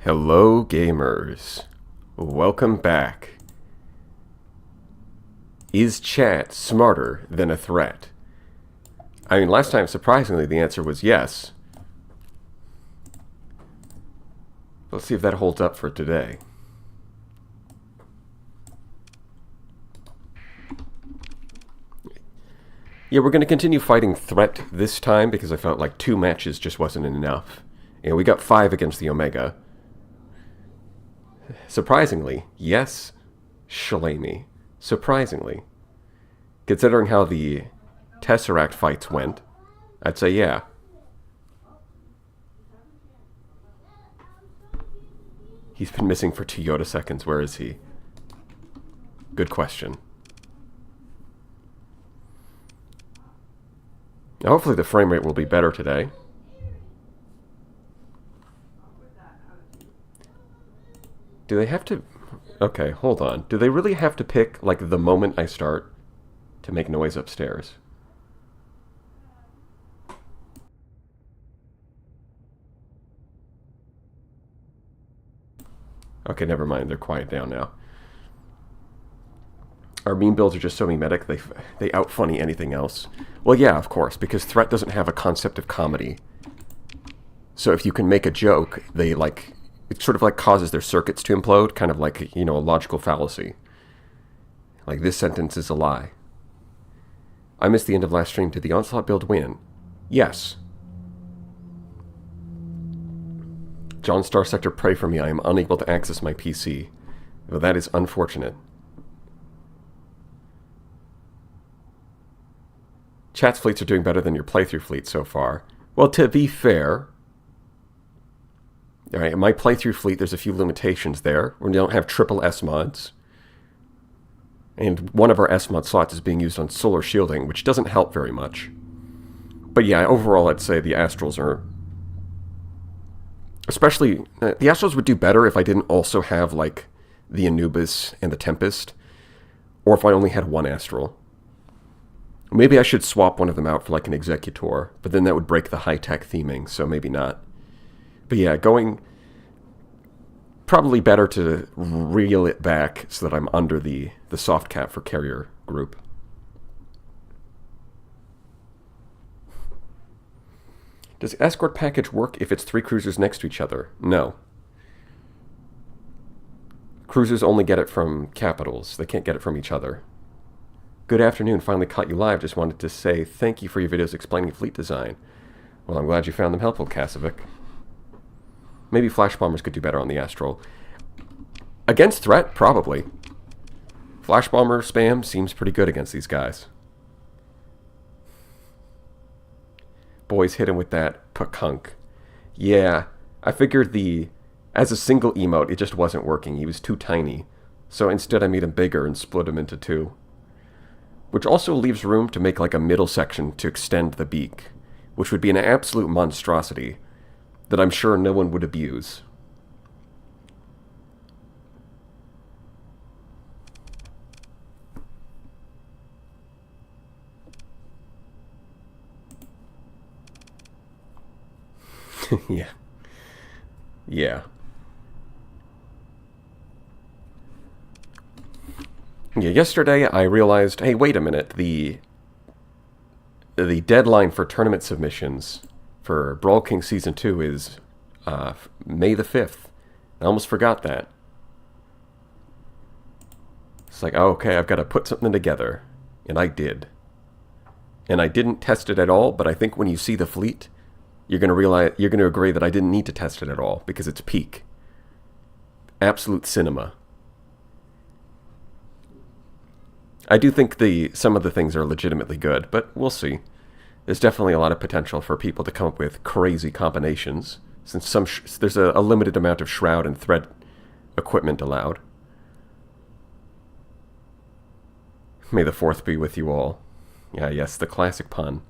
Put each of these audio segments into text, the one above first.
Hello, gamers. Welcome back. Is chat smarter than a threat? I mean, last time, surprisingly, the answer was yes. Let's see if that holds up for today. Yeah, we're going to continue fighting threat this time because I felt like 2 matches just wasn't enough. You know, we got 5 against the Omega. Surprisingly, yes, Shalami. Surprisingly. Considering how the Tesseract fights went, I'd say yeah. He's been missing for 2 Yoda seconds. Where is he? Good question. Now, hopefully the frame rate will be better today. Do they have to... Okay, hold on. Do they really have to pick, like, the moment I start to make noise upstairs? Okay, never mind. They're quiet down now. Our meme builds are just so memetic, they out-funny anything else. Well, yeah, of course, because Threat doesn't have a concept of comedy. So if you can make a joke, they, like... It sort of, like, causes their circuits to implode, kind of like, you know, a logical fallacy. Like, this sentence is a lie. I missed the end of last stream. Did the Onslaught build win? Yes. John Starsector, pray for me. I am unable to access my PC. Well, that is unfortunate. Chat's fleets are doing better than your playthrough fleet so far. Well, to be fair... Alright, in my playthrough fleet, there's a few limitations there. We don't have triple S mods. And one of our S mod slots is being used on solar shielding, which doesn't help very much. But yeah, overall, I'd say the Astrals are... Especially, the Astrals would do better if I didn't also have, like, the Anubis and the Tempest. Or if I only had one Astral. Maybe I should swap one of them out for, like, an Executor. But then that would break the high-tech theming, so maybe not. But yeah, going... Probably better to reel it back so that I'm under the soft cap for carrier group. Does escort package work if it's 3 cruisers next to each other? No. Cruisers only get it from capitals. They can't get it from each other. Good afternoon. Finally caught you live. Just wanted to say thank you for your videos explaining fleet design. Well, I'm glad you found them helpful, Kasovic. Maybe Flash Bombers could do better on the Astral. Against Threat, probably. Flash Bomber spam seems pretty good against these guys. Boys hit him with that pakunk. Yeah, I figured as a single emote, it just wasn't working. He was too tiny. So instead I made him bigger and split him into 2. Which also leaves room to make like a middle section to extend the beak. Which would be an absolute monstrosity that I'm sure no one would abuse. Yeah. Yeah. Yeah, yesterday I realized, hey, wait a minute, the deadline for tournament submissions for Brawl King Season 2 is May the 5th. I almost forgot that. It's like, oh, okay, I've got to put something together. And I did. And I didn't test it at all, but I think when you see the fleet, you're going to agree that I didn't need to test it at all, because it's peak. Absolute cinema. I do think some of the things are legitimately good, but we'll see. There's definitely a lot of potential for people to come up with crazy combinations, since there's a limited amount of Shroud and Thread equipment allowed. May the 4th be with you all. Yeah, yes, the classic pun.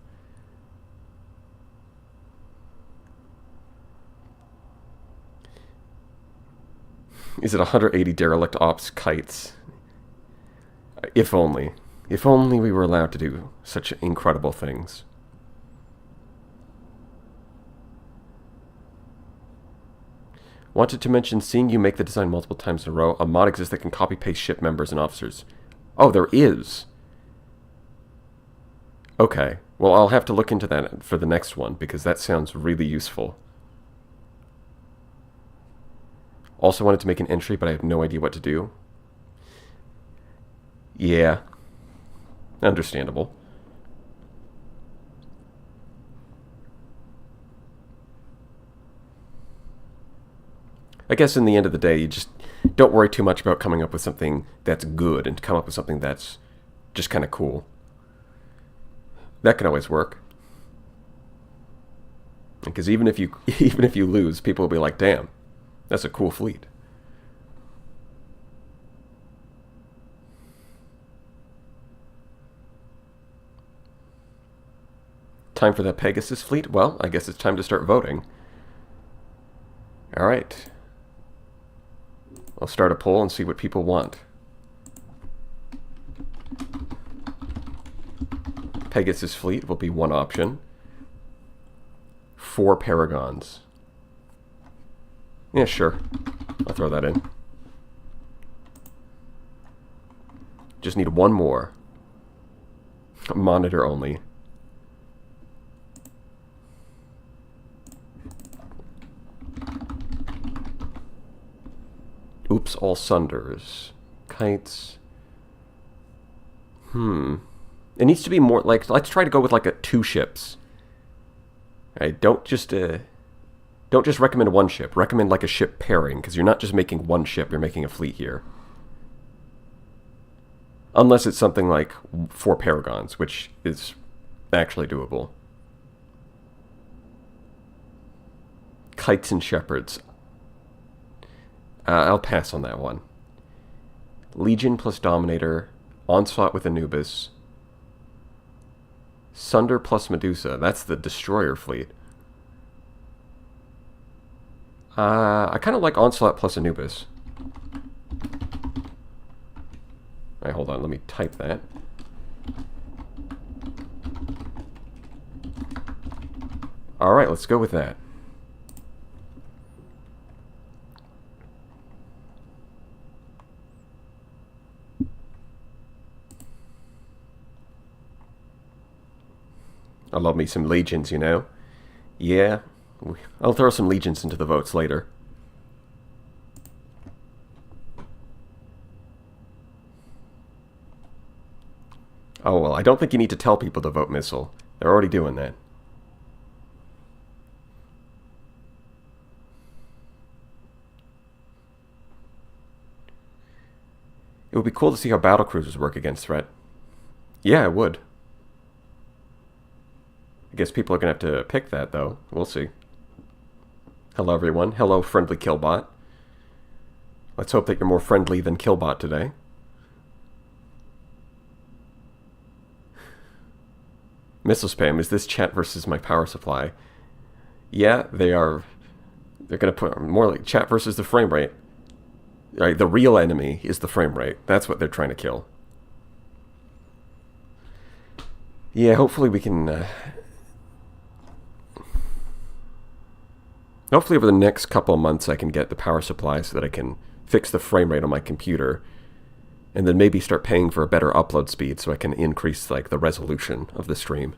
Is it 180 derelict ops kites? If only. If only we were allowed to do such incredible things. Wanted to mention, seeing you make the design multiple times in a row, a mod exists that can copy-paste ship members and officers. Oh, there is. Okay. Well, I'll have to look into that for the next one, because that sounds really useful. Also wanted to make an entry, but I have no idea what to do. Yeah. Understandable. I guess in the end of the day, you just don't worry too much about coming up with something that's good and come up with something that's just kind of cool. That can always work. Because even if you lose, people will be like, "Damn, that's a cool fleet." Time for that Pegasus fleet? Well, I guess it's time to start voting. All right. I'll start a poll and see what people want. Pegasus fleet will be one option. 4 Paragons. Yeah, sure. I'll throw that in. Just need one more. Monitor only. Oops, all sunders. Kites. It needs to be more like, let's try to go with like 2 ships. Alright, don't just recommend one ship. Recommend like a ship pairing, because you're not just making one ship, you're making a fleet here. Unless it's something like 4 Paragons, which is actually doable. Kites and Shepherds. I'll pass on that one. Legion plus Dominator. Onslaught with Anubis. Sunder plus Medusa. That's the Destroyer fleet. I kind of like Onslaught plus Anubis. Alright, hold on. Let me type that. Alright, let's go with that. I love me some legions, you know? Yeah, I'll throw some legions into the votes later. Oh, well, I don't think you need to tell people to vote missile. They're already doing that. It would be cool to see how battlecruisers work against threat. Yeah, it would. I guess people are going to have to pick that, though. We'll see. Hello, everyone. Hello, friendly Killbot. Let's hope that you're more friendly than Killbot today. Missile spam. Is this chat versus my power supply? Yeah, they are. They're going to put more like chat versus the frame rate. Right, the real enemy is the frame rate. That's what they're trying to kill. Yeah, hopefully we can... Hopefully over the next couple of months I can get the power supply so that I can fix the frame rate on my computer. And then maybe start paying for a better upload speed so I can increase like the resolution of the stream.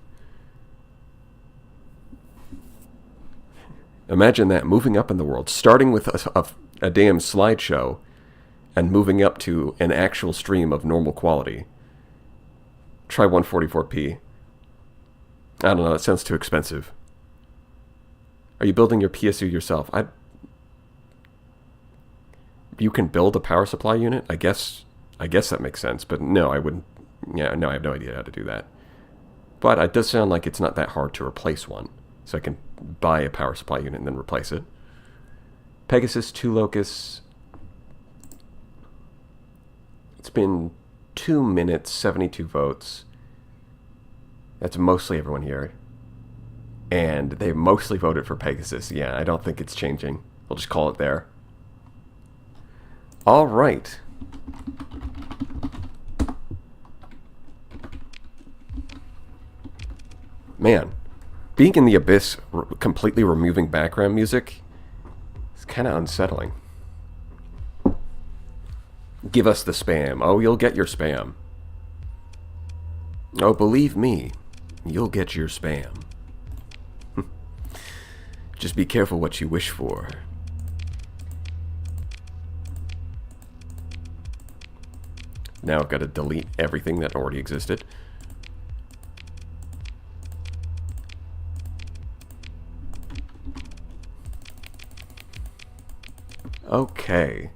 Imagine that, moving up in the world. Starting with a damn slideshow and moving up to an actual stream of normal quality. Try 144p. I don't know, that sounds too expensive. Are you building your PSU yourself? You can build a power supply unit? I guess that makes sense, but no, I wouldn't. Yeah, no, I have no idea how to do that. But it does sound like it's not that hard to replace one. So I can buy a power supply unit and then replace it. Pegasus, 2 Locus. It's been 2 minutes, 72 votes. That's mostly everyone here. And they mostly voted for Pegasus. Yeah, I don't think it's changing. We'll just call it there. All right. Man, being in the Abyss, completely removing background music, It's kind of unsettling. Give us the spam. Oh, you'll get your spam. Oh, believe me, you'll get your spam. Just be careful what you wish for. Now I've got to delete everything that already existed. Okay.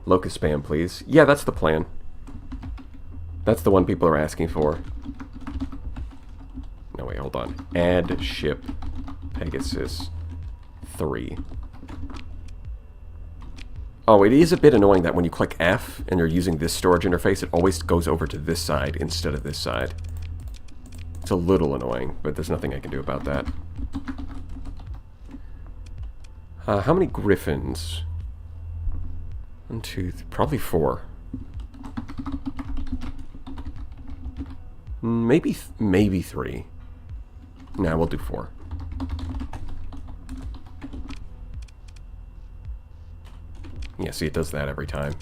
Locust spam, please. Yeah, that's the plan. That's the one people are asking for. No, wait, hold on. Add ship Pegasus 3. Oh, it is a bit annoying that when you click F and you're using this storage interface, it always goes over to this side instead of this side. It's a little annoying, but there's nothing I can do about that. How many griffins? 1, 2, probably 4. Maybe 3. Nah, we'll do 4. Yeah, see, it does that every time.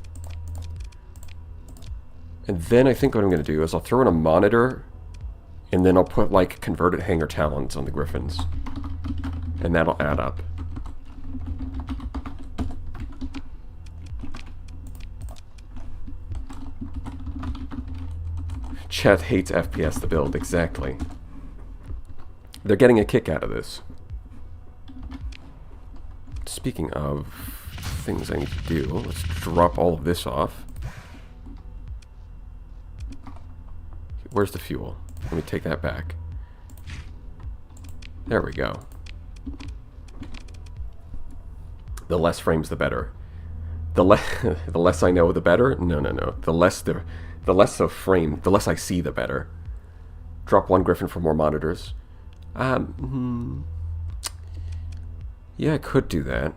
And then I think what I'm going to do is I'll throw in a monitor, and then I'll put, like, converted hanger talons on the griffins. And that'll add up. Chat hates FPS, the build, exactly. They're getting a kick out of this. Speaking of things I need to do, let's drop all of this off. Where's the fuel? Let me take that back. There we go. The less frames, the better. The less I know, the better? No. The less the frame, the less I see, the better. Drop 1 griffin for more monitors. Yeah, I could do that.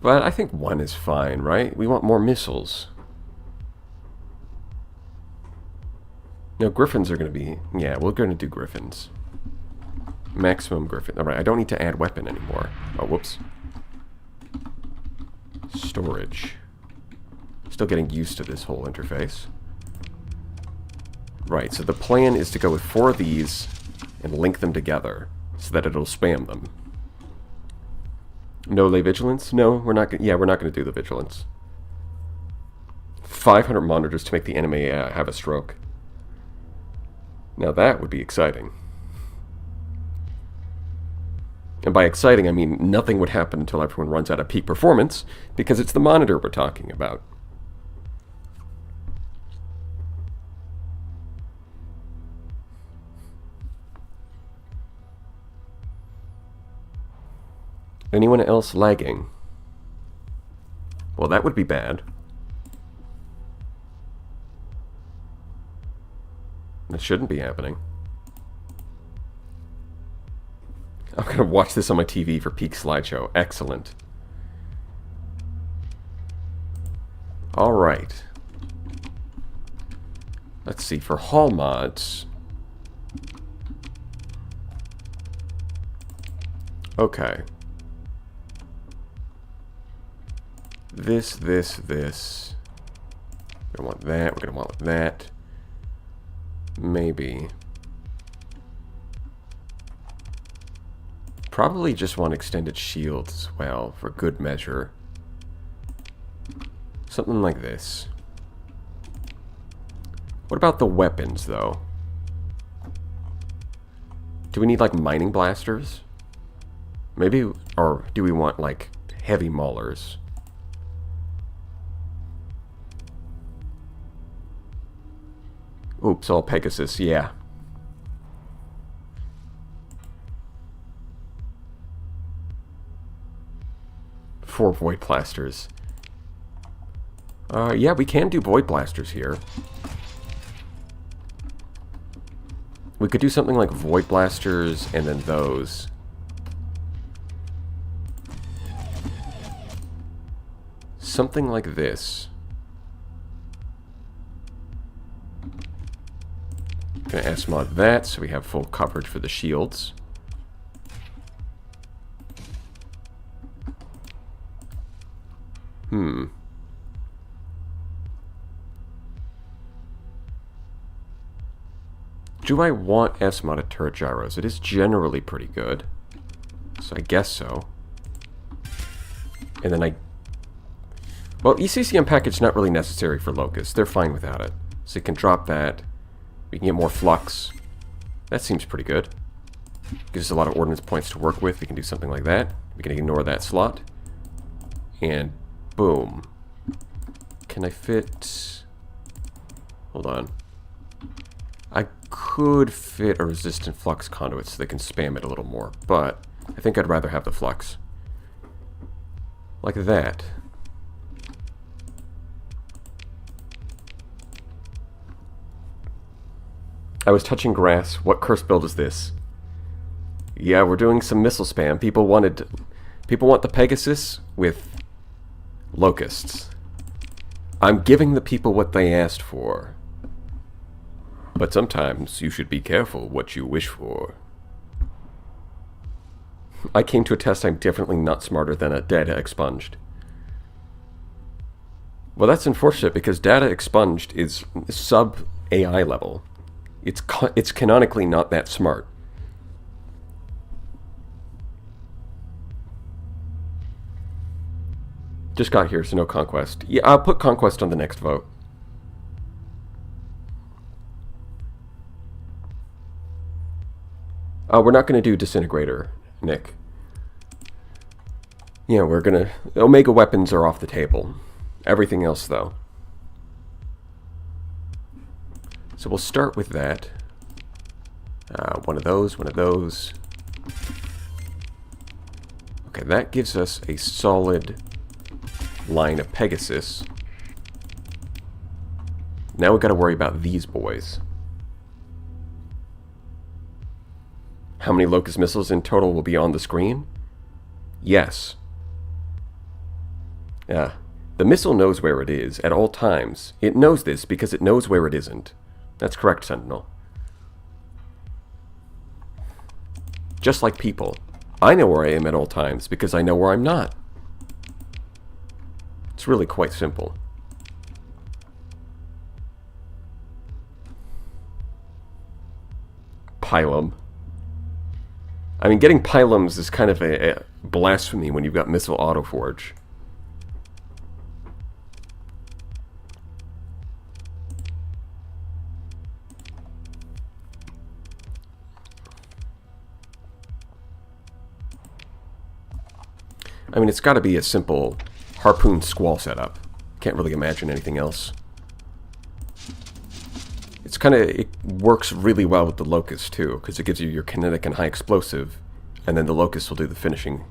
But I think 1 is fine, right? We want more missiles. No, griffins are going to be... Yeah, we're going to do griffins. Maximum griffin. Alright, I don't need to add weapon anymore. Oh, whoops. Storage. Still getting used to this whole interface. Right, so the plan is to go with 4 of these and link them together so that it'll spam them. No lay vigilance? No, we're not gonna, yeah, we're not going to do the vigilance. 500 monitors to make the enemy have a stroke. Now that would be exciting. And by exciting, I mean nothing would happen until everyone runs out of peak performance, because it's the monitor we're talking about. Anyone else lagging? Well, that would be bad. That shouldn't be happening. I'm going to watch this on my TV for peak slideshow. Excellent. Alright. Let's see, for hall mods... Okay. This. We're gonna want that, we're gonna want that. Maybe. Probably just want extended shields as well, for good measure. Something like this. What about the weapons, though? Do we need, like, mining blasters? Maybe, or do we want, like, heavy maulers? Oops, all Pegasus, yeah. Four void blasters. Yeah, we can do void blasters here. We could do something like void blasters and then those. Something like this. Gonna S-mod that so we have full coverage for the shields. Do I want S-modded turret gyros? It is generally pretty good. So I guess so. And then well, ECCM package not really necessary for Locust. They're fine without it. So you can drop that. We can get more flux. That seems pretty good. Gives us a lot of ordnance points to work with. We can do something like that. We can ignore that slot. And boom. Can I fit... Hold on. I could fit a resistant flux conduit so they can spam it a little more, but I think I'd rather have the flux. Like that. I was touching grass. What curse build is this? Yeah, we're doing some missile spam. People want the Pegasus with locusts. I'm giving the people what they asked for. But sometimes you should be careful what you wish for. I came to attest I'm definitely not smarter than a data expunged. Well, that's unfortunate because data expunged is sub-AI level. It's canonically not that smart. Just got here, so no conquest. Yeah, I'll put conquest on the next vote. We're not going to do disintegrator, Nick. Yeah, we're going to... Omega weapons are off the table. Everything else, though. So we'll start with that. One of those, one of those. Okay, that gives us a solid line of Pegasus. Now we've got to worry about these boys. How many Locust missiles in total will be on the screen? Yes. Yeah. The missile knows where it is at all times. It knows this because it knows where it isn't. That's correct, Sentinel. Just like people. I know where I am at all times because I know where I'm not. It's really quite simple. Pylum. I mean, getting pylums is kind of a blasphemy when you've got missile autoforge. I mean, it's got to be a simple harpoon squall setup. Can't really imagine anything else. It's kind of, it works really well with the Locust too, because it gives you your kinetic and high explosive, and then the Locust will do the finishing.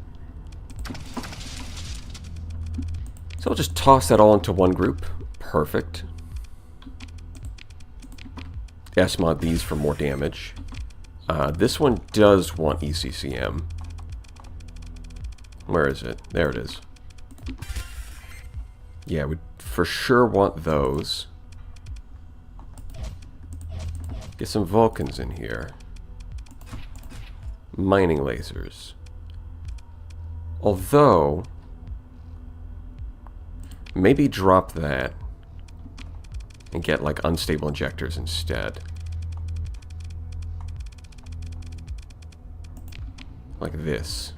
So I'll just toss that all into one group. Perfect. S-mod these for more damage. This one does want ECCM. Where is it? There it is. Yeah, we for sure want those. Get some Vulcans in here. Mining lasers. Although, maybe drop that and get like unstable injectors instead. Like this.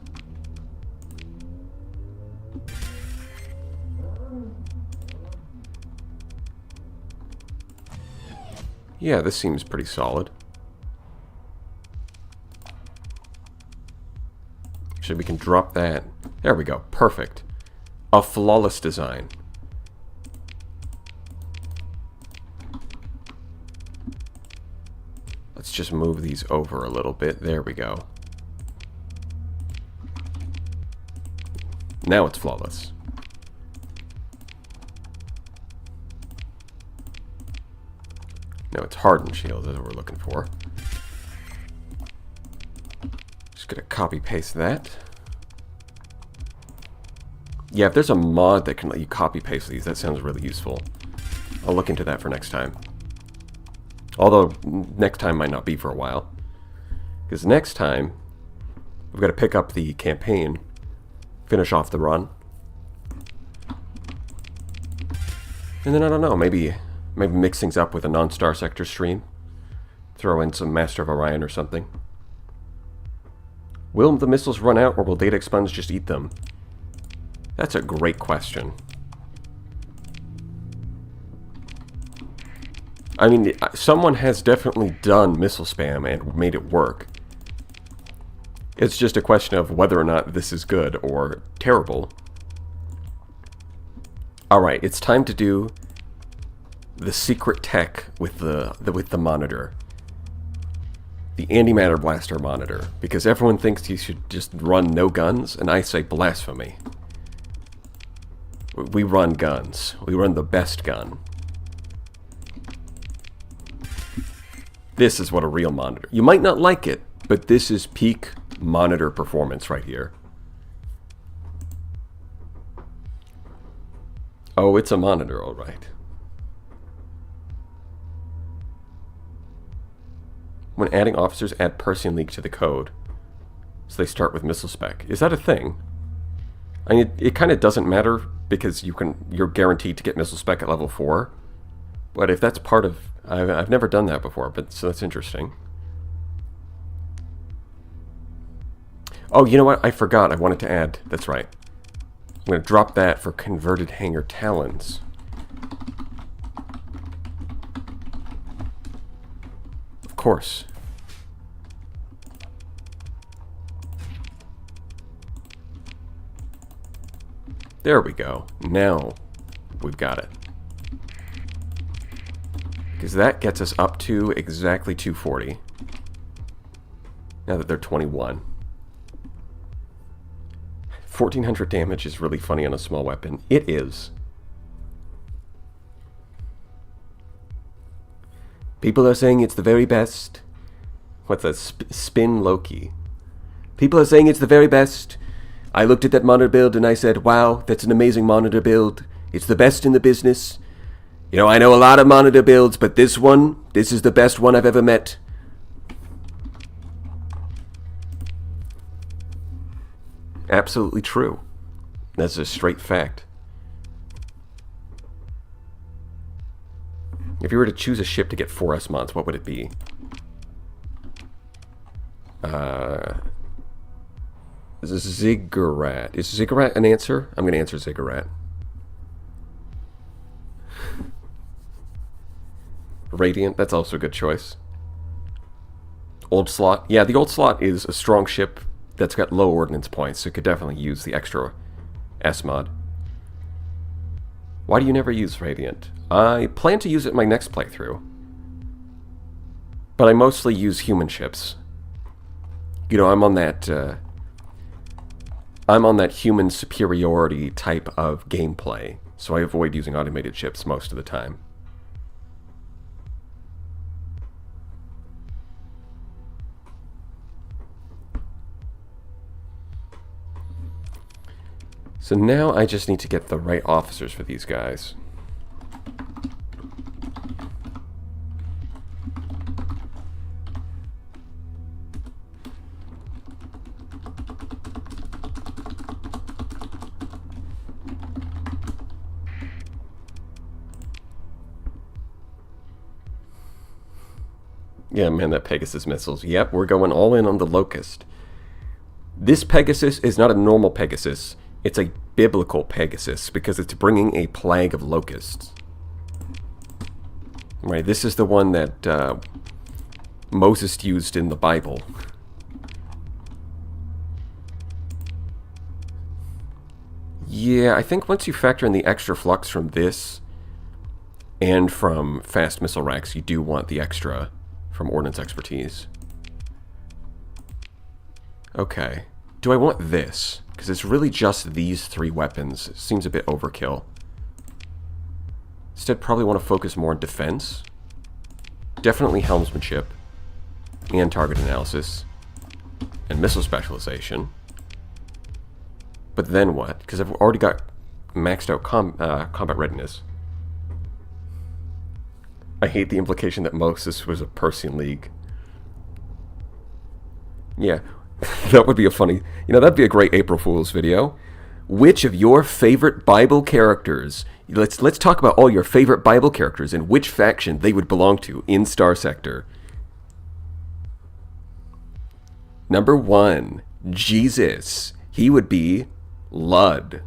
Yeah, this seems pretty solid. Actually, we can drop that. There we go. Perfect. A flawless design. Let's just move these over a little bit. There we go. Now it's flawless. No, it's hardened shield, that's what we're looking for. Just gonna copy paste that. Yeah, if there's a mod that can let you copy paste these, that sounds really useful. I'll look into that for next time. Although, next time might not be for a while. Because next time, we've got to pick up the campaign, finish off the run. And then, I don't know, maybe mix things up with a non-Starsector stream. Throw in some Master of Orion or something. Will the missiles run out, or will Data Expunge just eat them? That's a great question. I mean, someone has definitely done missile spam and made it work. It's just a question of whether or not this is good or terrible. Alright, it's time to do the secret tech with the monitor. The antimatter blaster monitor. Because everyone thinks you should just run no guns, and I say blasphemy. We run guns. We run the best gun. This is what a real monitor... You might not like it, but this is peak monitor performance right here. Oh, it's a monitor, all right. When adding officers, add Persian leak to the code. So they start with missile spec. Is that a thing? I mean, it kind of doesn't matter because you're guaranteed to get missile spec at level 4. But if that's part of... I've never done that before, but so that's interesting. Oh, you know what? I forgot. I wanted to add... That's right. I'm going to drop that for converted hanger talons. Of course. There we go. Now we've got it. Because that gets us up to exactly 240. Now that they're 21. 1400 damage is really funny on a small weapon. It is. People are saying it's the very best. What's that? Spin Loki. People are saying it's the very best. I looked at that monitor build and I said, wow, that's an amazing monitor build. It's the best in the business. You know, I know a lot of monitor builds, but this is the best one I've ever met. Absolutely true. That's a straight fact. If you were to choose a ship to get 4S mods, what would it be? Ziggurat. Is Ziggurat an answer? I'm going to answer Ziggurat. Radiant, that's also a good choice. Old Slot. Yeah, the Old Slot is a strong ship that's got low ordnance points, so it could definitely use the extra S mod. Why do you never use Radiant? I plan to use it in my next playthrough. But I mostly use human ships. You know, I'm on that human superiority type of gameplay, so I avoid using automated ships most of the time. So now I just need to get the right officers for these guys. Yeah, man, that Pegasus missiles. Yep, we're going all in on the Locust. This Pegasus is not a normal Pegasus. It's a biblical Pegasus because it's bringing a plague of locusts. Right, this is the one that Moses used in the Bible. Yeah, I think once you factor in the extra flux from this and from fast missile racks, you do want the extra from Ordnance Expertise. Okay. Do I want this? Because it's really just these 3 weapons. It seems a bit overkill. Instead, probably want to focus more on defense. Definitely helmsmanship. And target analysis. And missile specialization. But then what? Because I've already got maxed out combat readiness. I hate the implication that Moses was a Persian League. Yeah, that would be a funny... that'd be a great April Fool's video. Which of your favorite Bible characters... Let's talk about all your favorite Bible characters and which faction they would belong to in Starsector. Number 1, Jesus. He would be Lud.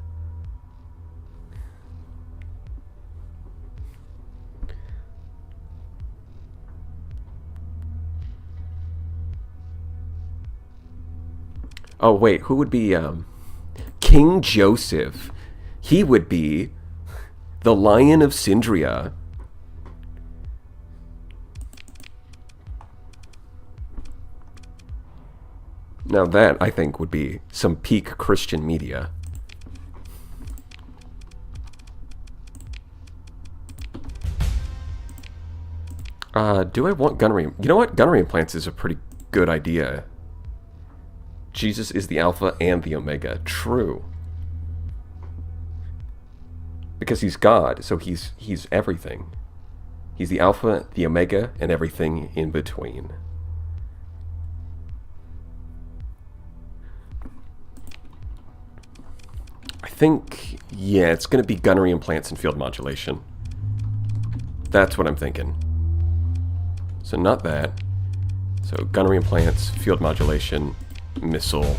Oh, wait, who would be, King Joseph? He would be the Lion of Sindria. Now that, I think, would be some peak Christian media. Do I want gunnery? You know what? Gunnery implants is a pretty good idea. Jesus is the Alpha and the Omega. True. Because he's God, so he's everything. He's the Alpha, the Omega, and everything in between. I think, yeah, it's going to be gunnery implants and field modulation. That's what I'm thinking. So not that. So gunnery implants, field modulation, missile.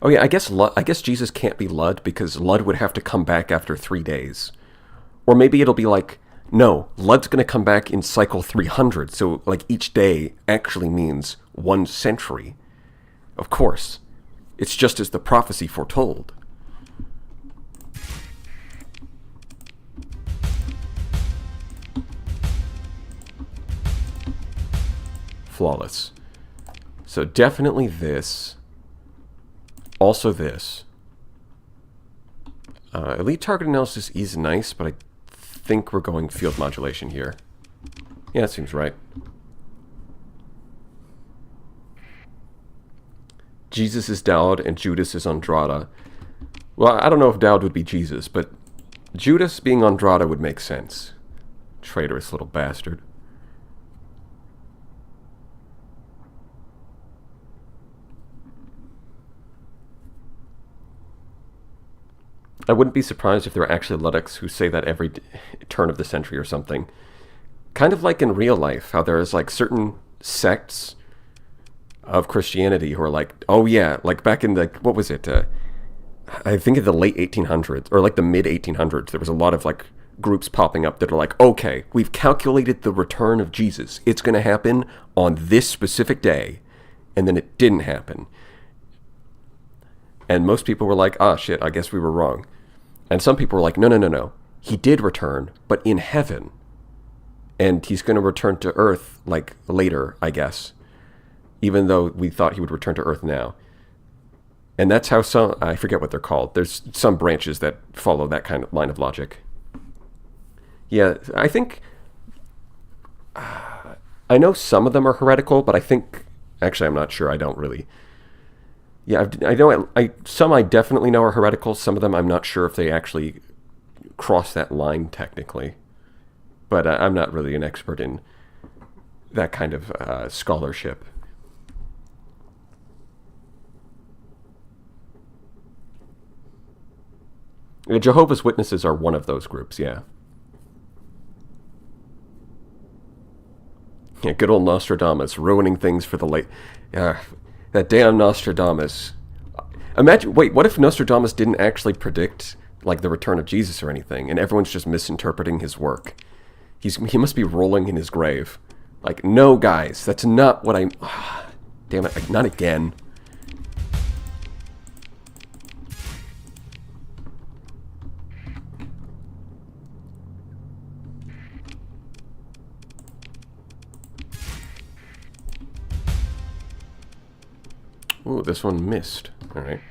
Oh yeah, I guess Jesus can't be Lud because Lud would have to come back after 3 days. Or maybe it'll be like, no, Lud's going to come back in cycle 300, so like each day actually means 1 century. Of course. It's just as the prophecy foretold. Flawless. So definitely this. Also this. Elite target analysis is nice, but I think we're going field modulation here. Yeah, that seems right. Jesus is Dowd and Judas is Andrada. Well, I don't know if Dowd would be Jesus, but Judas being Andrada would make sense. Traitorous little bastard. I wouldn't be surprised if there are actually Luddites who say that every turn of the century or something. Kind of like in real life, how there's like certain sects of Christianity who are like, oh yeah, like back in the, what was it? I think in the late 1800s, or like the mid 1800s, there was a lot of like groups popping up that are like, okay, we've calculated the return of Jesus. It's going to happen on this specific day. And then it didn't happen. And most people were like, ah, shit, I guess we were wrong. And some people were like, no, no, no, no. He did return, but in heaven. And he's going to return to Earth, like, later, I guess. Even though we thought he would return to Earth now. And that's how some, I forget what they're called. There's some branches that follow that kind of line of logic. Yeah, I think, I know some of them are heretical, but I think, actually I'm not sure, I don't really. Yeah, I know. Some I definitely know are heretical. Some of them I'm not sure if they actually cross that line technically. But I'm not really an expert in that kind of scholarship. Jehovah's Witnesses are one of those groups, yeah. Yeah, good old Nostradamus, ruining things for the late... that damn Nostradamus. Imagine, wait, what if Nostradamus didn't actually predict, like, the return of Jesus or anything, and everyone's just misinterpreting his work? He must be rolling in his grave. Like, no, guys, that's not what I'm... damn it, not again. Ooh, this one missed. All right.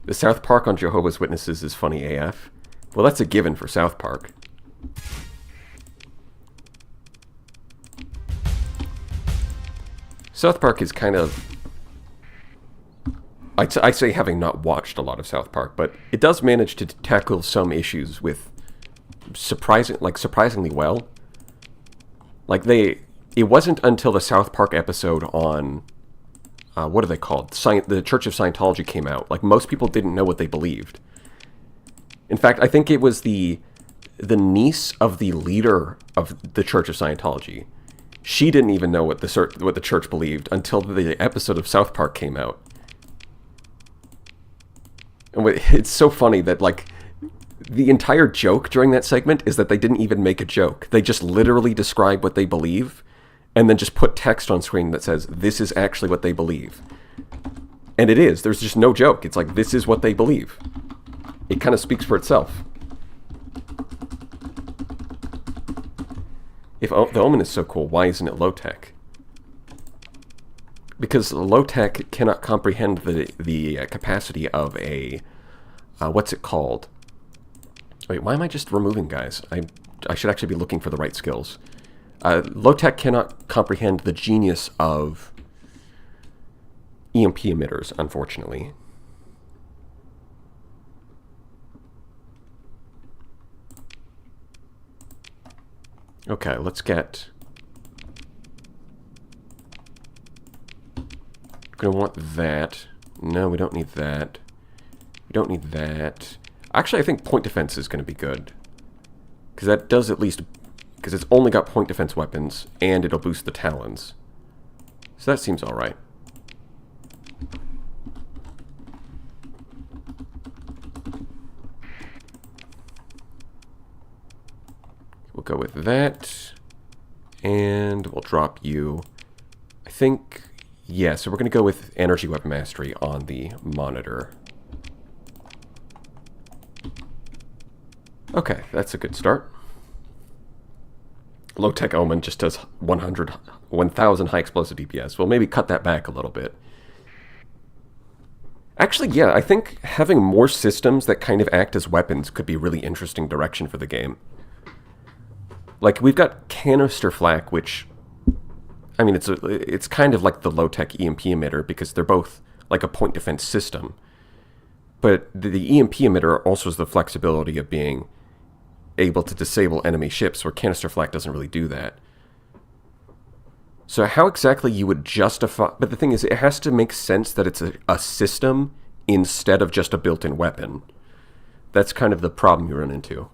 The South Park on Jehovah's Witnesses is funny AF. Well, that's a given for South Park. South Park is kind of... I say having not watched a lot of South Park, but it does manage to tackle some issues with surprisingly well. Like it wasn't until the South Park episode on, what are they called? The Church of Scientology came out. Like, most people didn't know what they believed. In fact, I think it was the niece of the leader of the Church of Scientology. She didn't even know what the church believed until the episode of South Park came out. And it's so funny that, like, the entire joke during that segment is that they didn't even make a joke. They just literally describe what they believe and then just put text on screen that says, this is actually what they believe. And it is. There's just no joke. It's like, this is what they believe. It kind of speaks for itself. If the Omen is so cool, why isn't it low-tech? Because low-tech cannot comprehend the capacity of a... what's it called? Wait, why am I just removing guys? I should actually be looking for the right skills. Low-tech cannot comprehend the genius of EMP emitters, unfortunately. Okay, let's get... We're going to want that. No, we don't need that. We don't need that. Actually, I think point defense is going to be good. Because that does at least... Because it's only got point defense weapons, and it'll boost the talons. So that seems alright. We'll go with that. And we'll drop you... I think... Yeah, so we're going to go with Energy Weapon Mastery on the monitor. Okay, that's a good start. Low-Tech Omen just does 1,000 high explosive DPS. Well, maybe cut that back a little bit. Actually, yeah, I think having more systems that kind of act as weapons could be a really interesting direction for the game. Like, we've got Canister Flak, which... I mean, it's kind of like the low-tech EMP emitter because they're both like a point defense system. But the EMP emitter also has the flexibility of being able to disable enemy ships, where Canister Flak doesn't really do that. So how exactly you would justify... But the thing is, it has to make sense that it's a system instead of just a built-in weapon. That's kind of the problem you run into.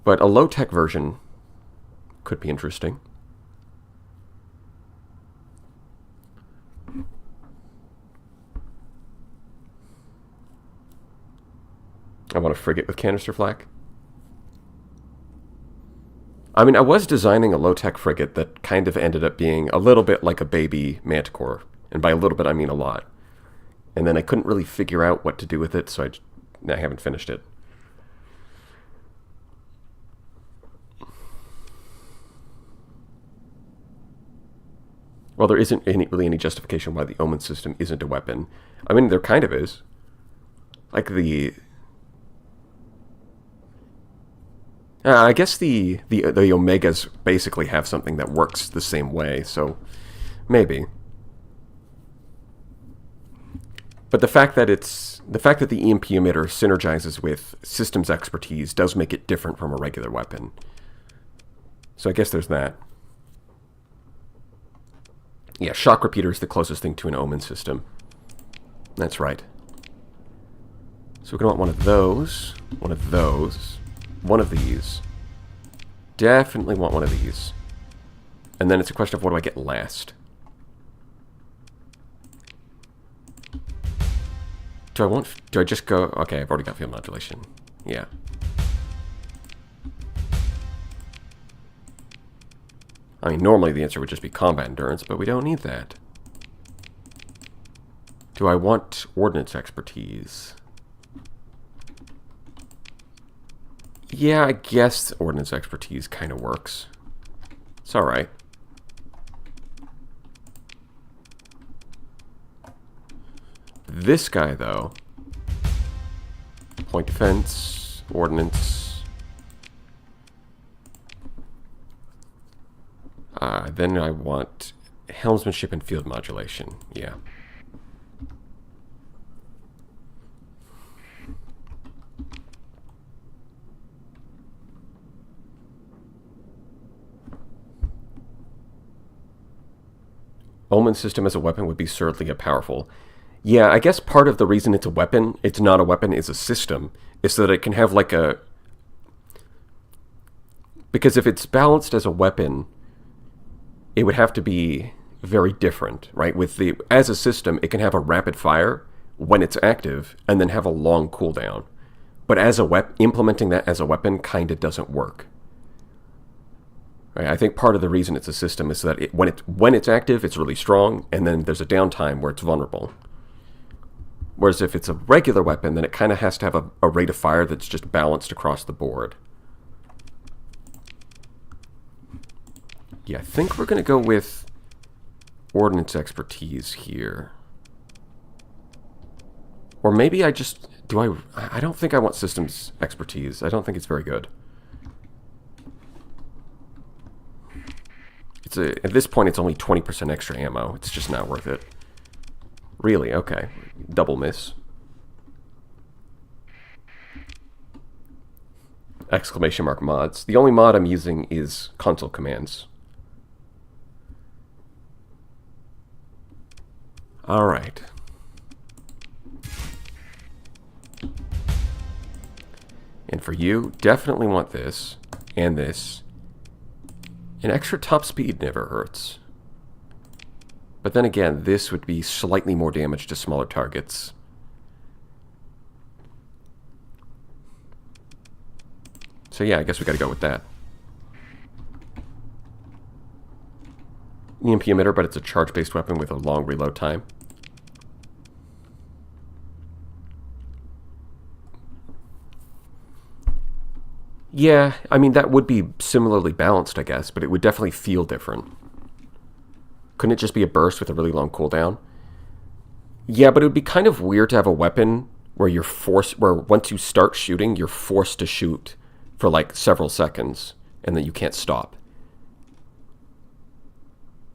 But a low-tech version could be interesting. I want a frigate with Canister Flak. I mean, I was designing a low-tech frigate that kind of ended up being a little bit like a baby Manticore. And by a little bit, I mean a lot. And then I couldn't really figure out what to do with it, so I haven't finished it. Well, there isn't really any justification why the Omen system isn't a weapon. I mean, there kind of is. Like I guess the Omegas basically have something that works the same way, so maybe. But the fact that the EMP emitter synergizes with systems expertise does make it different from a regular weapon. So I guess there's that. Yeah, shock repeater is the closest thing to an Omen system. That's right. So we're gonna want one of those, one of those. One of these. Definitely want one of these. And then it's a question of what do I get last? Do I just go... Okay, I've already got field modulation. Yeah. I mean, normally the answer would just be combat endurance, but we don't need that. Do I want ordnance expertise? Yeah, I guess ordnance expertise kind of works. It's alright. This guy, though, point defense, ordnance. Then I want helmsmanship and field modulation. Yeah. Omen system as a weapon would be certainly powerful. Yeah, I guess part of the reason it's a weapon, it's not a weapon, is a system, is so that it can have like a... Because if it's balanced as a weapon, it would have to be very different, right? As a system, it can have a rapid fire when it's active, and then have a long cooldown. But as a implementing that as a weapon kind of doesn't work. Right? I think part of the reason it's a system is that when it's active, it's really strong, and then there's a downtime where it's vulnerable. Whereas if it's a regular weapon, then it kind of has to have a rate of fire that's just balanced across the board. Yeah, I think we're going to go with ordnance expertise here. Or maybe I just... I don't think I want systems expertise. I don't think it's very good. At this point, it's only 20% extra ammo. It's just not worth it. Really? Okay. Double miss. Exclamation mark mods. The only mod I'm using is console commands. Alright. And for you, definitely want this, and this. An extra top speed never hurts. But then again, this would be slightly more damage to smaller targets. So yeah, I guess we gotta go with that. EMP emitter, but it's a charge-based weapon with a long reload time. Yeah, I mean, that would be similarly balanced, I guess, but it would definitely feel different. Couldn't it just be a burst with a really long cooldown? Yeah, but it would be kind of weird to have a weapon where where once you start shooting, you're forced to shoot for like several seconds, and then you can't stop.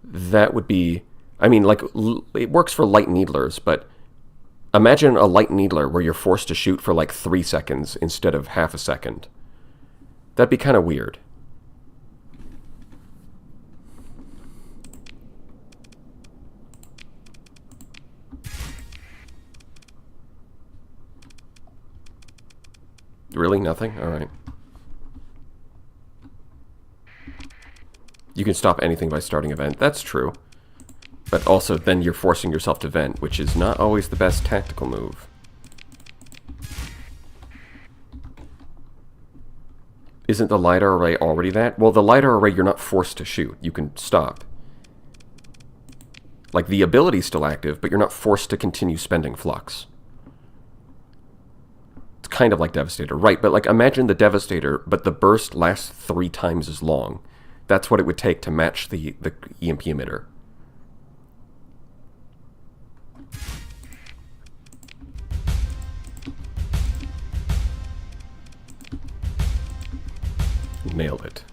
That would be... I mean, like, it works for light needlers, but imagine a light needler where you're forced to shoot for like 3 seconds instead of half a second. That'd be kind of weird. Really? Nothing? Alright. You can stop anything by starting a vent. That's true. But also, then you're forcing yourself to vent, which is not always the best tactical move. Isn't the LiDAR array already that? Well, the LiDAR array, you're not forced to shoot. You can stop. Like, the ability's still active, but you're not forced to continue spending flux. It's kind of like Devastator. Right, but, like, imagine the Devastator, but the burst lasts 3 times as long. That's what it would take to match the EMP emitter. Nailed it.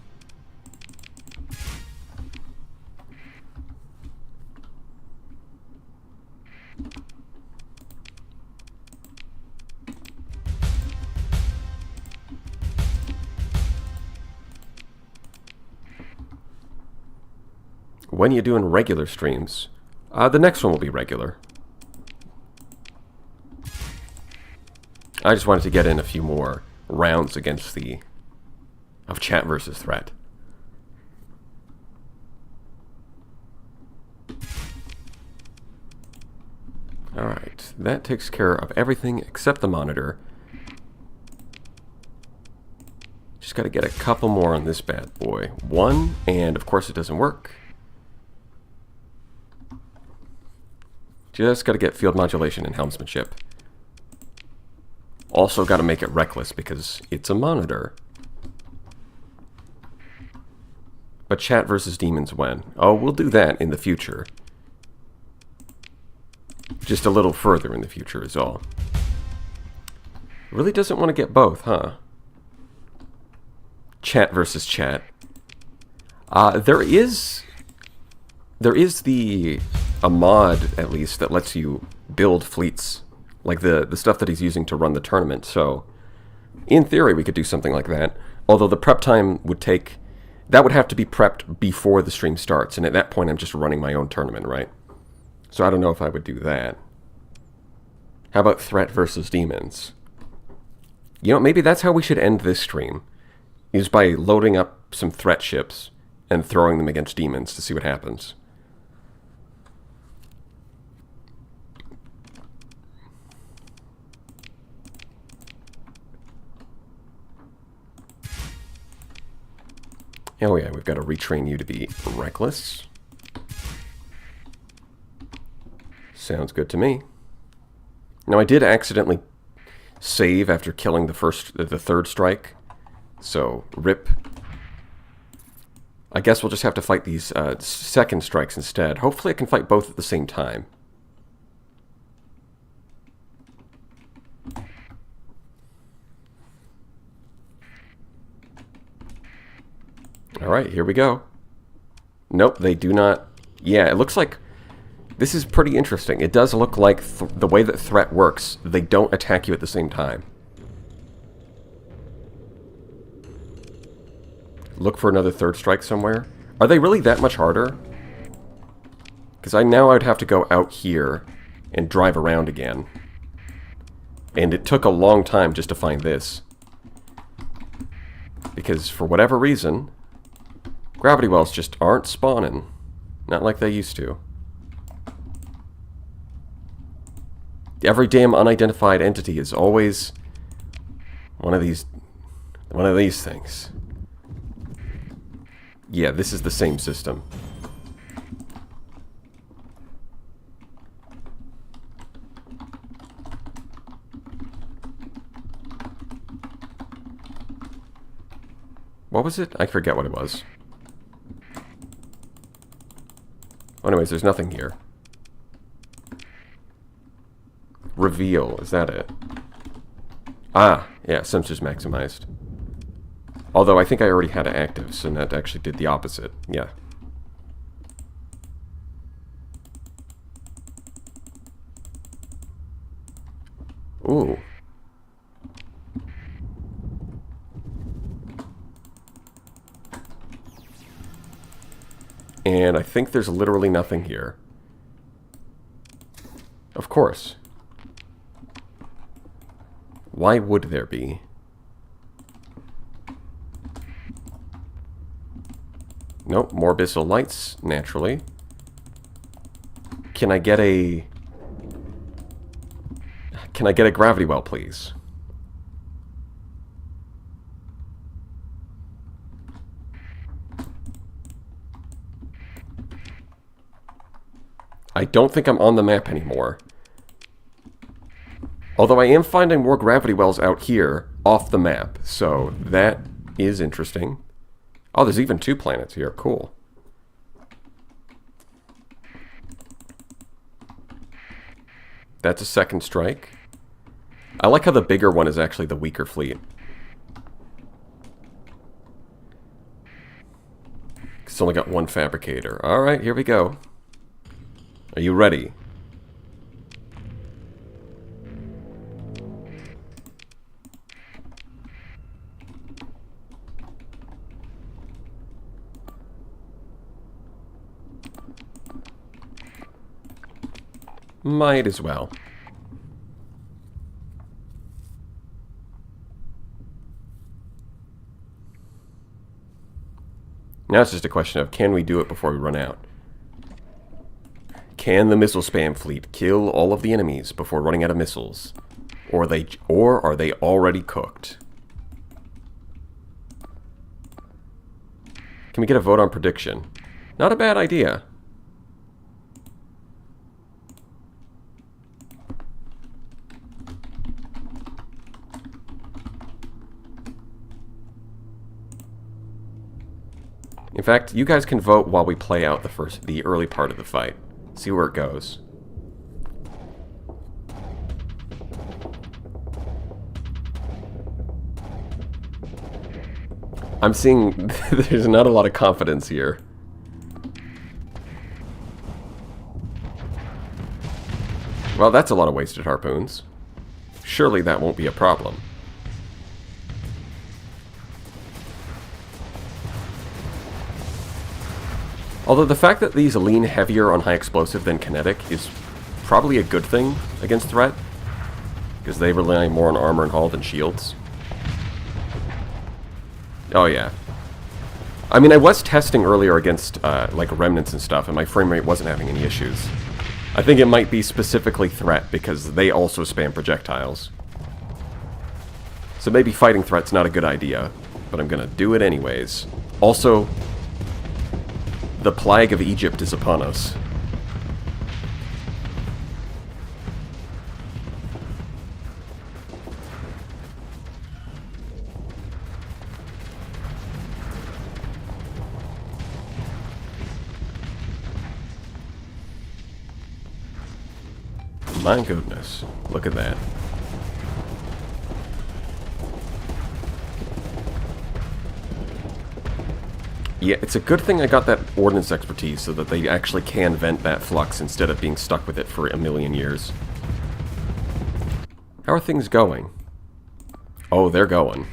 When are you doing regular streams? The next one will be regular. I just wanted to get in a few more rounds against of chat versus threat. Alright, that takes care of everything except the monitor. Just gotta get a couple more on this bad boy. 1, and of course it doesn't work. Just gotta get field modulation and helmsmanship. Also gotta make it reckless because it's a monitor. But chat versus demons when? Oh, we'll do that in the future. Just a little further in the future is all. Really doesn't want to get both, huh? Chat versus chat. There is a mod, at least, that lets you build fleets. Like the stuff that he's using to run the tournament. So, in theory, we could do something like that. Although the prep time would take... That would have to be prepped before the stream starts. And at that point, I'm just running my own tournament, right? So I don't know if I would do that. How about threat versus demons? You know, maybe that's how we should end this stream. Is by loading up some threat ships and throwing them against demons to see what happens. Oh yeah, we've got to retrain you to be reckless. Sounds good to me. Now I did accidentally save after killing the third strike. So, rip. I guess we'll just have to fight these second strikes instead. Hopefully I can fight both at the same time. Alright, here we go. Nope, they do not... Yeah, it looks like... This is pretty interesting. It does look like the way that threat works, they don't attack you at the same time. Look for another third strike somewhere. Are they really that much harder? Because now I'd have to go out here and drive around again. And it took a long time just to find this. Because for whatever reason, gravity wells just aren't spawning. Not like they used to. Every damn unidentified entity is always one of these things. Yeah, this is the same system. What was it? I forget what it was. Anyways, there's nothing here. Reveal, is that it? Ah, yeah, sensors maximized. Although I think I already had it active, so that actually did the opposite. Yeah. Ooh. And I think there's literally nothing here. Of course. Why would there be? Nope, more abyssal lights, naturally. Can I get a gravity well, please? I don't think I'm on the map anymore. Although I am finding more gravity wells out here off the map, so that is interesting. Oh, there's even 2 planets here. Cool. That's a second strike. I like how the bigger one is actually the weaker fleet. It's only got 1 fabricator. Alright, here we go. Are you ready? Might as well. Now it's just a question of, can we do it before we run out? Can the missile spam fleet kill all of the enemies before running out of missiles? Or are they already cooked? Can we get a vote on prediction? Not a bad idea. In fact, you guys can vote while we play out the early part of the fight. See where it goes. I'm seeing there's not a lot of confidence here. Well, that's a lot of wasted harpoons. Surely that won't be a problem. Although the fact that these lean heavier on high explosive than kinetic is probably a good thing against threat, because they rely more on armor and hull than shields. Oh yeah. I mean, I was testing earlier against like remnants and stuff, and my frame rate wasn't having any issues. I think it might be specifically threat, because they also spam projectiles. So maybe fighting threat's not a good idea, but I'm gonna do it anyways. Also, the plague of Egypt is upon us. My goodness, look at that. Yeah, it's a good thing I got that ordnance expertise so that they actually can vent that flux instead of being stuck with it for a million years. How are things going? Oh, they're going.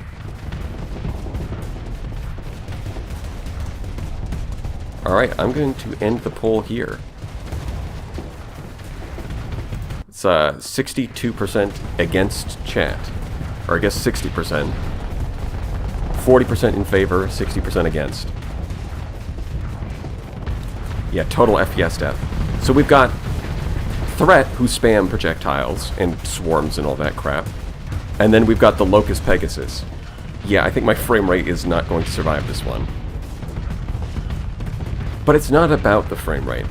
Alright, I'm going to end the poll here. It's 62% against chat. Or I guess 60%. 40% in favor, 60% against. Yeah, total FPS death. So we've got Threat, who spam projectiles and swarms and all that crap. And then we've got the Locust Pegasus. Yeah, I think my frame rate is not going to survive this one. But it's not about the frame rate.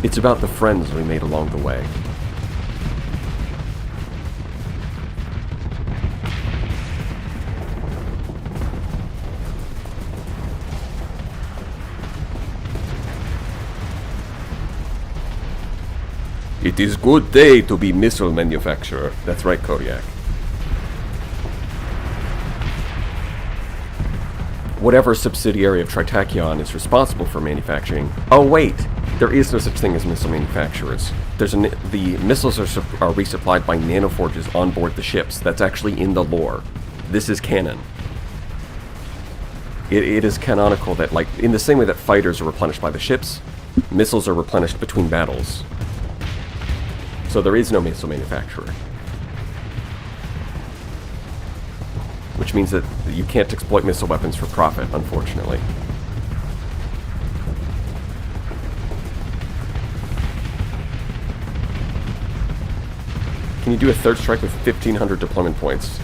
It's about the friends we made along the way. It is good day to be missile manufacturer. That's right, Kodiak. Whatever subsidiary of Tritachyon is responsible for manufacturing... Oh, wait! There is no such thing as missile manufacturers. The missiles are resupplied by nanoforges on board the ships. That's actually in the lore. This is canon. It is canonical that, like, in the same way that fighters are replenished by the ships, missiles are replenished between battles. So there is no missile manufacturer. Which means that you can't exploit missile weapons for profit, unfortunately. Can you do a third strike with 1,500 deployment points?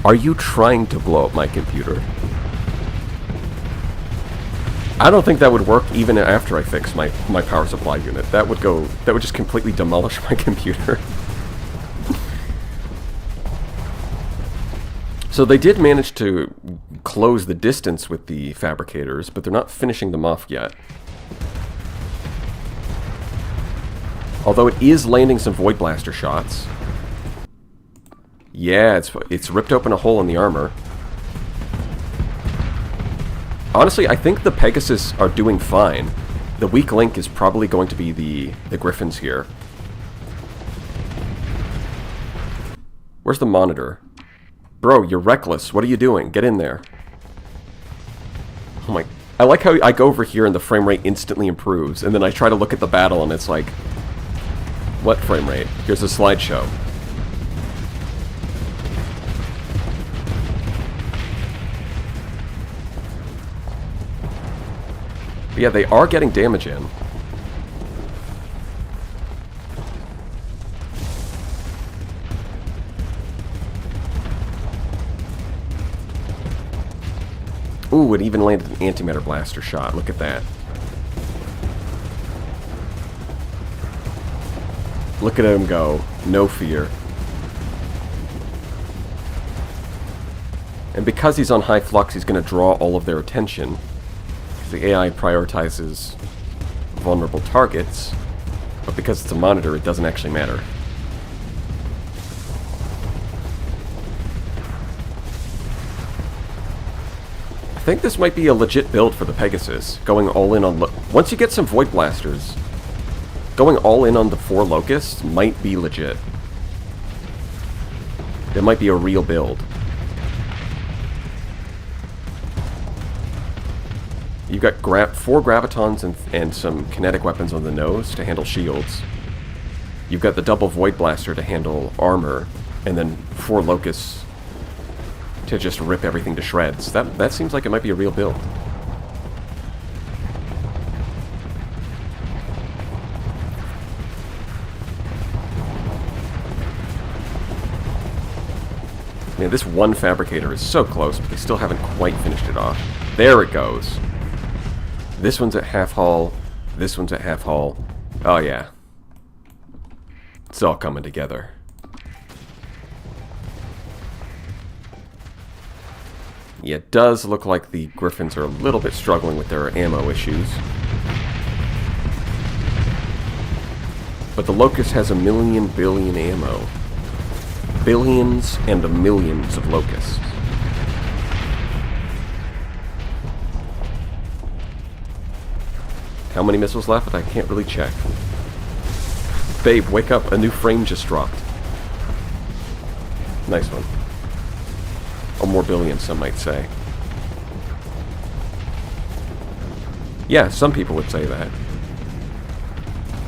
Are you trying to blow up my computer? I don't think that would work even after I fix my power supply unit. That would just completely demolish my computer. So they did manage to close the distance with the fabricators, but they're not finishing them off yet. Although it is landing some Void Blaster shots. Yeah, it's ripped open a hole in the armor. Honestly, I think the Pegasus are doing fine. The weak link is probably going to be the Griffins here. Where's the monitor? Bro, you're reckless. What are you doing? Get in there. Oh my... I like how I go over here and the frame rate instantly improves, and then I try to look at the battle and it's like... What frame rate? Here's a slideshow. But yeah, they are getting damage in. Ooh, it even landed an antimatter blaster shot. Look at that. Look at him go. No fear. And because he's on high flux, he's going to draw all of their attention. Because the AI prioritizes vulnerable targets. But because it's a monitor, it doesn't actually matter. think this might be a legit build for the Pegasus. Going all in on... Once you get some Void Blasters, going all in on the 4 Locusts might be legit. It might be a real build. You've got 4 Gravitons and some kinetic weapons on the nose to handle shields. You've got the double Void Blaster to handle armor, and then 4 Locusts to just rip everything to shreds. That seems like it might be a real build. Man, this one fabricator is so close, but they still haven't quite finished it off. There it goes. This one's at half hull. This one's at half hull. Oh yeah. It's all coming together. Yeah, it does look like the Griffins are a little bit struggling with their ammo issues. But the Locust has a million billion ammo. Billions and the millions of Locusts. How many missiles left? I can't really check. Babe, wake up. A new frame just dropped. Nice one. Or more billions, some might say. Yeah, some people would say that.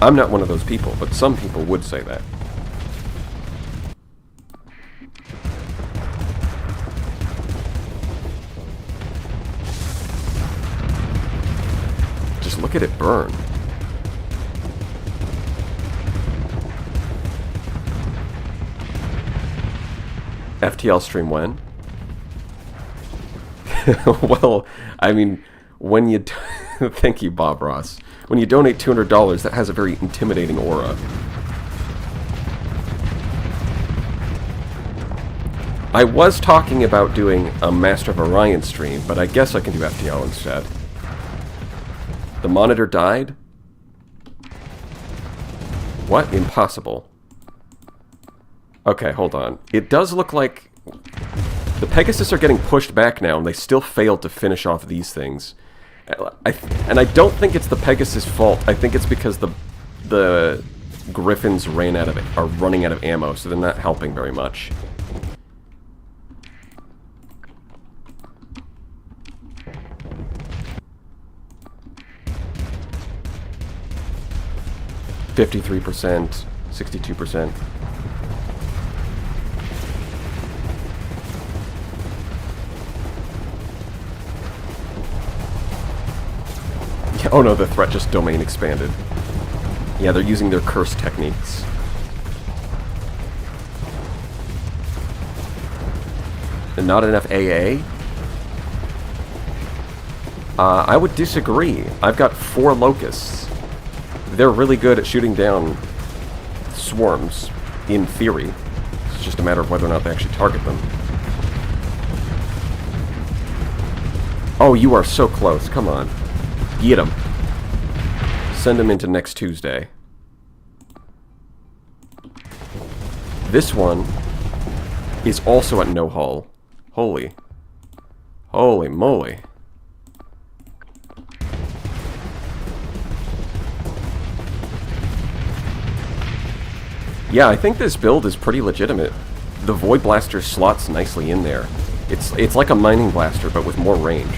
I'm not one of those people, but some people would say that. Just look at it burn. FTL stream when? Well, I mean, when you... Thank you, Bob Ross. When you donate $200, that has a very intimidating aura. I was talking about doing a Master of Orion stream, but I guess I can do FTL instead. The monitor died? What? Impossible. Okay, hold on. It does look like... The Pegasus are getting pushed back now, and they still failed to finish off these things. And I don't think it's the Pegasus' fault. I think it's because the Griffins are running out of ammo, so they're not helping very much. %, 62%. Oh no, the threat just domain expanded. Yeah, they're using their curse techniques. And not enough AA? I would disagree. I've got 4 Locusts. They're really good at shooting down swarms, in theory. It's just a matter of whether or not they actually target them. Oh, you are so close. Come on. Get him. Send him into next Tuesday. This one is also at no hull. Holy moly. Yeah, I think this build is pretty legitimate. The Void Blaster slots nicely in there. It's like a mining blaster, but with more range.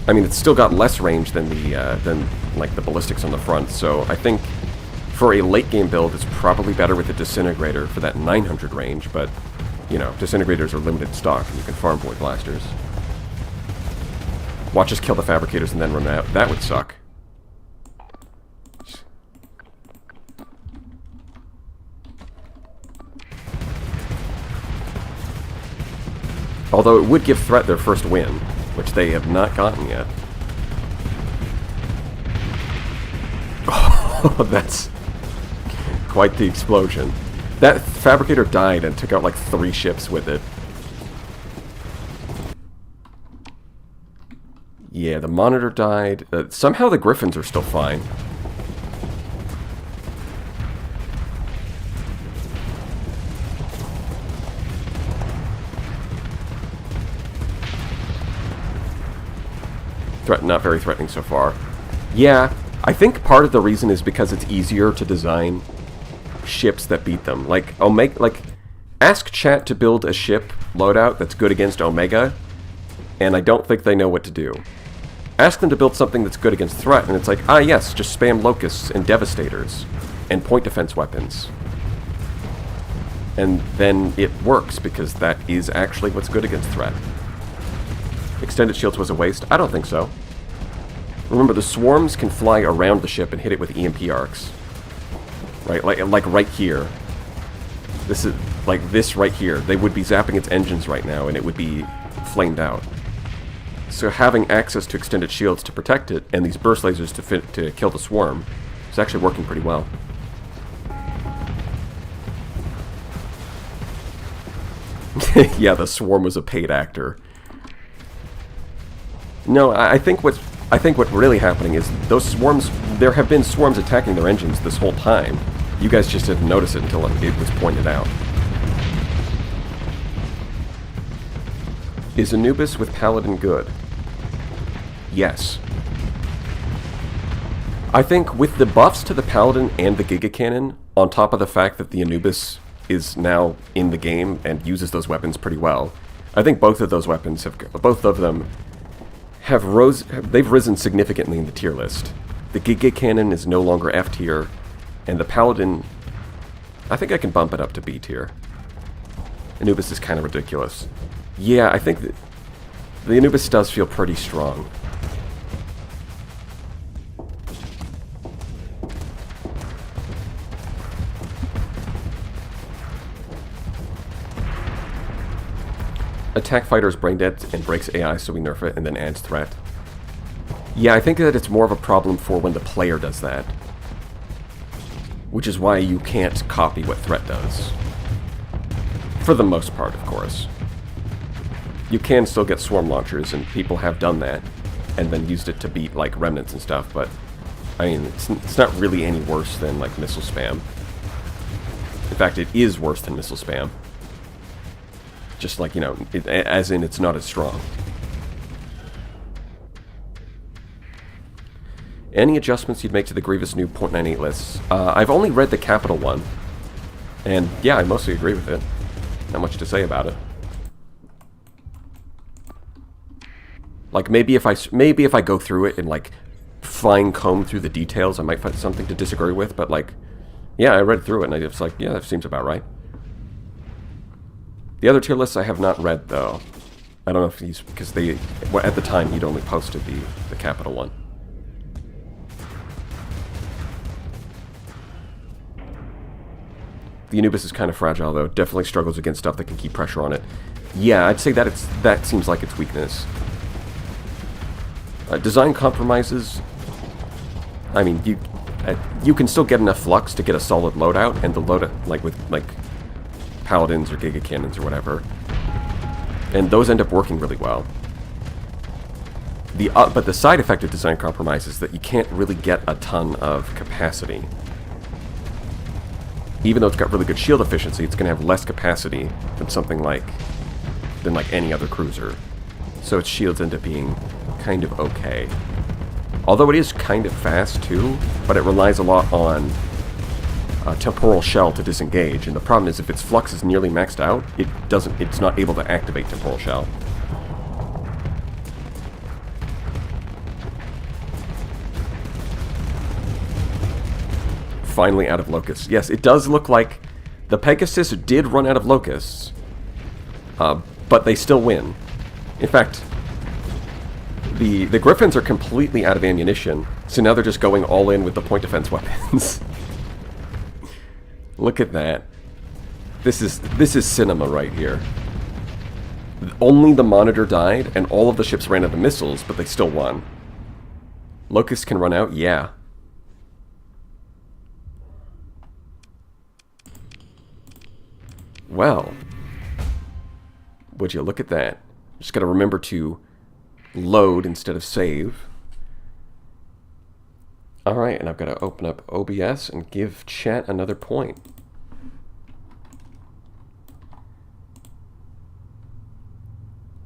I mean, it's still got less range than like the ballistics on the front, so I think for a late game build, it's probably better with the Disintegrator for that 900 range, but, you know, Disintegrators are limited stock, and you can farm Void Blasters. Watch us kill the Fabricators and then run out. That would suck. Although it would give Threat their first win, which they have not gotten yet. Oh, that's quite the explosion. That Fabricator died and took out like 3 ships with it. Yeah, the Monitor died. Somehow the Griffins are still fine. not very threatening so far. Yeah, I think part of the reason is because it's easier to design ships that beat them. Like, ask chat to build a ship loadout that's good against Omega, and I don't think they know what to do. Ask them to build something that's good against threat, and it's like, ah yes, just spam locusts and devastators and point defense weapons. And then it works, because that is actually what's good against threat. Extended shields was a waste? I don't think so. Remember, the swarms can fly around the ship and hit it with EMP arcs. Right, like right here. This is, like this right here. They would be zapping its engines right now, and it would be flamed out. So having access to extended shields to protect it, and these burst lasers to kill the swarm, is actually working pretty well. Yeah, the swarm was a paid actor. No, I think what really happening is those swarms. There have been swarms attacking their engines this whole time. You guys just didn't notice it until it was pointed out. Is Anubis with Paladin good? Yes. I think with the buffs to the Paladin and the Giga Cannon, on top of the fact that the Anubis is now in the game and uses those weapons pretty well, I think both of those weapons they've risen significantly in the tier list. The Giga Cannon is no longer F tier, and the Paladin, I think I can bump it up to B tier. Anubis is kind of ridiculous. Yeah, I think that the Anubis does feel pretty strong. Attack fighters brain dead and breaks AI, so we nerf it and then adds threat. Yeah, I think that it's more of a problem for when the player does that. Which is why you can't copy what threat does. For the most part, of course. You can still get swarm launchers, and people have done that, and then used it to beat, like, remnants and stuff, but, I mean, it's not really any worse than, like, missile spam. In fact, it is worse than missile spam. Just like, you know, as in it's not as strong. Any adjustments you'd make to the Grievous new .98 lists? I've only read the Capital one, and yeah, I mostly agree with it. Not much to say about it. Like, maybe if I go through it and, like, fine comb through the details, I might find something to disagree with, but, like, yeah, I read through it, and I was like, yeah, that seems about right. The other tier lists I have not read, though. I don't know if these, because they, well, at the time, he'd only posted the Capital one. The Anubis is kind of fragile, though. Definitely struggles against stuff that can keep pressure on it. Yeah, I'd say that seems like its weakness. Design compromises. I mean, you can still get enough flux to get a solid loadout, and the loadout, like with Paladins or Giga Cannons or whatever, and those end up working really well. But the side effect of design compromise is that you can't really get a ton of capacity. Even though it's got really good shield efficiency, it's going to have less capacity than something like any other cruiser. So its shields end up being kind of okay. Although it is kind of fast too, but it relies a lot on temporal shell to disengage, and the problem is if its flux is nearly maxed out, it's not able to activate temporal shell. Finally out of locusts. Yes, it does look like the Pegasus did run out of locusts, but they still win. In fact, the Griffins are completely out of ammunition, so now they're just going all in with the point defense weapons. Look at that. This is cinema right here. Only the Monitor died, and all of the ships ran out of missiles, but they still won. Locusts can run out? Yeah. Well, would you look at that? Just gotta remember to load instead of save. Alright, and I've got to open up OBS and give chat another point.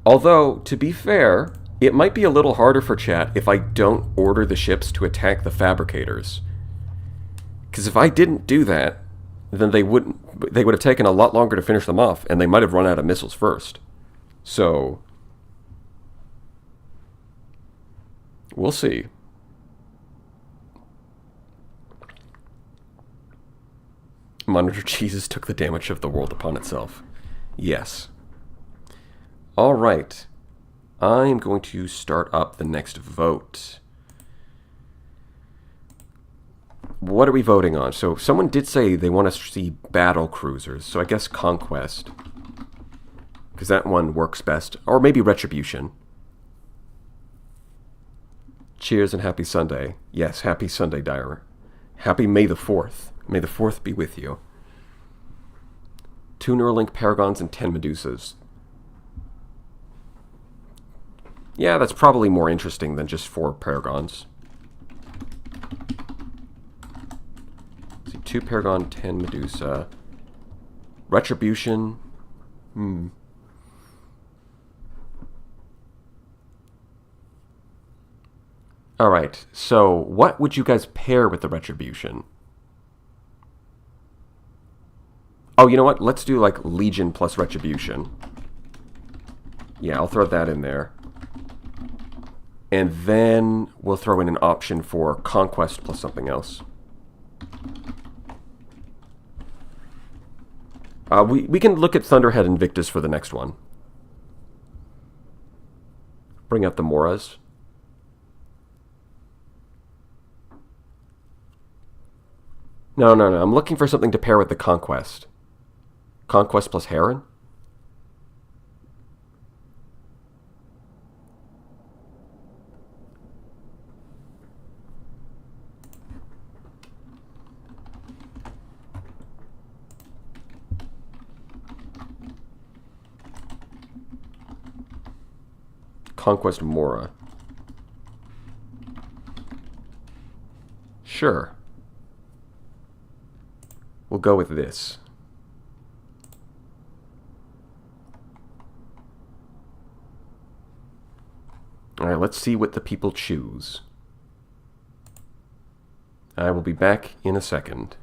Although, to be fair, It might be a little harder for chat if I don't order the ships to attack the fabricators. Because if I didn't do that, then they would have taken a lot longer to finish them off, and they might have run out of missiles first. So we'll see. Monitor Jesus took the damage of the world upon itself. Yes. All right. I'm going to start up the next vote. What are we voting on? So someone did say they want to see battle cruisers, so I guess Conquest. Because that one works best. Or maybe Retribution. Cheers and happy Sunday. Yes, happy Sunday, Dyer. Happy May the 4th. May the 4th be with you. 2 Neuralink Paragons and 10 Medusas. Yeah, that's probably more interesting than just 4 Paragons. Let's see, 2 Paragon, 10 Medusa. Retribution. Alright, so what would you guys pair with the Retribution? Oh, you know what? Let's do like Legion plus Retribution. Yeah, I'll throw that in there. And then we'll throw in an option for Conquest plus something else. We can look at Thunderhead Invictus for the next one. Bring up the Moras. No. I'm looking for something to pair with the Conquest. Conquest plus Heron? Conquest Mora. Sure. We'll go with this. Alright, let's see what the people choose. I will be back in a second.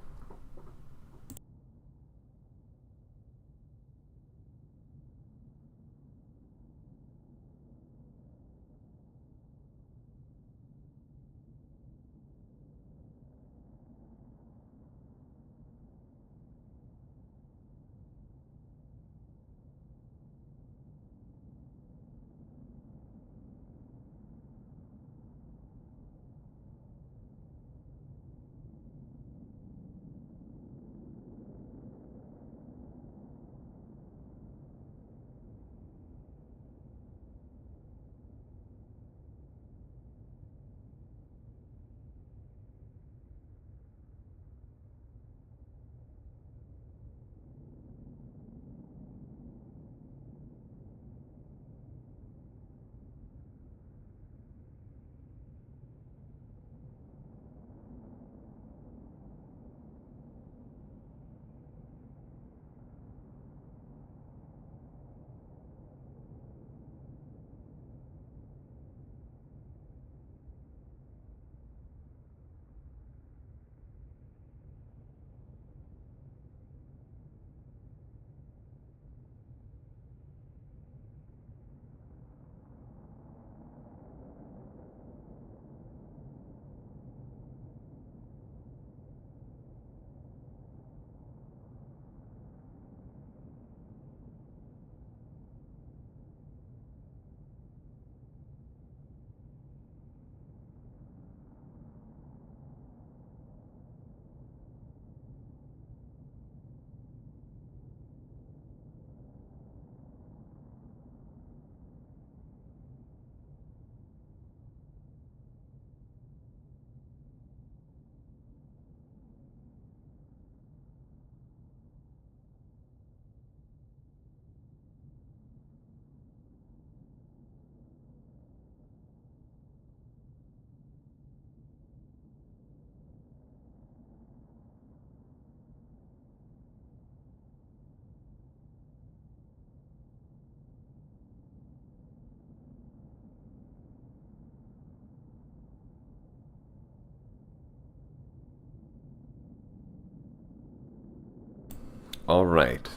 Alright.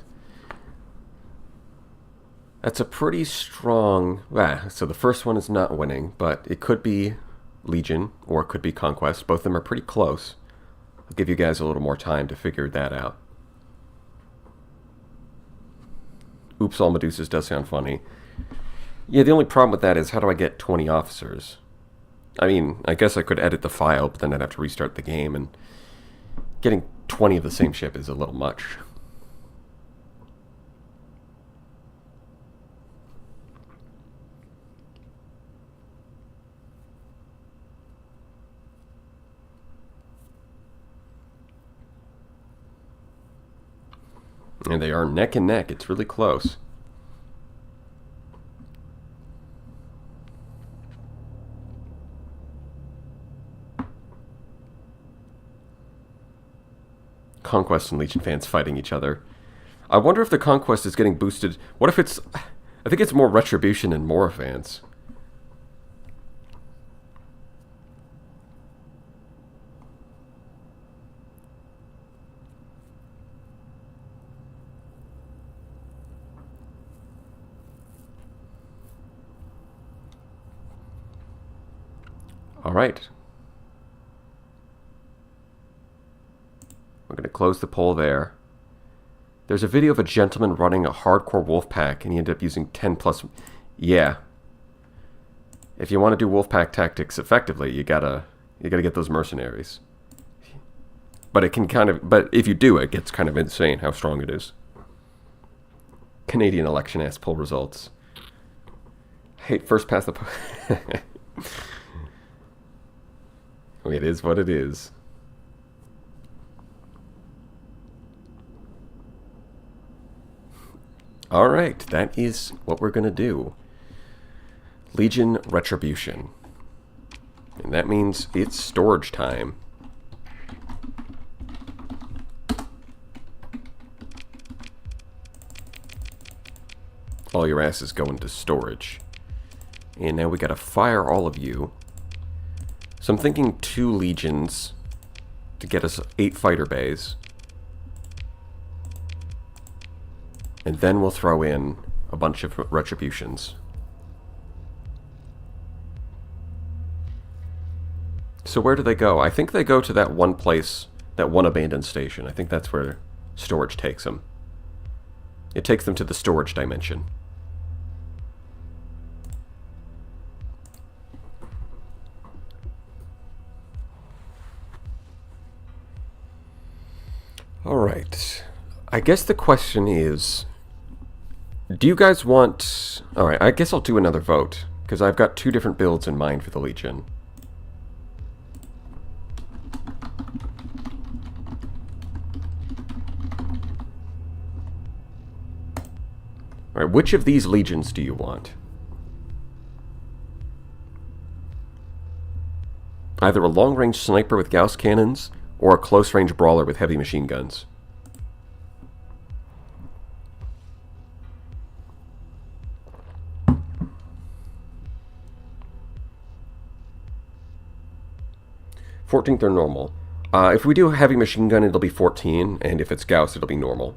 That's a pretty strong... so the first one is not winning, but it could be Legion or it could be Conquest. Both of them are pretty close. I'll give you guys a little more time to figure that out. Oops, all Medusas does sound funny. Yeah, the only problem with that is how do I get 20 officers? I mean, I guess I could edit the file, but then I'd have to restart the game, and getting 20 of the same ship is a little much. And they are neck and neck. It's really close. Conquest and Legion fans fighting each other. I wonder if the Conquest is getting boosted. What if it's... I think it's more Retribution and more fans. All right. We're going to close the poll there. There's a video of a gentleman running a hardcore wolf pack, and he ended up using 10 plus... Yeah. If you want to do wolf pack tactics effectively, you gotta get those mercenaries. But it can kind of... But if you do, it gets kind of insane how strong it is. Canadian election ass poll results. Hate first past the... It is what it is. Alright, that is what we're going to do. Legion Retribution. And that means it's storage time. All your asses go into storage. And now we got to fire all of you. So I'm thinking 2 legions to get us 8 fighter bays. And then we'll throw in a bunch of retributions. So where do they go? I think they go to that one place, that one abandoned station. I think that's where storage takes them. It takes them to the storage dimension. Alright. I guess the question is, do you guys want... Alright, I guess I'll do another vote, because I've got 2 different builds in mind for the Legion. Alright, which of these legions do you want? Either a long-range sniper with Gauss cannons, or a close-range brawler with heavy machine guns. $14th are normal. If we do a heavy machine gun, it'll be 14, and if it's Gauss, it'll be normal.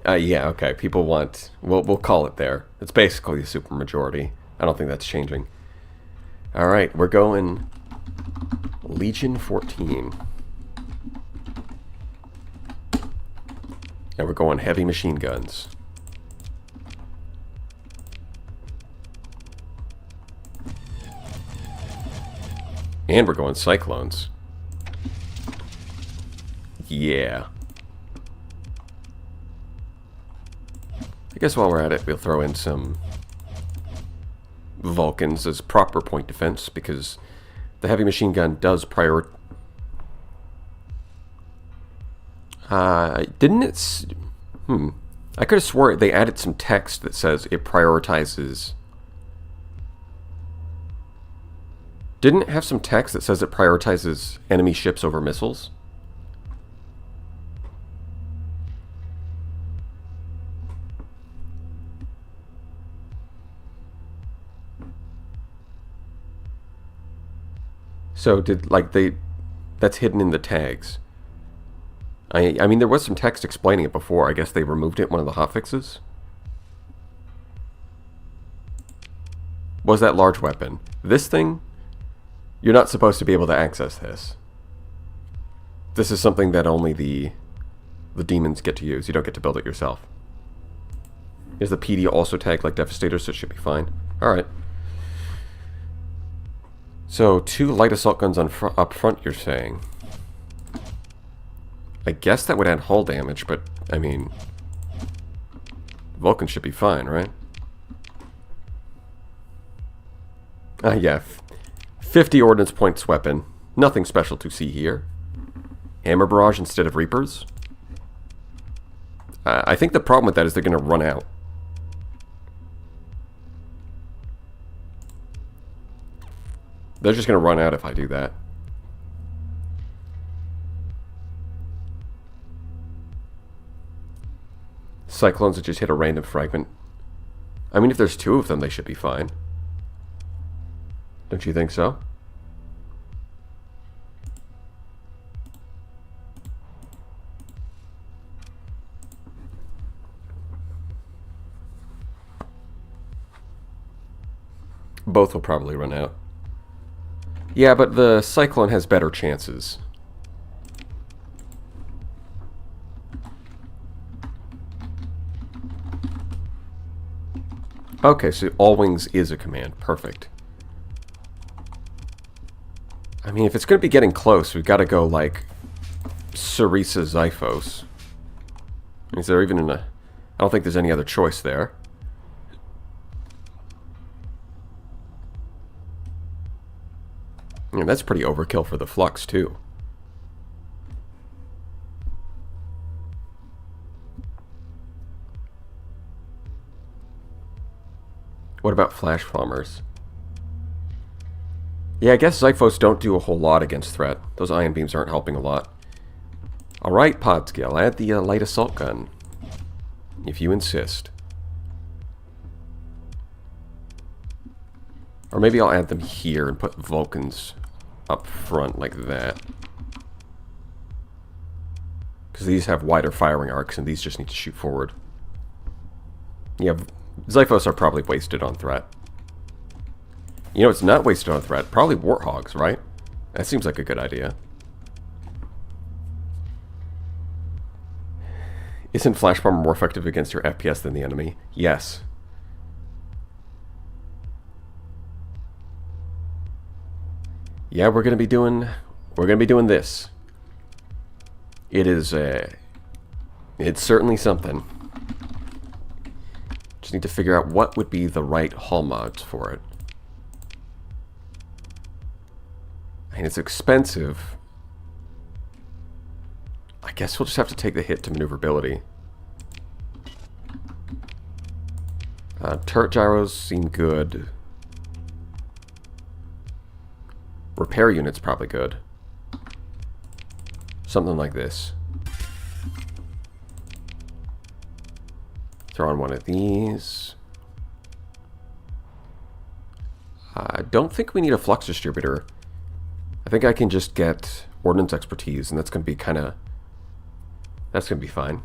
Yeah, okay. People want... We'll call it there. It's basically a supermajority. I don't think that's changing. Alright, we're going... Legion 14. And we're going heavy machine guns. And we're going cyclones. Yeah. I guess while we're at it, we'll throw in some Vulcans as proper point defense, because the heavy machine gun does didn't it... I could have swore they added some text that says it prioritizes... Didn't it have some text that says it prioritizes enemy ships over missiles? So did, like, that's hidden in the tags. I mean, there was some text explaining it before. I guess they removed it in one of the hotfixes. Was that large weapon? This thing? You're not supposed to be able to access this. This is something that only the demons get to use. You don't get to build it yourself. Is the PD also tagged like Devastator, so it should be fine. Alright. So, 2 light assault guns on up front, you're saying? I guess that would add hull damage, but, I mean... Vulcan should be fine, right? Yeah. 50 ordnance points weapon. Nothing special to see here. Hammer barrage instead of Reapers. I think the problem with that is they're going to run out. They're just going to run out if I do that. Cyclones that just hit a random fragment. I mean, if there's 2 of them, they should be fine. Don't you think so? Both will probably run out. Yeah, but the Cyclone has better chances. Okay, so all wings is a command. Perfect. I mean, if it's going to be getting close, we've got to go, like, Cerisa Xiphos. Is there even I don't think there's any other choice there. And that's pretty overkill for the Flux, too. What about Flash Bombers? Yeah, I guess Xiphos don't do a whole lot against threat. Those ion beams aren't helping a lot. Alright, Podscale, add the light assault gun. If you insist. Or maybe I'll add them here and put Vulcans up front like that. Because these have wider firing arcs and these just need to shoot forward. Yeah, Xiphos are probably wasted on threat. You know, it's not wasted on threat. Probably Warthogs, right? That seems like a good idea. Isn't Flash Bomber more effective against your FPS than the enemy? Yes. Yeah, we're gonna be doing this. It is it's certainly something. Just need to figure out what would be the right hull mods for it. And it's expensive. I guess we'll just have to take the hit to maneuverability. Turret gyros seem good. Repair unit's probably good. Something like this. Throw on one of these. I don't think we need a flux distributor. I think I can just get ordnance expertise, and that's going to be kind of... That's going to be fine.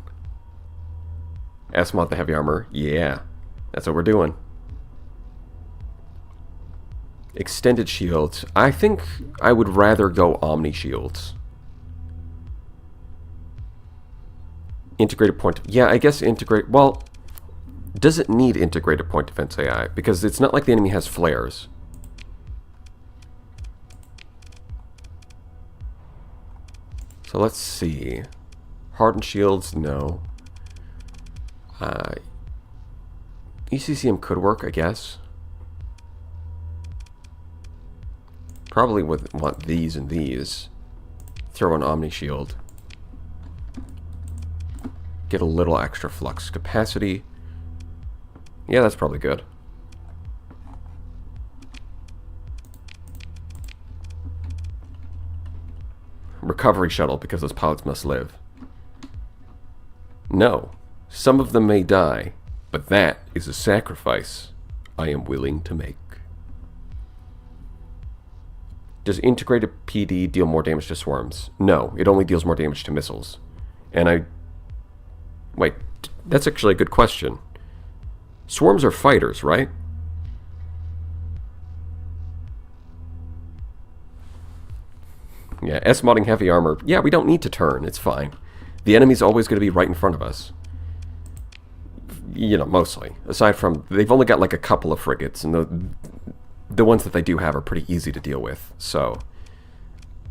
Asmod the heavy armor. Yeah, that's what we're doing. Extended shields. I think I would rather go Omni shields. Integrated point... Yeah, I guess integrate... Well, does it need integrated point defense AI? Because it's not like the enemy has flares. So let's see. Hardened shields, no. ECCM could work, I guess. Probably would want these and these. Throw an Omni shield. Get a little extra flux capacity. Yeah, that's probably good. Recovery shuttle, because those pilots must live. No, some of them may die, but that is a sacrifice I am willing to make. Does integrated PD deal more damage to swarms? No, it only deals more damage to missiles. And wait, that's actually a good question. Swarms are fighters, right? Yeah, S-modding heavy armor. Yeah, we don't need to turn. It's fine. The enemy's always going to be right in front of us. You know, mostly. Aside from, they've only got like a couple of frigates, and the ones that they do have are pretty easy to deal with. So,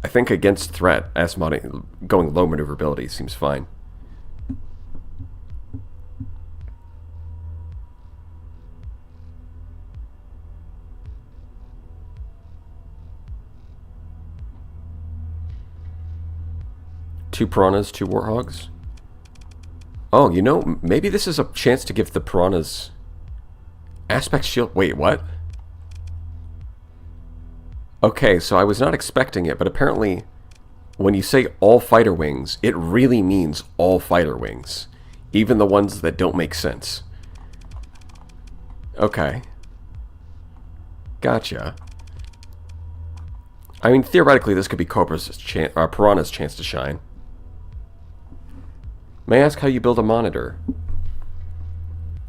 I think against threat, S-modding, going low maneuverability seems fine. Two piranhas, two warthogs. Oh, you know, maybe this is a chance to give the piranhas aspect shield. Wait, what? Okay, so I was not expecting it, but apparently when you say all fighter wings, it really means all fighter wings. Even the ones that don't make sense. Okay. Gotcha. I mean, theoretically, this could be Piranha's chance to shine. May I ask how you build a monitor?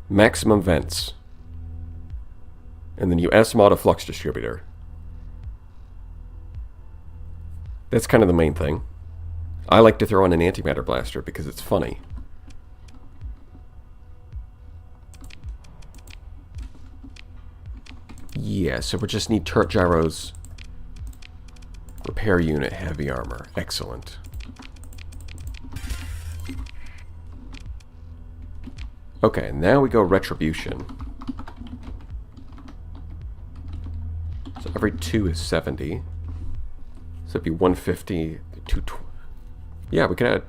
Maximum vents. And then you S-mod a flux distributor. That's kind of the main thing. I like to throw on an antimatter blaster because it's funny. Yeah, so we just need turret gyros. Repair unit, heavy armor. Excellent. Okay, now we go retribution. So every 2 is 70. So it'd be 150, 220. Yeah, we could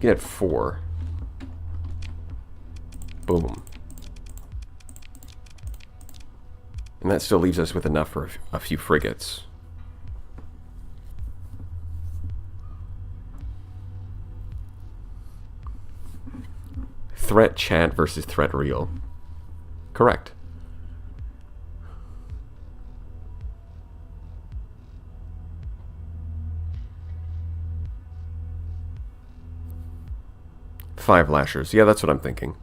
add 4. Boom. And that still leaves us with enough for a few frigates. Threat chat versus threat real. Correct. Five lashers. Yeah, that's what I'm thinking.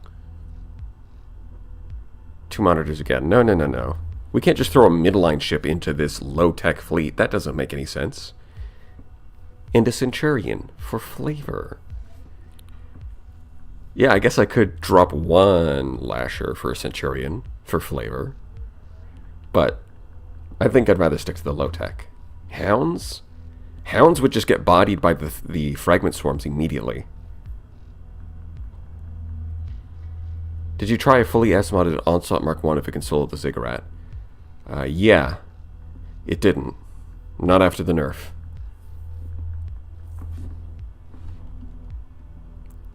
2 monitors again. No, no, no, no. We can't just throw a midline ship into this low-tech fleet. That doesn't make any sense. And a Centurion for flavor. Yeah, I guess I could drop 1 lasher for a Centurion for flavor. But I think I'd rather stick to the low-tech. Hounds? Hounds would just get bodied by the fragment swarms immediately. Did you try a fully S-modded Onslaught Mark 1 if it can solo the Ziggurat? Yeah. It didn't. Not after the nerf.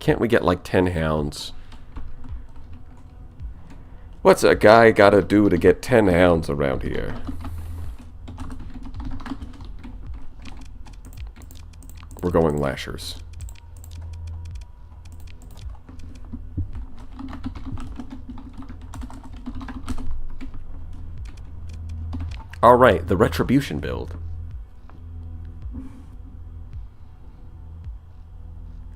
Can't we get like 10 hounds? What's a guy gotta do to get 10 hounds around here? We're going lashers. Alright, the Retribution build.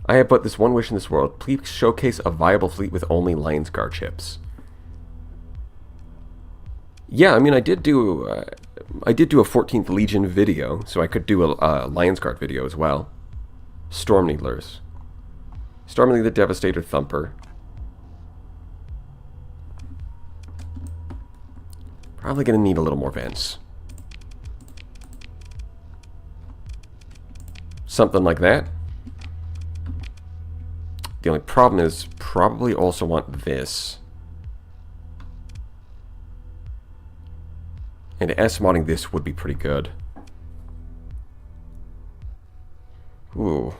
I have but this one wish in this world. Please showcase a viable fleet with only Lions Guard ships. Yeah, I mean, I did do a 14th Legion video, so I could do a Lions Guard video as well. Storm Needlers. Storming the Devastator Thumper. Probably going to need a little more vents. Something like that. The only problem is, probably also want this. And S-modding this would be pretty good. Ooh.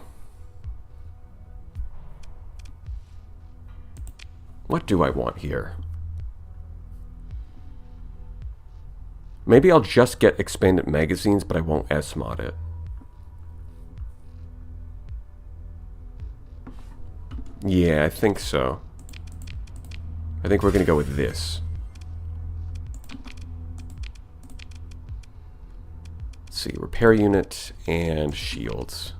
What do I want here? Maybe I'll just get expanded magazines, but I won't S-mod it. Yeah, I think so. I think we're going to go with this. Let's see, repair unit and shields.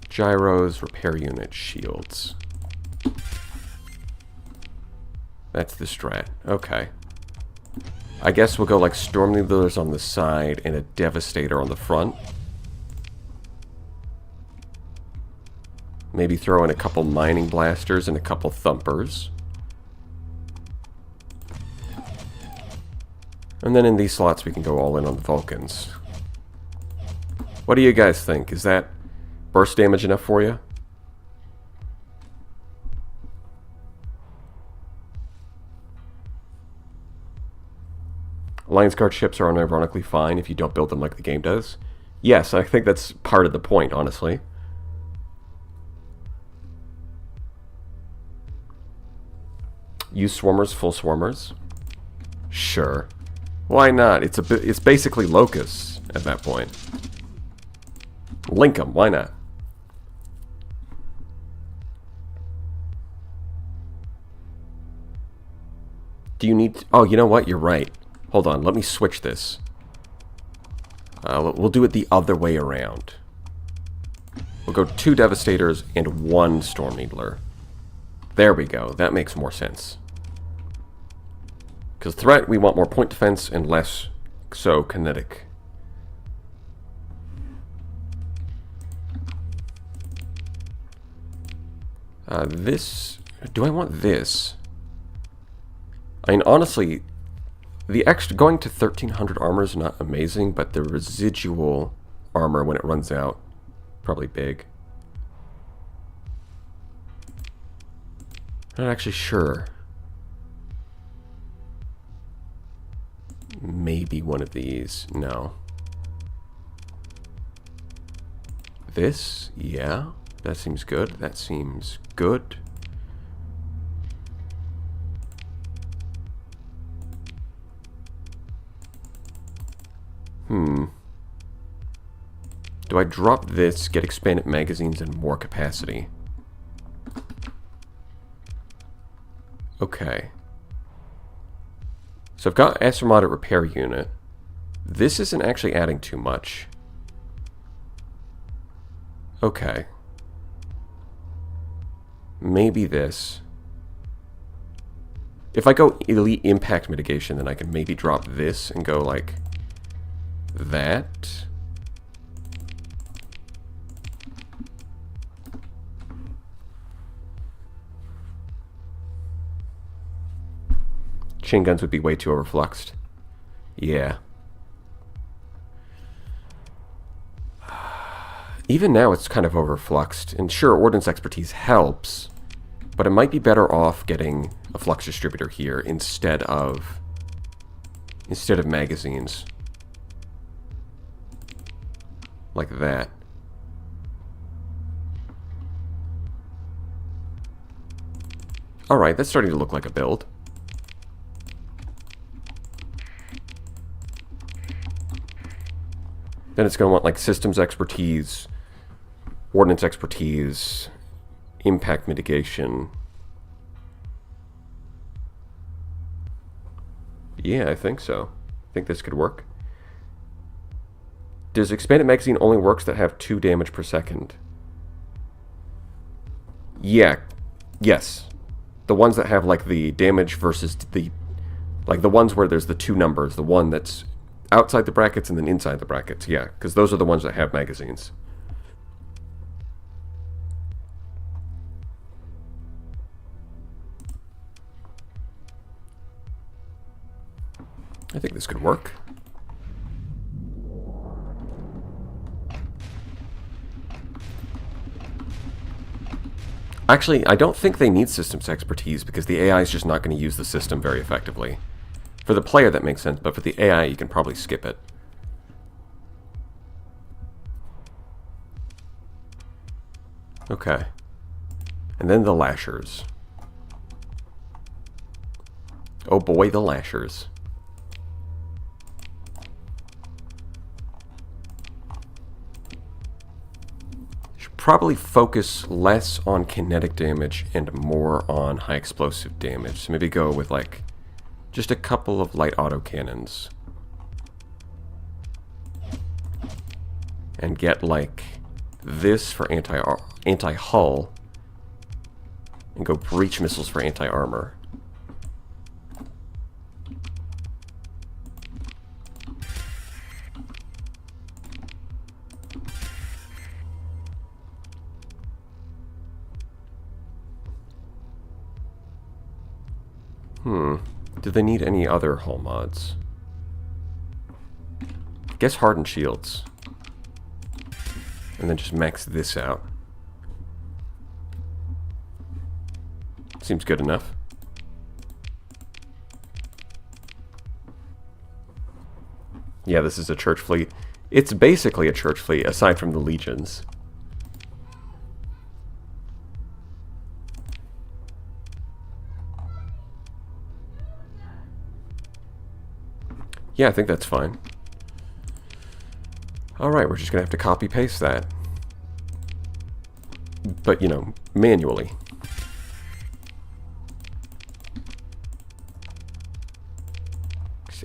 Gyros, repair unit, shields. That's the strat. Okay. I guess we'll go like Storm Needlers on the side and a Devastator on the front. Maybe throw in a couple Mining Blasters and a couple Thumpers. And then in these slots we can go all in on the Vulcans. What do you guys think? Is that burst damage enough for you? Alliance Guard ships are unironically fine if you don't build them like the game does. Yes, I think that's part of the point, honestly. Use swarmers, full swarmers. Sure. Why not? It's basically locusts at that point. Link them, why not? Do you need... Oh, you know what? You're right. Hold on, let me switch this. We'll do it the other way around. We'll go 2 Devastators and 1 Storm Needler. There we go. That makes more sense. Because threat, we want more point defense and less so kinetic. This... Do I want this? I mean, honestly, the extra going to 1300 armor is not amazing, but the residual armor when it runs out, probably big. Not actually sure. Maybe one of these. No. This? Yeah. That seems good. That seems good. Do I drop this, get expanded magazines and more capacity? Okay. So I've got Astromotive Repair Unit. This isn't actually adding too much. Okay. Maybe this. If I go Elite Impact Mitigation, then I can maybe drop this and go like that. Chain guns would be way too overfluxed. Yeah. Even now it's kind of overfluxed. And sure, Ordnance Expertise helps, but it might be better off getting a flux distributor here instead of magazines. Like that. Alright, that's starting to look like a build. Then it's going to want like systems expertise, ordnance expertise, impact mitigation. Yeah, I think so. I think this could work. Does expanded magazine only works that have 2 damage per second? Yeah. Yes. The ones that have like the damage versus the... Like the ones where there's the 2 numbers. The one that's outside the brackets and then inside the brackets. Yeah, because those are the ones that have magazines. I think this could work. Actually, I don't think they need systems expertise because the AI is just not going to use the system very effectively. For the player, that makes sense, but for the AI, you can probably skip it. Okay. And then the lashers. Oh boy, the lashers. Should probably focus less on kinetic damage and more on high explosive damage. So maybe go with like just a couple of light autocannons. And get like this for anti-hull. And go breach missiles for anti-armor. Do they need any other hull mods? I guess hardened shields. And then just max this out. Seems good enough. Yeah, this is a church fleet. It's basically a church fleet, aside from the legions. Yeah, I think that's fine. Alright, we're just going to have to copy-paste that. But, you know, manually.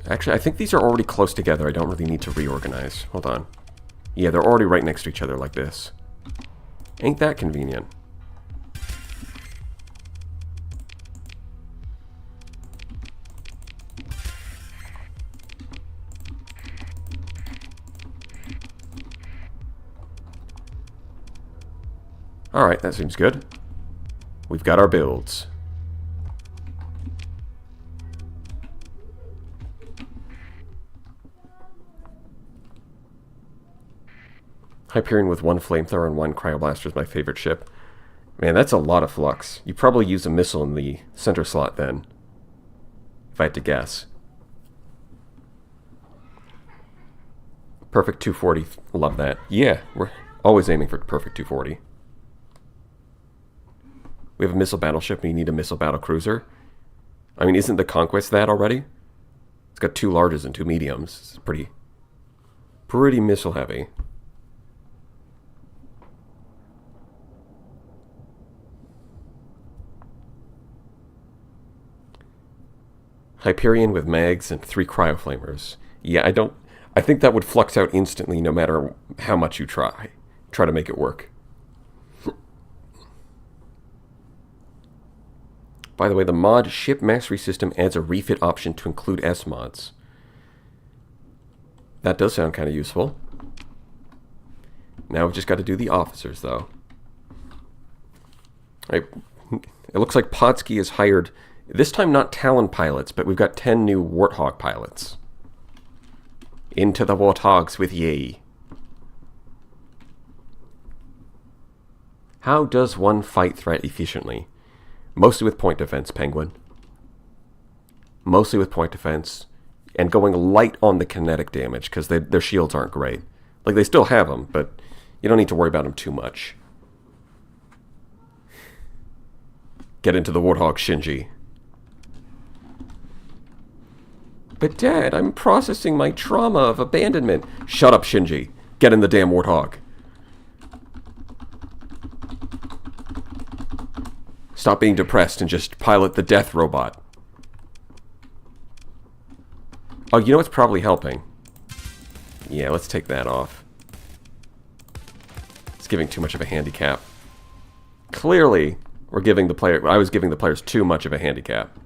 Actually, I think these are already close together. I don't really need to reorganize. Hold on. Yeah, they're already right next to each other like this. Ain't that convenient? Alright, that seems good. We've got our builds. Hyperion with 1 flamethrower and 1 cryoblaster is my favorite ship. Man, that's a lot of flux. You probably use a missile in the center slot then. If I had to guess. Perfect 240. Love that. Yeah, we're always aiming for perfect 240. We have a missile battleship and you need a missile battle cruiser. I mean, isn't the Conquest that already? It's got 2 larges and 2 mediums. It's pretty missile heavy. Hyperion with mags and 3 cryoflamers. Yeah, I think that would flux out instantly no matter how much you try. Try to make it work. By the way, the mod Ship Mastery System adds a refit option to include S-mods. That does sound kind of useful. Now we've just got to do the officers, though. It looks like Podsky has hired, this time not Talon pilots, but we've got 10 new Warthog pilots. Into the Warthogs with ye. How does one fight threat efficiently? Mostly with point defense, Penguin. Mostly with point defense. And going light on the kinetic damage, because their shields aren't great. Like, they still have them, but you don't need to worry about them too much. Get into the Warthog, Shinji. But Dad, I'm processing my trauma of abandonment. Shut up, Shinji. Get in the damn Warthog. Stop being depressed and just pilot the death robot. Oh, you know what's probably helping? Yeah, let's take that off. It's giving too much of a handicap. Clearly, I was giving the players too much of a handicap.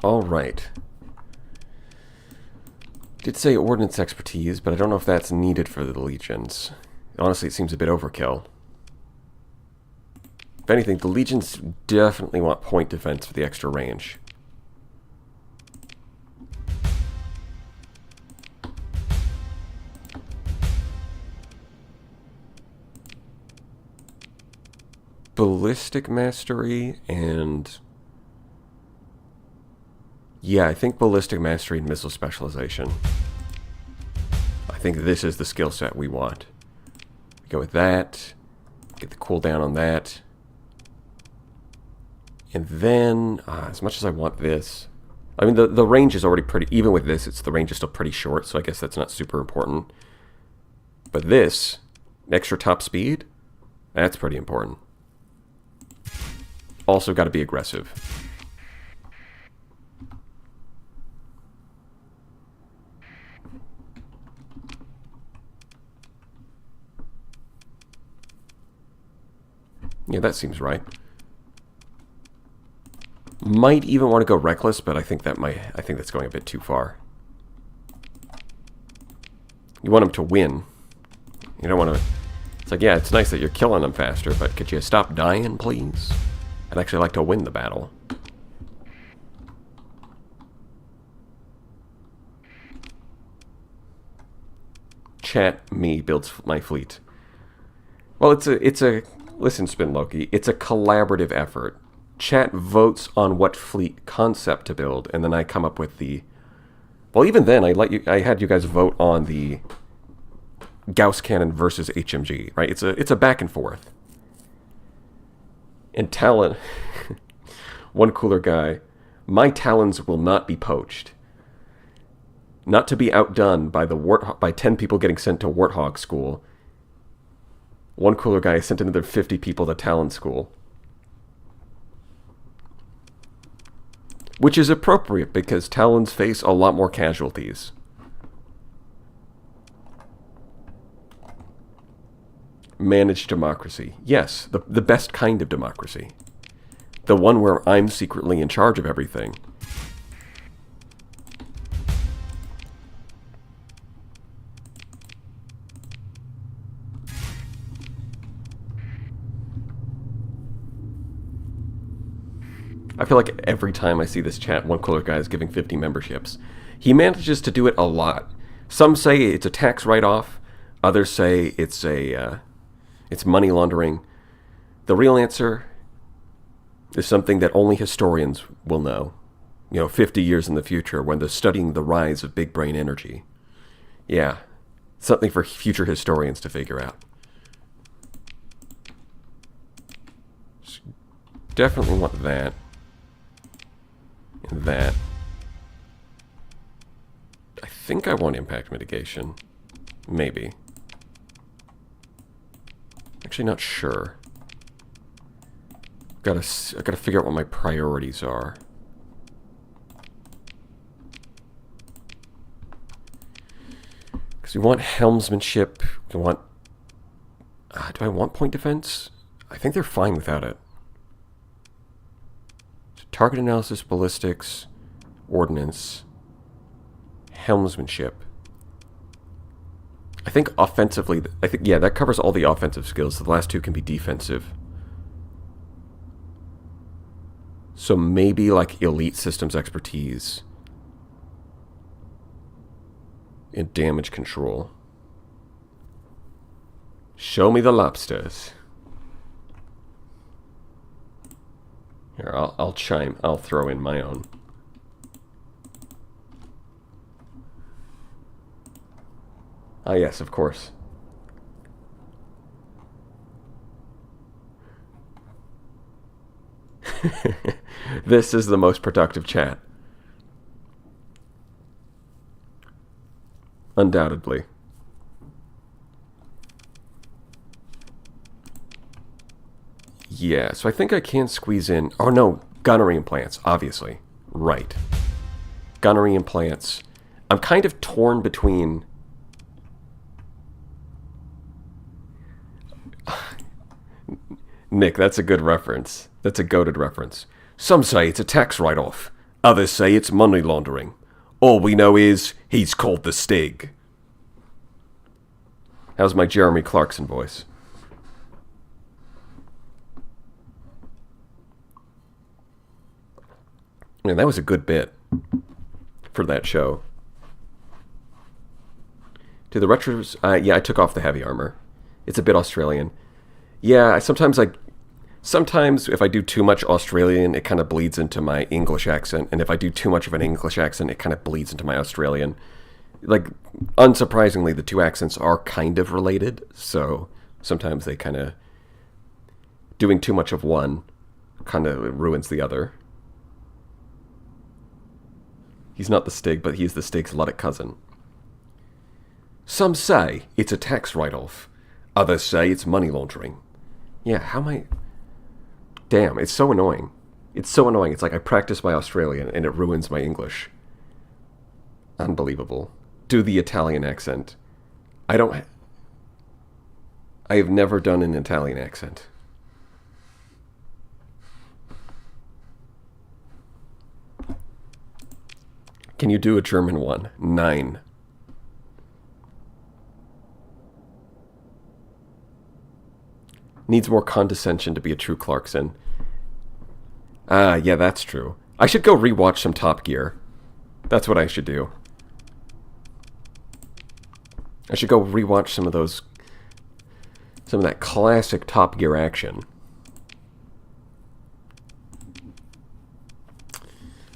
Alright. Did say ordnance expertise, but I don't know if that's needed for the legions. Honestly, it seems a bit overkill. If anything, the legions definitely want point defense for the extra range. Ballistic mastery and... yeah, I think ballistic mastery and missile specialization. I think this is the skill set we want. Go with that. Get the cooldown on that. And then, as much as I want this, I mean, the range is already pretty... Even with this, the range is still pretty short, so I guess that's not super important. But this, extra top speed, that's pretty important. Also got to be aggressive. Yeah, that seems right. Might even want to go reckless, but I think that's going a bit too far. You want them to win. You don't want to... It's like, yeah, it's nice that you're killing them faster, but could you stop dying, please? I'd actually like to win the battle. Chat me builds my fleet. Well, it's a listen, Spin Loki. It's a collaborative effort. Chat votes on what fleet concept to build, and then I come up with the... Well, even then, I had you guys vote on the Gauss cannon versus HMG, right? It's a back and forth. And Talon, one cooler guy, my talons will not be poached. Not to be outdone by by 10 people getting sent to Warthog school. One cooler guy sent another 50 people to Talon school. Which is appropriate because Talons face a lot more casualties. Managed democracy. Yes, the best kind of democracy. The one where I'm secretly in charge of everything. I feel like every time I see this chat, one cooler guy is giving 50 memberships. He manages to do it a lot. Some say it's a tax write-off. Others say it's money laundering. The real answer is something that only historians will know. 50 years in the future when they're studying the rise of big brain energy. Yeah, something for future historians to figure out. Definitely want that. And that. I think I want impact mitigation. Maybe. Actually, not sure. I gotta figure out what my priorities are. Because we want helmsmanship. We want... do I want point defense? I think they're fine without it. Target analysis, ballistics, ordnance, helmsmanship. I think offensively, yeah, that covers all the offensive skills. The last two can be defensive. So maybe like elite systems expertise and damage control. Show me the lobsters. Here, I'll throw in my own. Ah, yes, of course. This is the most productive chat. Undoubtedly. Yeah, so I think I can squeeze in... Oh, no, gunnery implants, obviously. Right. Gunnery implants. I'm kind of torn between... Nick, that's a good reference. That's a goated reference. Some say it's a tax write-off. Others say it's money laundering. All we know is he's called the Stig. How's my Jeremy Clarkson voice? Man, that was a good bit for that show. To the retros, yeah, I took off the heavy armor. It's a bit Australian. Yeah, sometimes if I do too much Australian, it kind of bleeds into my English accent. And if I do too much of an English accent, it kind of bleeds into my Australian. Like, unsurprisingly, the two accents are kind of related. So sometimes they kind of... Doing too much of one kind of ruins the other. He's not the Stig, but he's the Stig's Luddic cousin. Some say it's a tax write-off. Others say it's money laundering. Yeah, how am I... Damn, it's so annoying. It's so annoying. It's like I practice my Australian and it ruins my English. Unbelievable. Do the Italian accent. I have never done an Italian accent. Can you do a German one? 9. Needs more condescension to be a true Clarkson. Ah, yeah, that's true. I should go rewatch some Top Gear. That's what I should do. I should go rewatch some of that classic Top Gear action.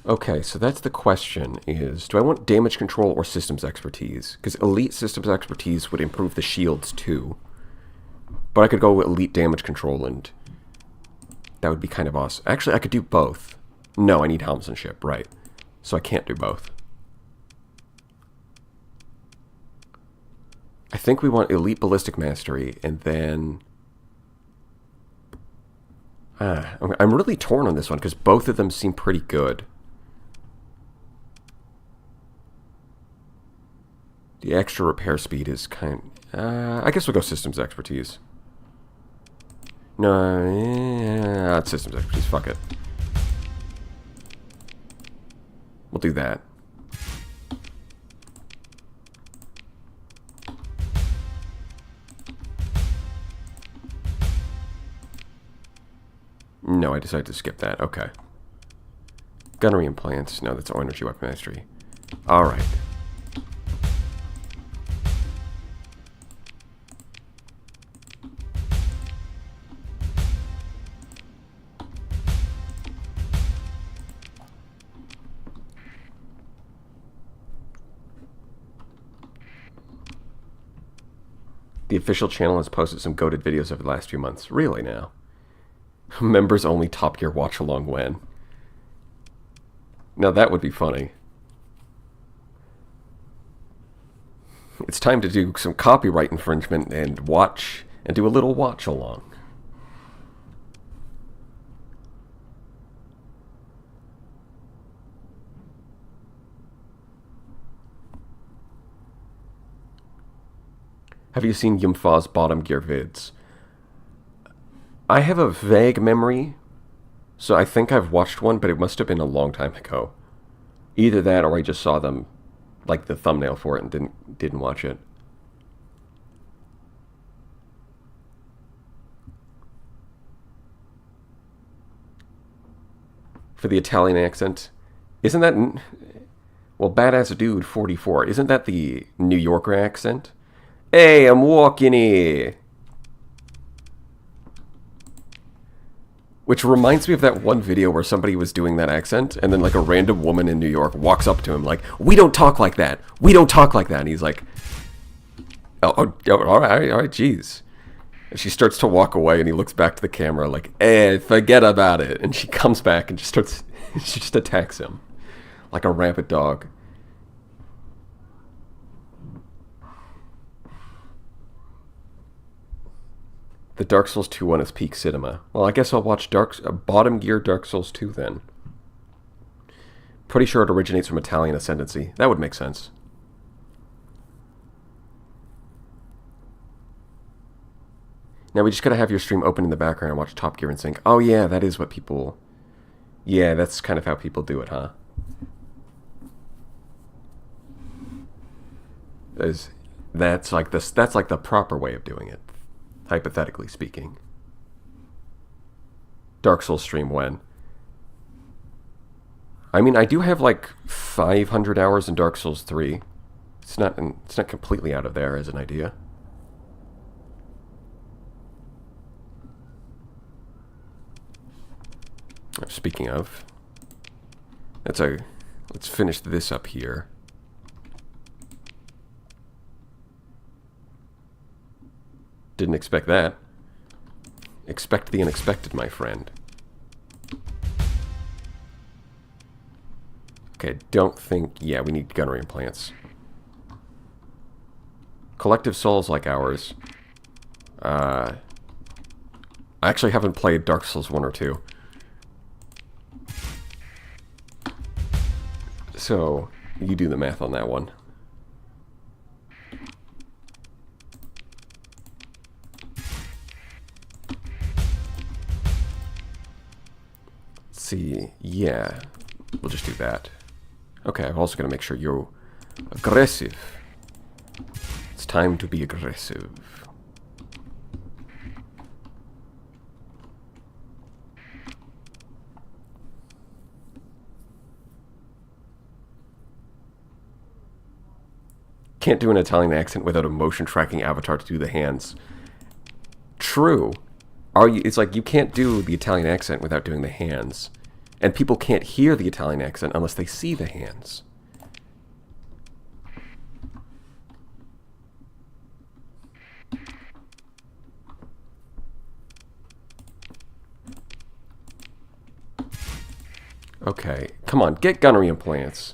Okay, so that's the question is, do I want damage control or systems expertise? Because elite systems expertise would improve the shields too. But I could go with elite damage control and that would be kind of awesome. Actually, I could do both. No, I need helmsmanship, right. So I can't do both. I think we want elite ballistic mastery and then... I'm really torn on this one because both of them seem pretty good. The extra repair speed is kind... I guess we'll go systems expertise. No, it's systems expertise. Fuck it. We'll do that. No, I decided to skip that. Okay. Gunnery implants. No, that's energy weapon mastery. Alright. The official channel has posted some goated videos over the last few months. Really now? Members only Top Gear watch along when? Now that would be funny. It's time to do some copyright infringement and watch, and do a little watch along. Have you seen Yumfa's Bottom Gear vids? I have a vague memory, so I think I've watched one, but it must have been a long time ago. Either that or I just saw them, like the thumbnail for it, and didn't watch it. For the Italian accent, isn't that... Well, Badass Dude 44, isn't that the New Yorker accent? Hey, I'm walking here. Which reminds me of that one video where somebody was doing that accent, and then like a random woman in New York walks up to him like, "We don't talk like that. We don't talk like that." And he's like, "Oh, all right, jeez." And she starts to walk away, and he looks back to the camera like, "Eh, forget about it." And she comes back and just starts, she just attacks him like a rabid dog. The Dark Souls 2 one is peak cinema. Well, I guess I'll watch Bottom Gear Dark Souls 2 then. Pretty sure it originates from Italian ascendancy. That would make sense. Now we just gotta have your stream open in the background and watch Top Gear and sync. Oh yeah, that is what people... Yeah, that's kind of how people do it, huh? That's like the proper way of doing it. Hypothetically speaking. Dark Souls stream when? I mean, I do have like 500 hours in Dark Souls 3. It's not completely out of there as an idea. Speaking of, let's finish this up here. Didn't expect that. Expect the unexpected, my friend. Okay, don't think... Yeah, we need gunnery implants. Collective souls like ours. I actually haven't played Dark Souls 1 or 2. So, you do the math on that one. Let's see, yeah. We'll just do that. Okay, I'm also going to make sure you're aggressive. It's time to be aggressive. Can't do an Italian accent without a motion tracking avatar to do the hands. True. It's like you can't do the Italian accent without doing the hands. And people can't hear the Italian accent unless they see the hands. Okay, come on, get gunnery implants.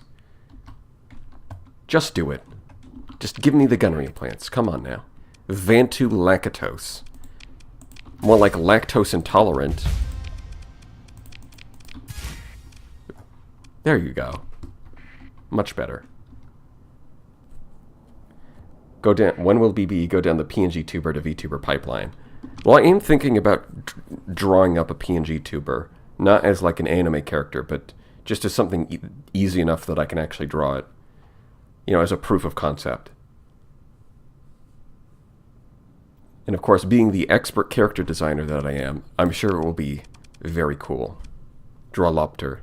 Just do it. Just give me the gunnery implants. Come on now. Vantu lactose. More like lactose intolerant. There you go. Much better. Go down. When will BB go down the PNG tuber to VTuber pipeline? Well, I am thinking about drawing up a PNG tuber. Not as like an anime character, but just as something easy enough that I can actually draw it. You know, as a proof of concept. And of course, being the expert character designer that I am, I'm sure it will be very cool. Draw lobster.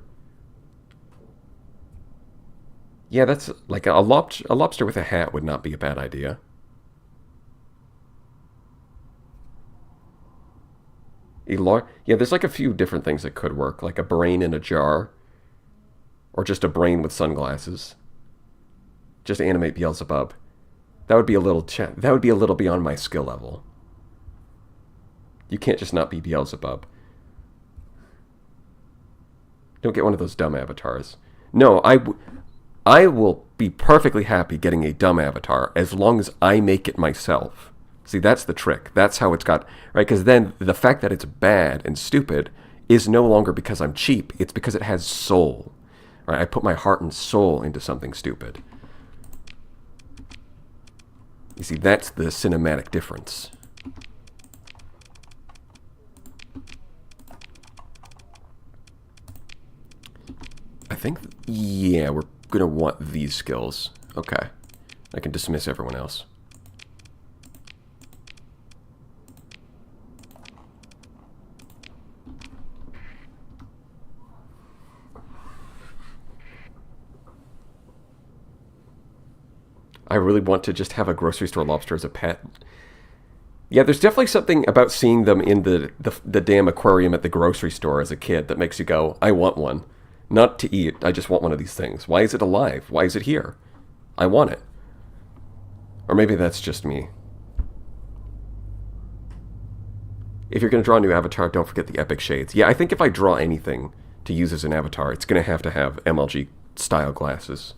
Yeah, that's like a lobster with a hat would not be a bad idea. Yeah, there's like a few different things that could work, like a brain in a jar, or just a brain with sunglasses. Just animate Beelzebub. That would be a little beyond my skill level. You can't just not be Beelzebub. Don't get one of those dumb avatars. No, I will be perfectly happy getting a dumb avatar as long as I make it myself. See, that's the trick. That's how it's got, right? Because then the fact that it's bad and stupid is no longer because I'm cheap. It's because it has soul. Right? I put my heart and soul into something stupid. You see, that's the cinematic difference. I think, yeah, we're going to want these skills. Okay. I can dismiss everyone else. I really want to just have a grocery store lobster as a pet. Yeah, there's definitely something about seeing them in the damn aquarium at the grocery store as a kid that makes you go, I want one. Not to eat, I just want one of these things. Why is it alive? Why is it here? I want it. Or maybe that's just me. If you're going to draw a new avatar, don't forget the epic shades. Yeah, I think if I draw anything to use as an avatar, it's going to have MLG-style glasses.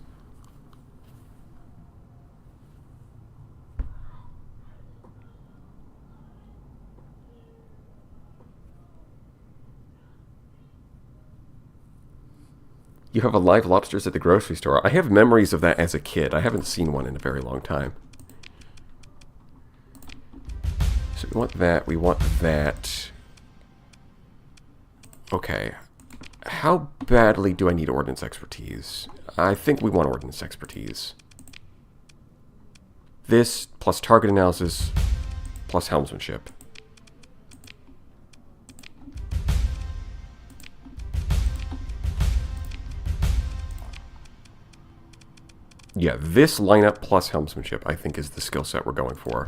You have a live lobsters at the grocery store. I have memories of that as a kid. I haven't seen one in a very long time. So we want that. We want that. Okay. How badly do I need ordnance expertise? I think we want ordnance expertise. This plus target analysis plus helmsmanship. Yeah, this lineup plus helmsmanship, I think, is the skill set we're going for.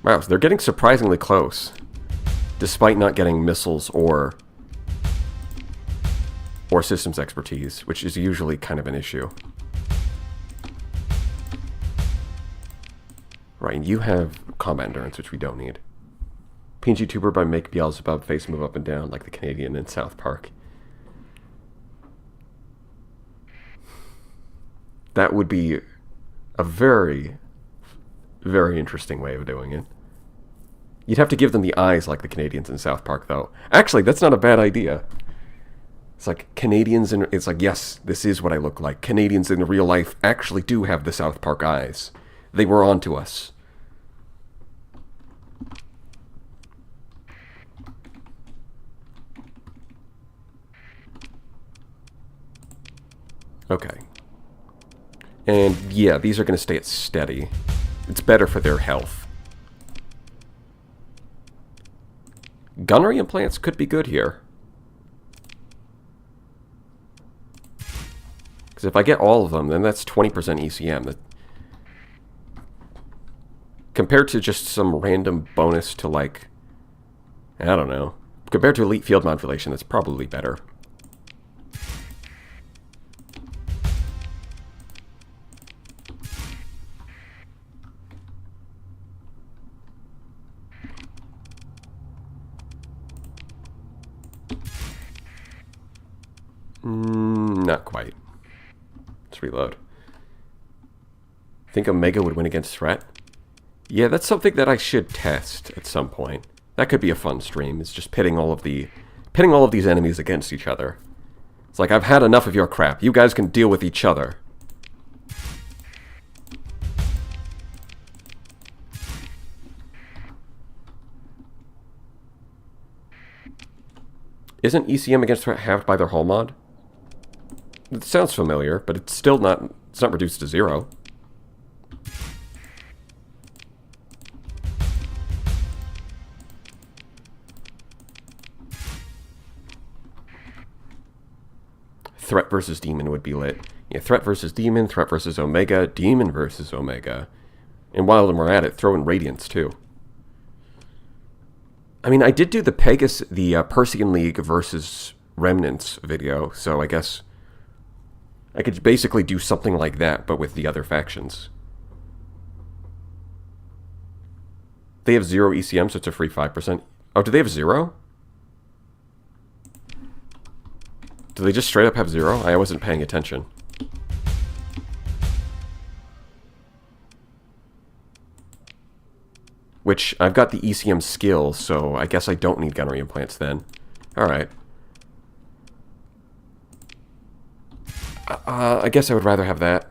Wow, so they're getting surprisingly close, despite not getting missiles or systems expertise, which is usually kind of an issue. Right, and you have combat endurance, which we don't need. PNG tuber by make Beelzebub face move up and down like the Canadian in South Park. That would be a very, very interesting way of doing it. You'd have to give them the eyes like the Canadians in South Park, though. Actually, that's not a bad idea. It's like Canadians, and it's like, yes, this is what I look like. Canadians in real life actually do have the South Park eyes. They were on to us. Okay. And yeah, these are going to stay at steady. It's better for their health. Gunnery implants could be good here. Because if I get all of them, then that's 20% ECM. That, compared to just some random bonus to, like, I don't know. Compared to elite field modulation, that's probably better. Not quite. Let's reload. Think Omega would win against Threat? Yeah, that's something that I should test at some point. That could be a fun stream. It's just pitting all of these enemies against each other. It's like, I've had enough of your crap. You guys can deal with each other. Isn't ECM against Threat halved by their hull mod? It sounds familiar, but it's still not, it's not reduced to 0. Threat versus Demon would be lit. Yeah, Threat versus Demon, Threat versus Omega, Demon versus Omega. And while we're at it, throw in Radiance too. I mean, I did do the Persian League versus Remnants video, so I guess I could basically do something like that, but with the other factions. They have 0 ECM, so it's a free 5%. Oh, do they have 0? Do they just straight up have 0? I wasn't paying attention. Which, I've got the ECM skill, so I guess I don't need gunnery implants then. Alright. I guess I would rather have that.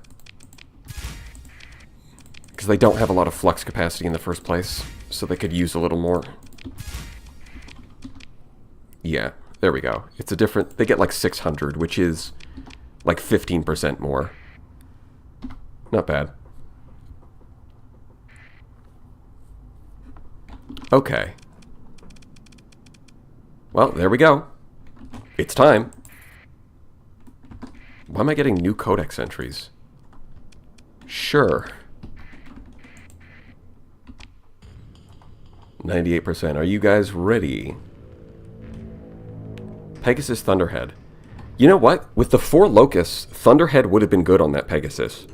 Because they don't have a lot of flux capacity in the first place, so they could use a little more. Yeah, there we go. It's a different... They get like 600, which is like 15% more. Not bad. Okay. Well, there we go. It's time. Why am I getting new codex entries? Sure. 98%. Are you guys ready? Pegasus Thunderhead. You know what? With the 4 Locusts, Thunderhead would have been good on that Pegasus.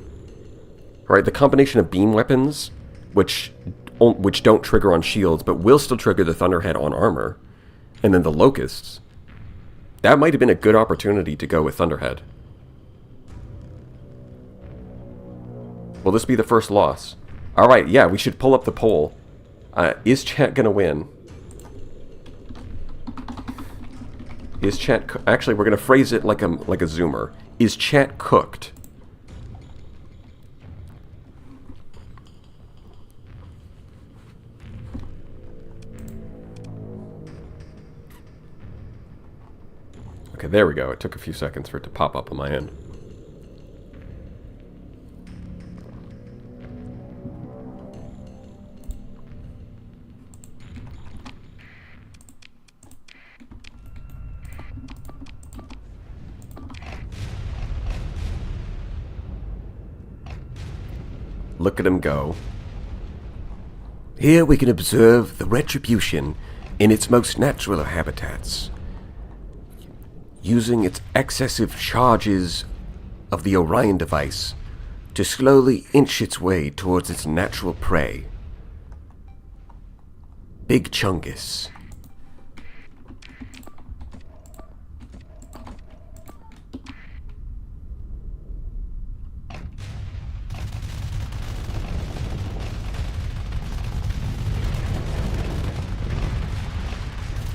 Right, the combination of beam weapons, which don't trigger on shields, but will still trigger the Thunderhead on armor, and then the Locusts. That might have been a good opportunity to go with Thunderhead. Will this be the first loss? Alright, yeah, we should pull up the poll. Is chat gonna win? Is chat... Actually, we're gonna phrase it like a zoomer. Is chat cooked? Okay, there we go. It took a few seconds for it to pop up on my end. Look at him go. Here we can observe the retribution in its most natural of habitats, using its excessive charges of the Orion device to slowly inch its way towards its natural prey. Big Chungus.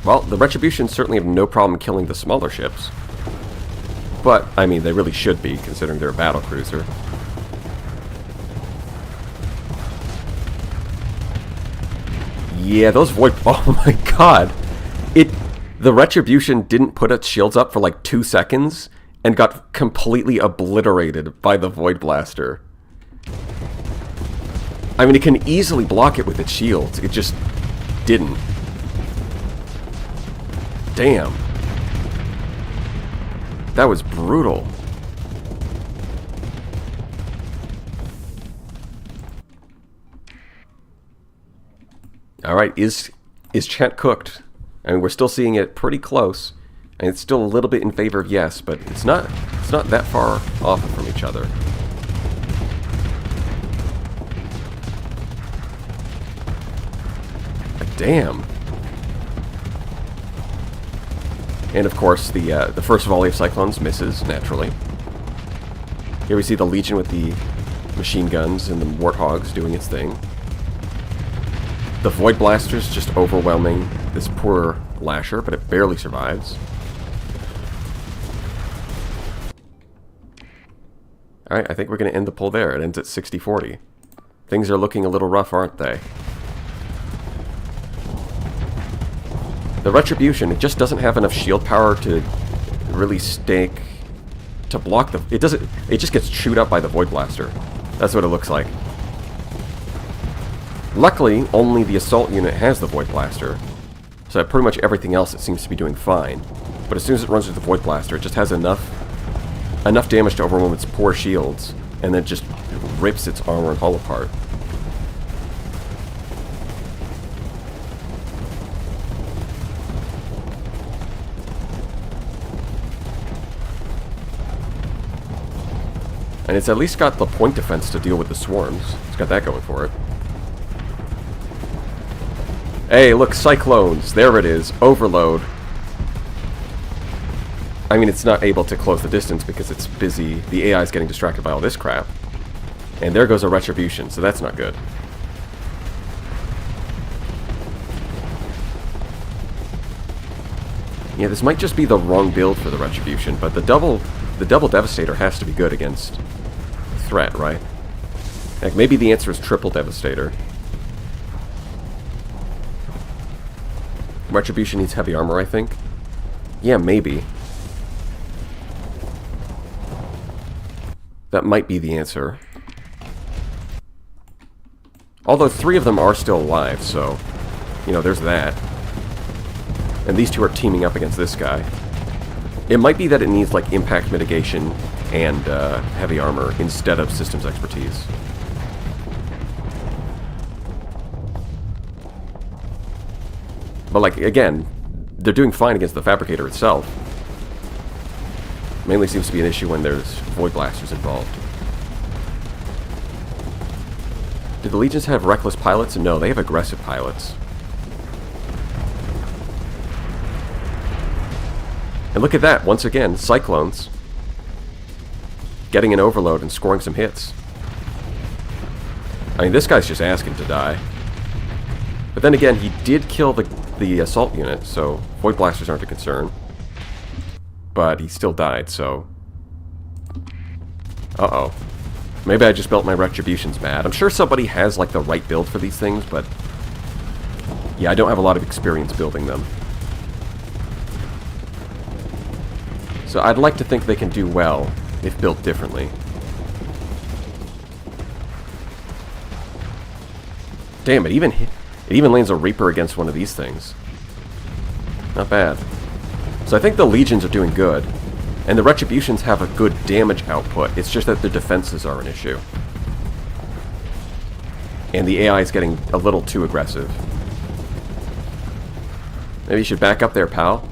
Well, the Retribution certainly have no problem killing the smaller ships. But, I mean, they really should be, considering they're a battlecruiser. Yeah, those void... Oh my god! The Retribution didn't put its shields up for like 2 seconds and got completely obliterated by the Void Blaster. I mean, it can easily block it with its shields. It just didn't. Damn. That was brutal. Alright, is chat cooked? I mean, we're still seeing it pretty close. And it's still a little bit in favor of yes, but it's not that far off from each other. Damn. And of course, the first volley of Cyclones misses, naturally. Here we see the Legion with the machine guns and the Warthogs doing its thing. The Void Blaster's just overwhelming this poor Lasher, but it barely survives. Alright, I think we're going to end the pull there. It ends at 60-40. Things are looking a little rough, aren't they? The Retribution, it just doesn't have enough shield power to really stake... to block the... It just gets chewed up by the Void Blaster. That's what it looks like. Luckily, only the Assault unit has the Void Blaster. So pretty much everything else it seems to be doing fine. But as soon as it runs with the Void Blaster, it just has enough damage to overwhelm its poor shields, and then just rips its armor and hull apart. And it's at least got the point defense to deal with the swarms. It's got that going for it. Hey, look, Cyclones. There it is. Overload. I mean, it's not able to close the distance because it's busy. The AI is getting distracted by all this crap. And there goes a Retribution, so that's not good. Yeah, this might just be the wrong build for the Retribution, but the double Devastator has to be good against threat, right? Like, maybe the answer is triple Devastator. Retribution needs heavy armor, I think. Yeah, maybe. That might be the answer. Although 3 of them are still alive, so... you know, there's that. And these 2 are teaming up against this guy. It might be that it needs, like, impact mitigation and heavy armor instead of systems expertise. But, like, again, they're doing fine against the Fabricator itself. Mainly seems to be an issue when there's Void Blasters involved. Do the Legions have reckless pilots? No, they have aggressive pilots. And look at that, once again, Cyclones getting an overload and scoring some hits. I mean, this guy's just asking to die. But then again, he did kill the assault unit, so Void Blasters aren't a concern. But he still died, so... uh-oh. Maybe I just built my Retributions bad. I'm sure somebody has, like, the right build for these things, but... yeah, I don't have a lot of experience building them. So I'd like to think they can do well if built differently. Damn, it even lands a Reaper against one of these things. Not bad. So I think the Legions are doing good. And the Retributions have a good damage output. It's just that their defenses are an issue. And the AI is getting a little too aggressive. Maybe you should back up there, pal.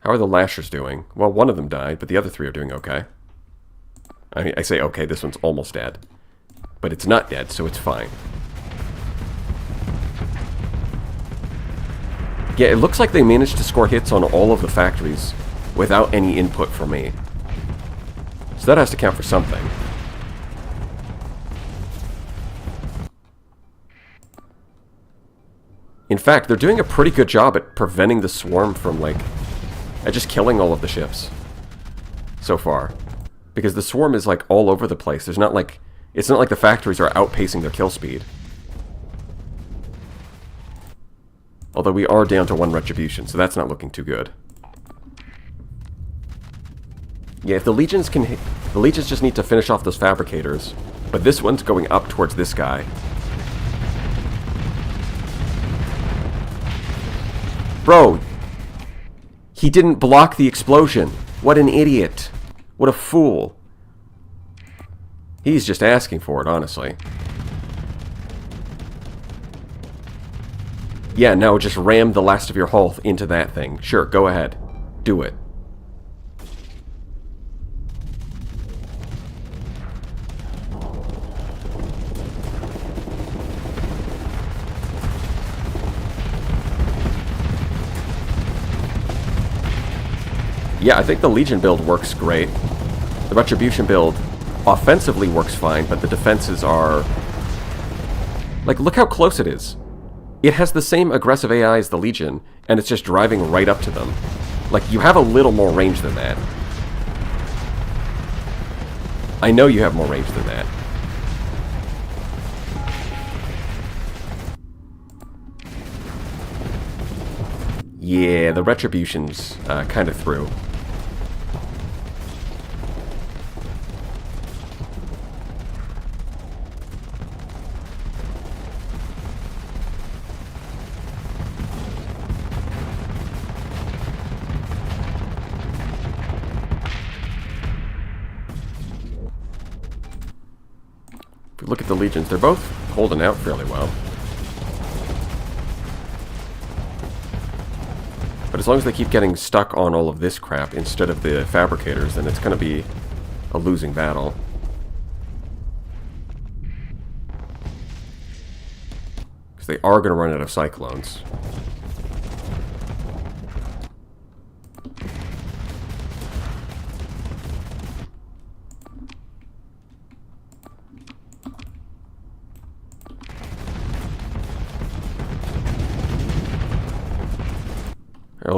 How are the Lashers doing? Well, one of them died, but the other three are doing okay. I mean, I say okay, this one's almost dead. But it's not dead, so it's fine. Yeah, it looks like they managed to score hits on all of the factories without any input from me. So that has to count for something. In fact, they're doing a pretty good job at preventing the swarm from, like, at just killing all of the ships. So far. Because the swarm is, like, all over the place. There's not, like... It's not like the factories are outpacing their kill speed. Although we are down to 1 retribution, so that's not looking too good. Yeah, if the legions can hit... The legions just need to finish off those fabricators. But this one's going up towards this guy. Bro! He didn't block the explosion. What an idiot. What a fool. He's just asking for it, honestly. Yeah, no, just ram the last of your hull into that thing. Sure, go ahead. Do it. Yeah, I think the Legion build works great. The Retribution build offensively works fine, but the defenses are... Like, look how close it is. It has the same aggressive AI as the Legion, and it's just driving right up to them. Like, you have a little more range than that. I know you have more range than that. Yeah, the Retribution's kind of through. If we look at the Legions, they're both holding out fairly well. But as long as they keep getting stuck on all of this crap instead of the fabricators, then it's going to be a losing battle. Because they are going to run out of cyclones.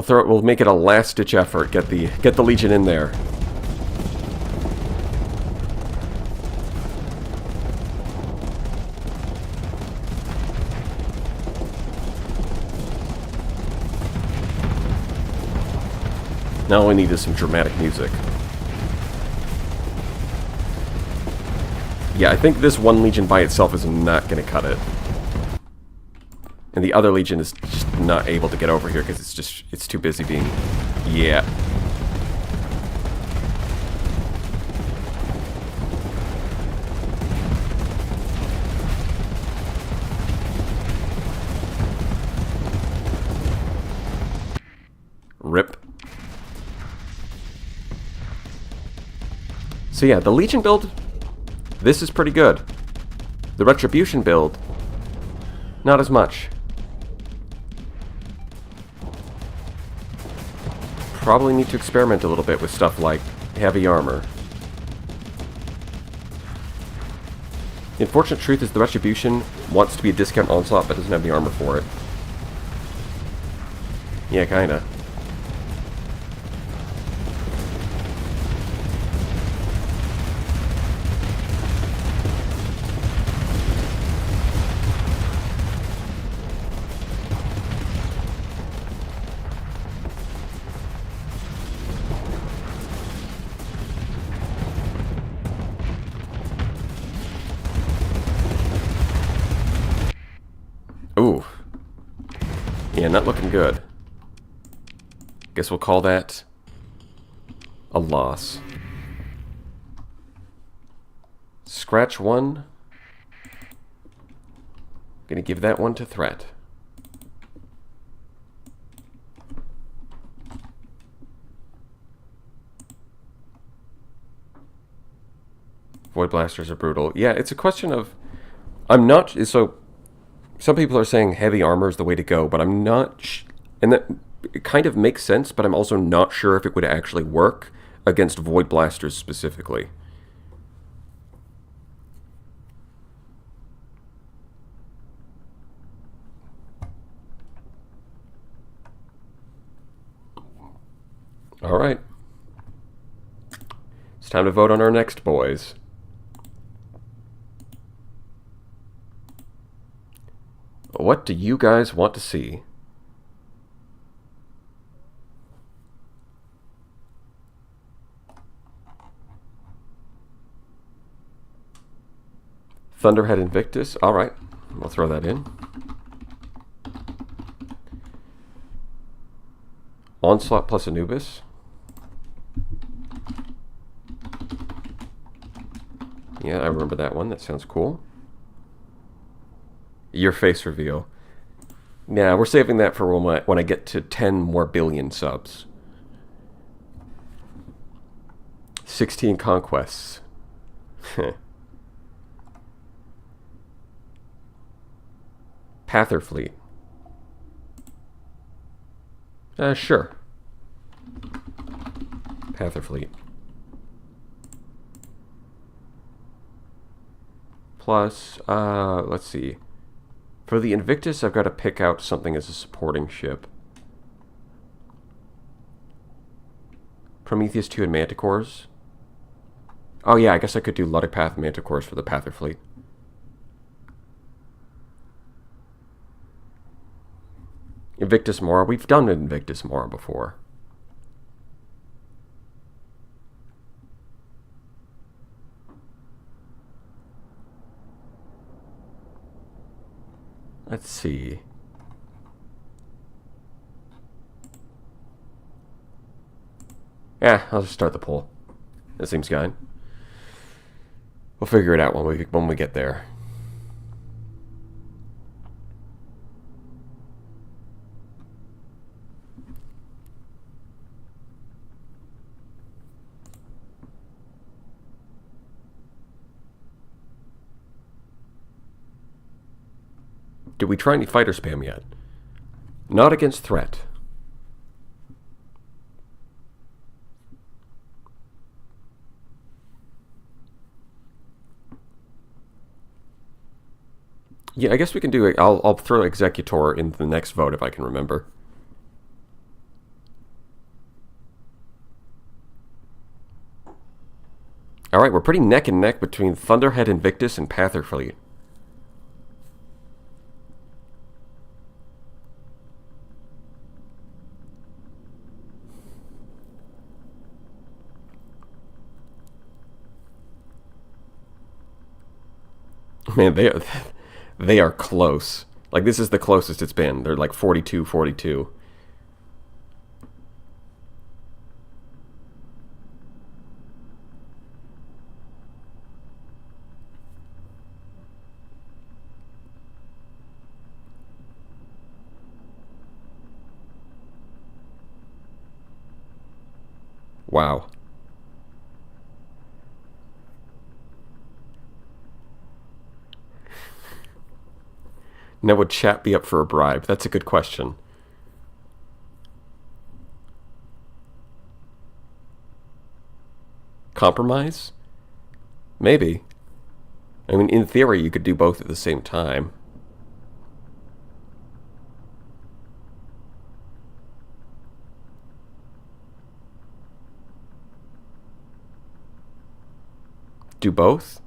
We'll make it a last-ditch effort. Get the Legion in there. Now all we need is some dramatic music. Yeah, I think this one Legion by itself is not going to cut it. And the other Legion is just not able to get over here because it's too busy being... Yeah. Rip. So yeah, the Legion build, this is pretty good. The Retribution build, not as much. Probably need to experiment a little bit with stuff like heavy armor. The unfortunate truth is the Retribution wants to be a discount onslaught but doesn't have the armor for it. Yeah, kinda. Ooh. Yeah, not looking good. Guess we'll call that a loss. Scratch one. Gonna give that one to Threat. Void blasters are brutal. Yeah, it's a question of... I'm not... So, some people are saying heavy armor is the way to go, but I'm not... And that it kind of makes sense, but I'm also not sure if it would actually work against Void blasters specifically. All right. It's time to vote on our next boys. What do you guys want to see? Thunderhead Invictus. All right. We'll throw that in. Onslaught plus Anubis. Yeah, I remember that one. That sounds cool. Your face reveal. Yeah, we're saving that for when I get to 10 more billion subs. 16 conquests. Pather Fleet. Sure. Pather Fleet. Plus, let's see. For the Invictus, I've got to pick out something as a supporting ship. Prometheus 2 and Manticores. Oh yeah, I guess I could do Luddipath Manticores for the Pather Fleet. Invictus Mora. We've done Invictus Mora before. Let's see. Yeah, I'll just start the poll. That seems fine. We'll figure it out when we get there. Did we try any fighter spam yet? Not against threat. Yeah, I guess we can do it. I'll throw Executor in the next vote if I can remember. Alright, we're pretty neck and neck between Thunderhead Invictus and Pather Fleet. Man, they are close. Like, this is the closest it's been. They're like 42-42. Wow. Now, would chat be up for a bribe? That's a good question. Compromise? Maybe. I mean, in theory, you could do both at the same time. Do both?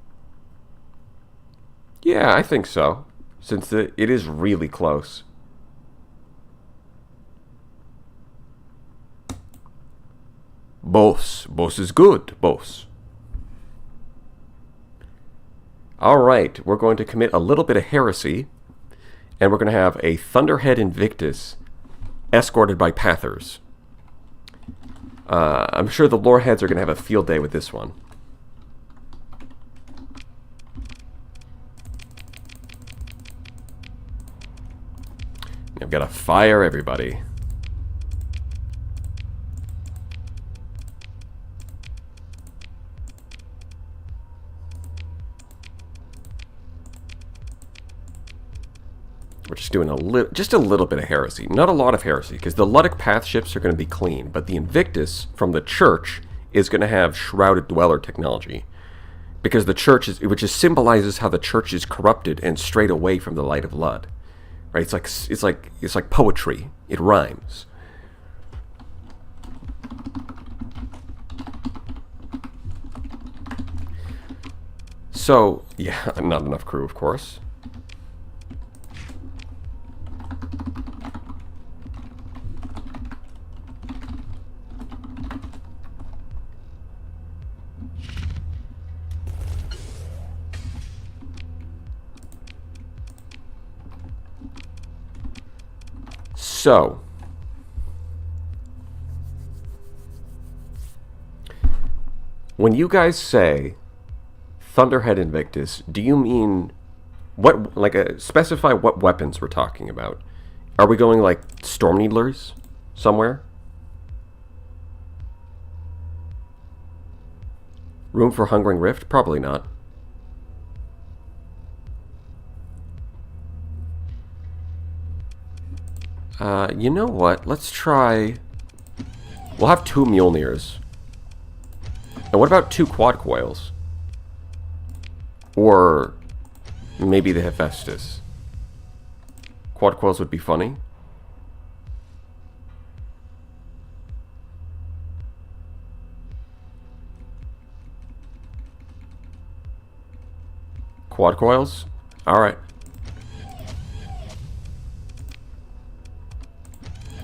Yeah, I think so. Since it is really close. Boss. Boss is good. Boss. Alright, we're going to commit a little bit of heresy. And we're going to have a Thunderhead Invictus escorted by Pathers. I'm sure the Loreheads are going to have a field day with this one. I've got to fire everybody. We're just doing just a little bit of heresy. Not a lot of heresy, because the Ludic path ships are going to be clean, but the Invictus from the Church is going to have Shrouded Dweller technology. Because the Church which symbolizes how the Church is corrupted and strayed away from the light of Lud. Right? It's like poetry. It rhymes. So, yeah, not enough crew, of course. So, when you guys say Thunderhead Invictus, do you mean what? Specify what weapons we're talking about. Are we going like Storm Needlers somewhere? Room for Hungering Rift? Probably not. You know what? Let's try... We'll have 2 Mjolnirs. And what about 2 quad coils? Or maybe the Hephaestus. Quad coils would be funny. Quad coils? Alright.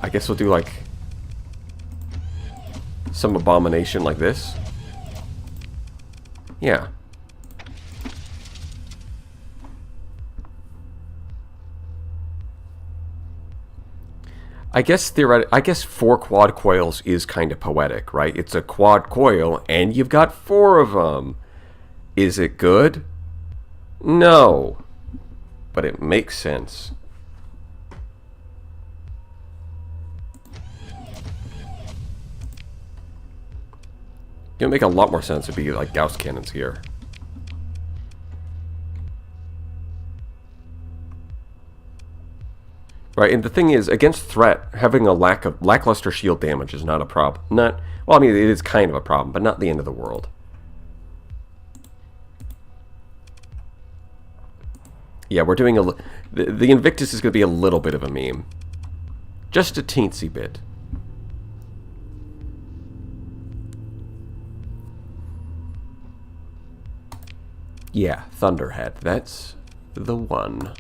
I guess we'll do like some abomination like this. Yeah. I guess 4 quad coils is kind of poetic, right? It's a quad coil and you've got 4 of them. Is it good? No. But it makes sense. It would make a lot more sense to be like Gauss cannons here. Right, and the thing is, against threat, having a lackluster shield damage is not a problem. Well, I mean, it is kind of a problem, but not the end of the world. Yeah, we're doing the Invictus is going to be a little bit of a meme. Just a teensy bit. Yeah, Thunderhead. That's the one.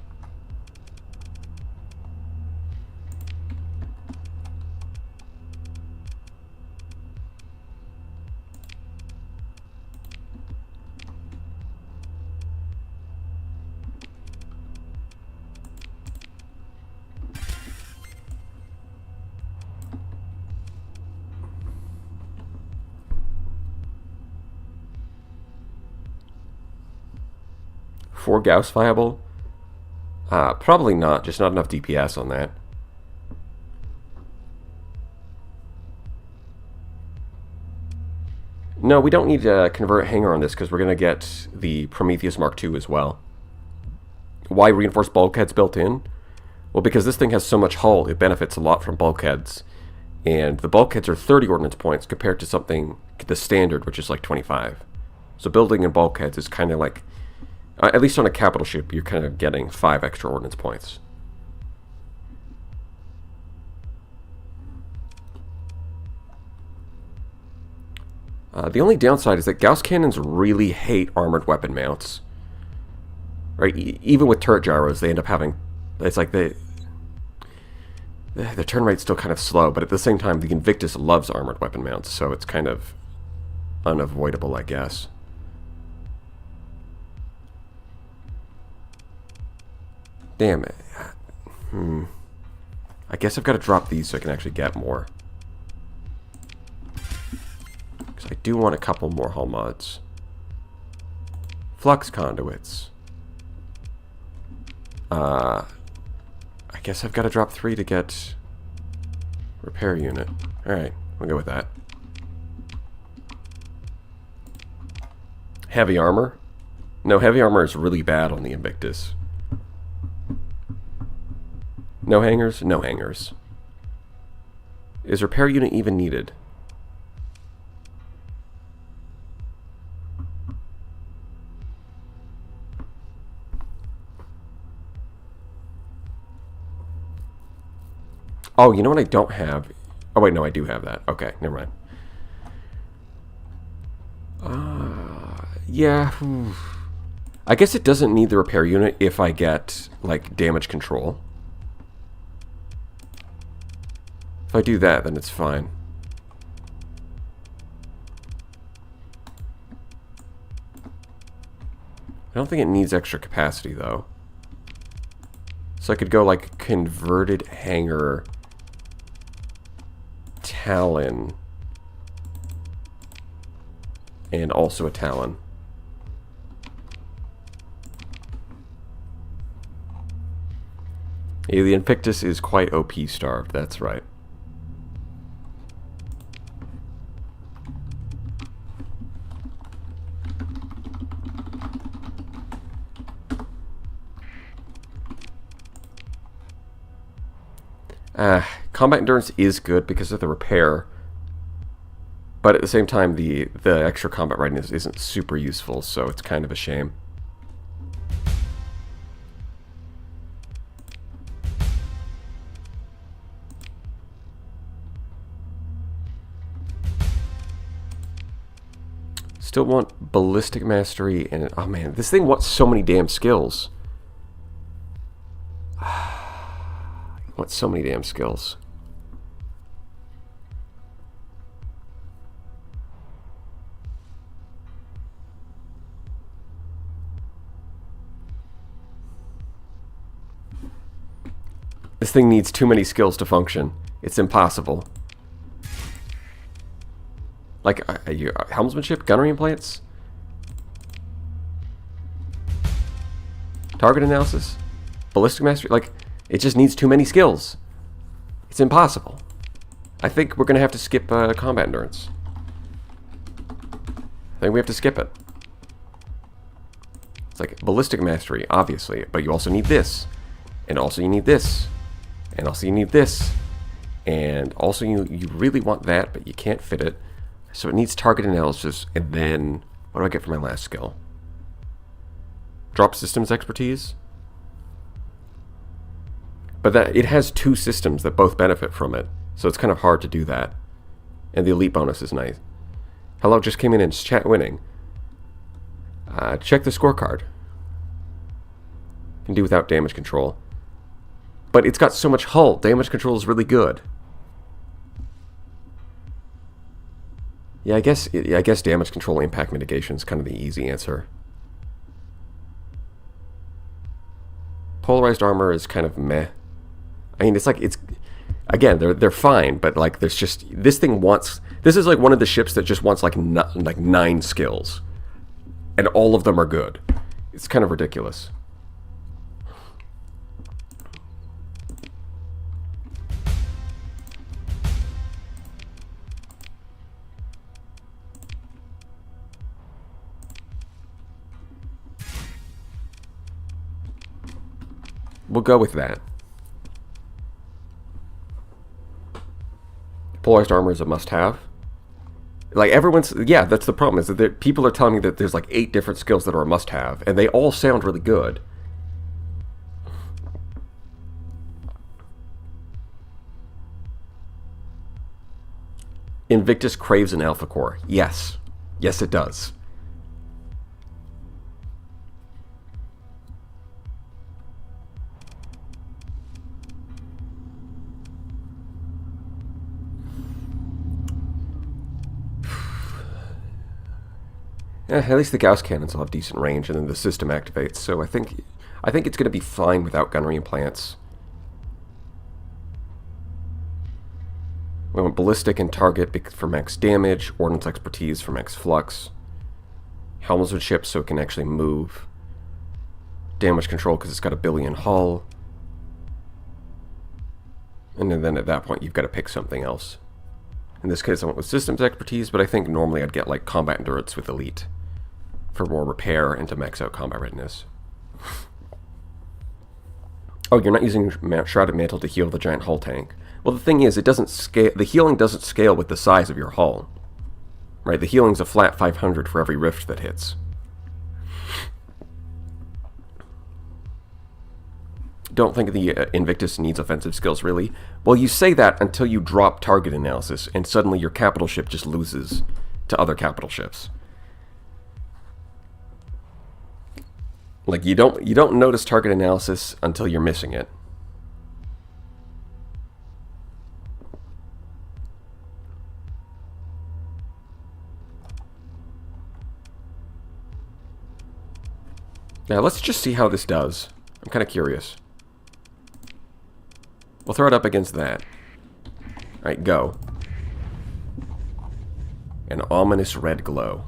For Gauss viable? Probably not. Just not enough DPS on that. No, we don't need to convert Hanger on this because we're going to get the Prometheus Mark II as well. Why reinforced bulkheads built in? Well, because this thing has so much hull, it benefits a lot from bulkheads. And the bulkheads are 30 ordnance points compared to something, the standard, which is like 25. So building in bulkheads is kind of like... at least on a capital ship, you're kind of getting 5 extra ordnance points. The only downside is that Gauss cannons really hate armored weapon mounts. Right? Even with turret gyros, they end up having... It's like the turn rate's still kind of slow, but at the same time, the Invictus loves armored weapon mounts, so it's kind of unavoidable, I guess. Damn it. I guess I've got to drop these so I can actually get more. Because I do want a couple more hull mods. Flux conduits. I guess I've got to drop 3 to get repair unit. Alright, we'll go with that. Heavy armor? No, heavy armor is really bad on the Invictus. No hangers? No hangers. Is repair unit even needed? Oh, you know what I don't have? Oh, wait, no, I do have that. Okay, never mind. Yeah. I guess it doesn't need the repair unit if I get, like, damage control. If I do that, then it's fine. I don't think it needs extra capacity, though. So I could go, like, converted hanger, Talon, and also a Talon. Yeah, the Invictus is quite OP starved, that's right. Combat endurance is good because of the repair, but at the same time, the extra combat readiness isn't super useful, so it's kind of a shame. Still want ballistic mastery, and oh man, this thing wants so many damn skills. Wants so many damn skills. This thing needs too many skills to function. It's impossible. Like, helmsmanship, gunnery implants? Target analysis? Ballistic mastery? Like, it just needs too many skills. It's impossible. I think we're going to have to skip combat endurance. I think we have to skip it. It's like ballistic mastery, obviously, but you also need this. And also you need this. And also you need this. And also you really want that, but you can't fit it. So it needs target analysis, and then what do I get for my last skill? Drop systems expertise? But that it has two systems that both benefit from it, so it's kind of hard to do that. And the elite bonus is nice. Hello, just came in and chat winning. Check the scorecard. Can do without damage control. But it's got so much hull. Damage control is really good. Yeah, I guess damage control impact mitigation is kind of the easy answer. Polarized armor is kind of meh. I mean, it's again, they're fine, but like there's just this is like one of the ships that just wants like 9 skills, and all of them are good. It's kind of ridiculous. We'll go with that. Polarized armor is a must-have. Like yeah, that's the problem, is that people are telling me that there's like 8 different skills that are a must-have, and they all sound really good. Invictus craves an alpha core. Yes. Yes, it does. At least the Gauss cannons will have decent range, and then the system activates. So I think it's going to be fine without gunnery implants. We want ballistic and target for max damage, ordnance expertise for max flux, helmsmanship so it can actually move, damage control because it's got a billion hull, and then at that point you've got to pick something else. In this case I went with systems expertise, but I think normally I'd get like combat endurance with elite for more repair and to max out combat readiness. Oh, you're not using Shrouded Mantle to heal the giant hull tank. Well, the thing is, it doesn't scale. The healing doesn't scale with the size of your hull. Right? The healing's a flat 500 for every rift that hits. Don't think the Invictus needs offensive skills, really. Well, you say that until you drop target analysis, and suddenly your capital ship just loses to other capital ships. Like, you don't notice target analysis until you're missing it. Now, let's just see how this does. I'm kind of curious. We'll throw it up against that. Alright, go. An ominous red glow.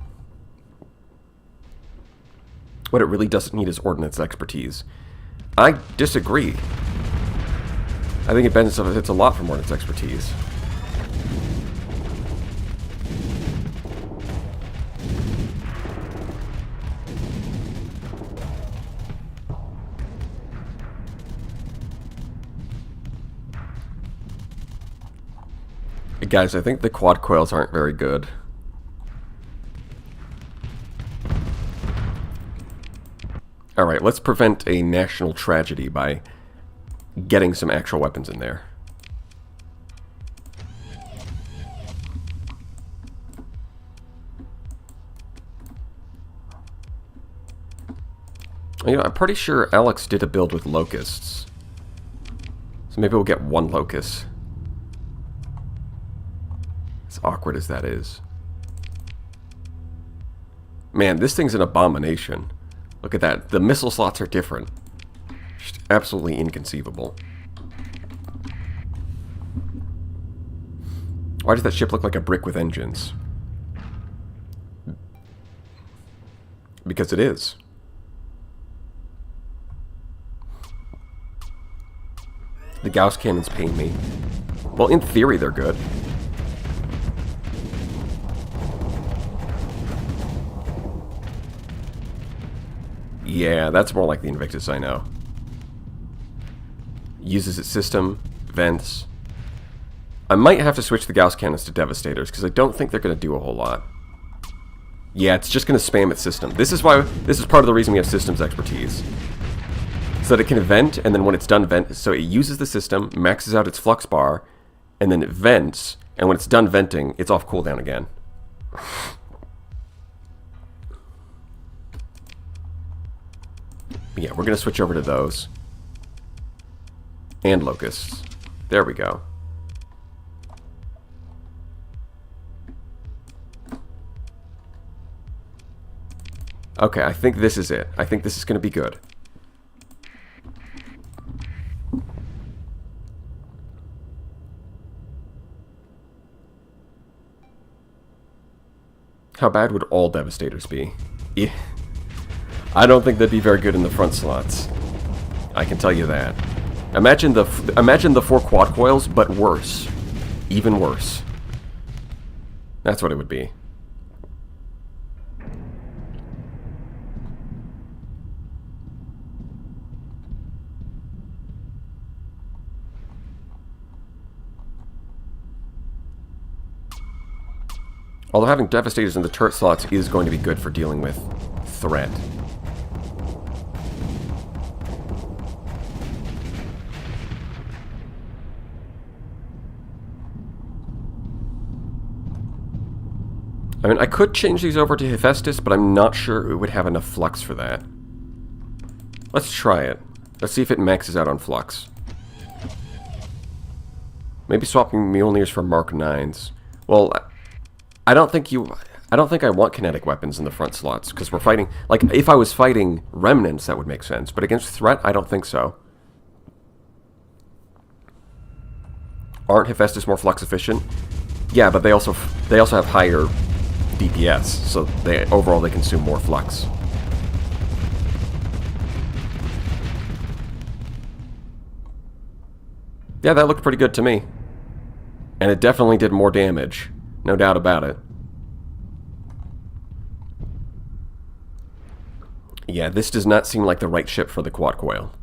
What it really doesn't need is ordnance expertise. I disagree. I think it benefits a lot from ordnance expertise. Guys, I think the quad coils aren't very good. Alright, let's prevent a national tragedy by getting some actual weapons in there. You know, I'm pretty sure Alex did a build with locusts. So maybe we'll get one locust. As awkward as that is. Man, this thing's an abomination. Look at that. The missile slots are different. Just absolutely inconceivable. Why does that ship look like a brick with engines? Because it is. The Gauss cannons pain me. Well, in theory, they're good. Yeah, that's more like the Invictus, I know. Uses its system, vents. I might have to switch the Gauss cannons to Devastators, because I don't think they're going to do a whole lot. Yeah, it's just going to spam its system. This is part of the reason we have systems expertise. So that it can vent, and then when it's done so it uses the system, maxes out its flux bar, and then it vents, and when it's done venting, it's off cooldown again. Yeah, we're going to switch over to those. And locusts. There we go. Okay, I think this is it. I think this is going to be good. How bad would all Devastators be? Yeah. I don't think they'd be very good in the front slots. I can tell you that. Imagine the 4 quad coils, but worse. Even worse. That's what it would be. Although having Devastators in the turret slots is going to be good for dealing with threat. I mean, I could change these over to Hephaestus, but I'm not sure it would have enough flux for that. Let's try it. Let's see if it maxes out on flux. Maybe swapping Mjolnirs for Mark 9s. Well, I don't think I want kinetic weapons in the front slots, because we're fighting... Like, if I was fighting remnants, that would make sense. But against threat, I don't think so. Aren't Hephaestus more flux efficient? Yeah, but they also have higher DPS, so overall they consume more flux. Yeah, that looked pretty good to me. And it definitely did more damage. No doubt about it. Yeah, this does not seem like the right ship for the quad coil.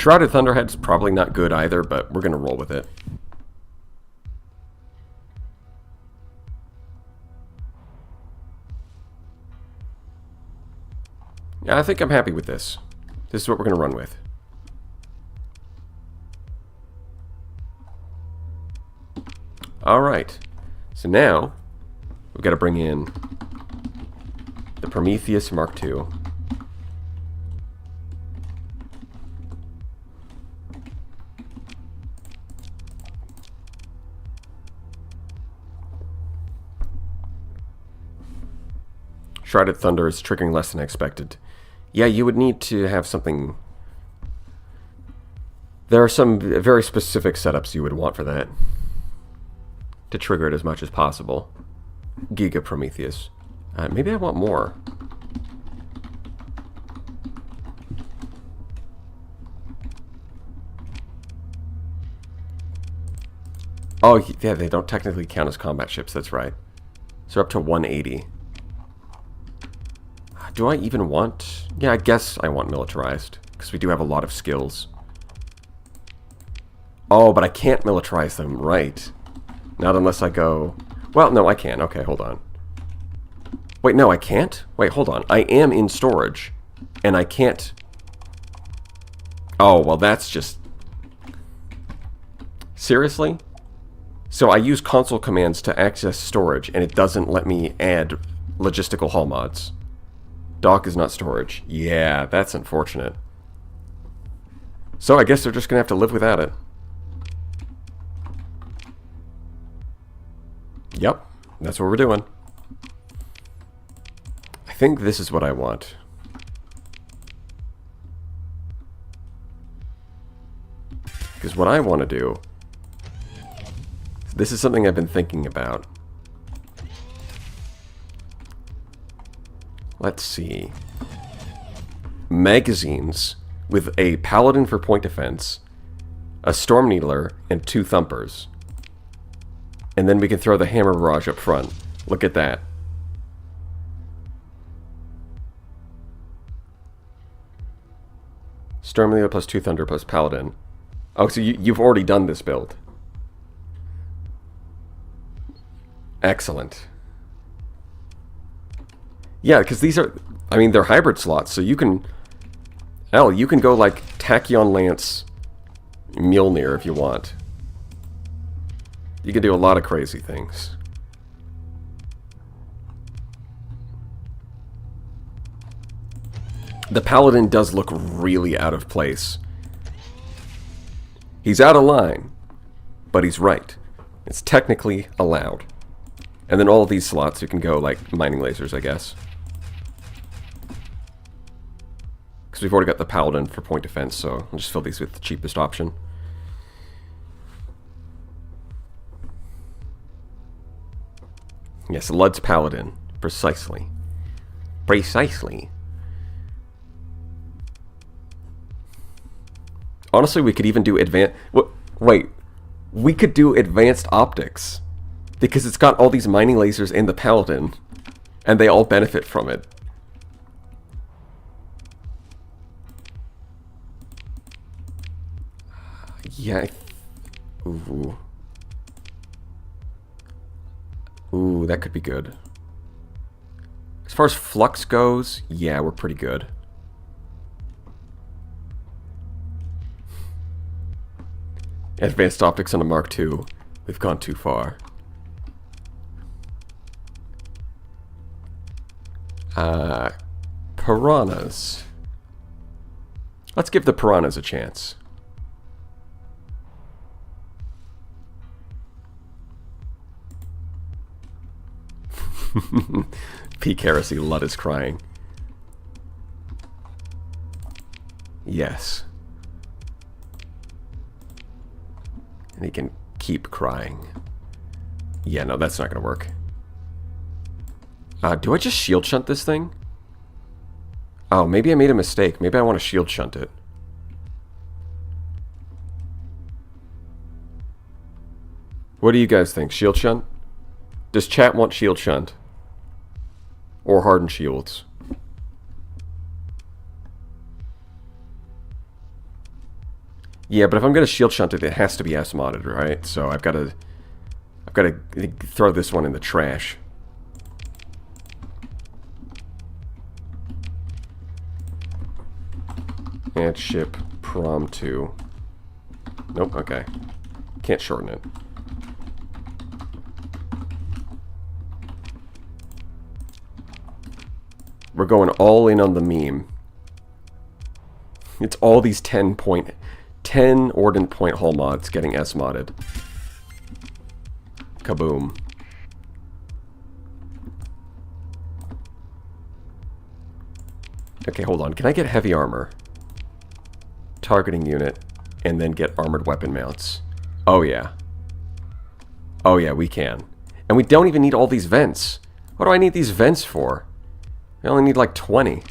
Shrouded Thunderhead's probably not good either, but we're going to roll with it. Yeah, I think I'm happy with this. This is what we're going to run with. Alright. So now, we've got to bring in the Prometheus Mark II. Shrouded Thunder is triggering less than expected. Yeah, you would need to have something... There are some very specific setups you would want for that. To trigger it as much as possible. Giga Prometheus. Maybe I want more. Oh, yeah, they don't technically count as combat ships, that's right. So up to 180. Do I even want... Yeah, I guess I want militarized. Because we do have a lot of skills. Oh, but I can't militarize them, right. Not unless I go... Well, no, I can. Okay, hold on. Wait, no, I can't? Wait, hold on. I am in storage. And I can't... Oh, well, that's just... Seriously? So I use console commands to access storage, and it doesn't let me add logistical hull mods. Dock is not storage. Yeah, that's unfortunate. So I guess they're just going to have to live without it. Yep, that's what we're doing. I think this is what I want. Because what I want to do... This is something I've been thinking about. Let's see. Magazines with a Paladin for point defense, a Storm Needler, and 2 Thumpers. And then we can throw the Hammer Barrage up front. Look at that. Storm Needler plus 2 Thunder plus Paladin. Oh, so you've already done this build. Excellent. Yeah, because these are... I mean, they're hybrid slots, so you can... Hell, you can go like Tachyon Lance Mjolnir if you want. You can do a lot of crazy things. The Paladin does look really out of place. He's out of line, but he's right. It's technically allowed. And then all of these slots, you can go like mining lasers, I guess. Because we've already got the Paladin for point defense, so I'll just fill these with the cheapest option. Yes, Lud's Paladin. Precisely. Precisely. Honestly, we could even do advanced... Wait. We could do advanced optics. Because it's got all these mining lasers in the Paladin. And they all benefit from it. Yeah. Ooh. Ooh, that could be good. As far as flux goes, yeah, we're pretty good. Advanced optics on a Mark II. We've gone too far. Piranhas. Let's give the piranhas a chance. Peak Heresy, Lud is crying. Yes. And he can keep crying. Yeah, no, that's not going to work. Do I just shield shunt this thing? Oh, maybe I made a mistake. Maybe I want to shield shunt it. What do you guys think? Shield shunt? Does chat want shield shunt? Or hardened shields? Yeah, but if I'm going to shield shunt it, it has to be S-modded, right? So I've got to throw this one in the trash. Add ship prom 2. Nope, okay. Can't shorten it. We're going all in on the meme. It's all these 10 ordnance point hull mods getting S-modded. Kaboom. Okay, hold on. Can I get heavy armor? Targeting unit, and then get armored weapon mounts. Oh yeah. Oh yeah, we can. And we don't even need all these vents. What do I need these vents for? I only need like 20.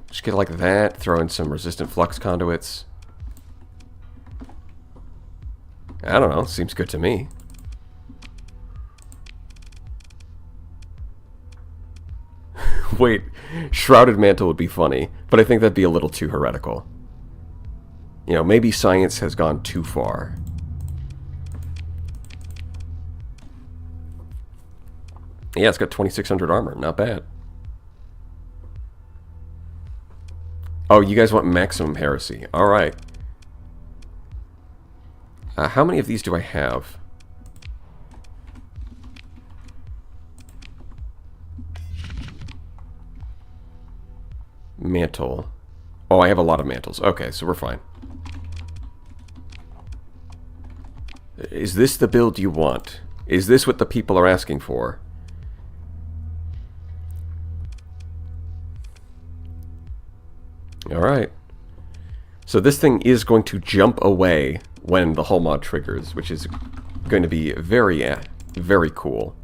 Just get like that, throw in some resistant flux conduits. I don't know, seems good to me. Wait, Shrouded Mantle would be funny, but I think that'd be a little too heretical. You know, maybe science has gone too far. Yeah, it's got 2600 armor, not bad. Oh, you guys want maximum heresy. Alright. How many of these do I have? Mantle. Oh, I have a lot of mantles. Okay, so we're fine. Is this the build you want? Is this what the people are asking for? Alright. So this thing is going to jump away when the hull mod triggers, which is going to be very, very cool.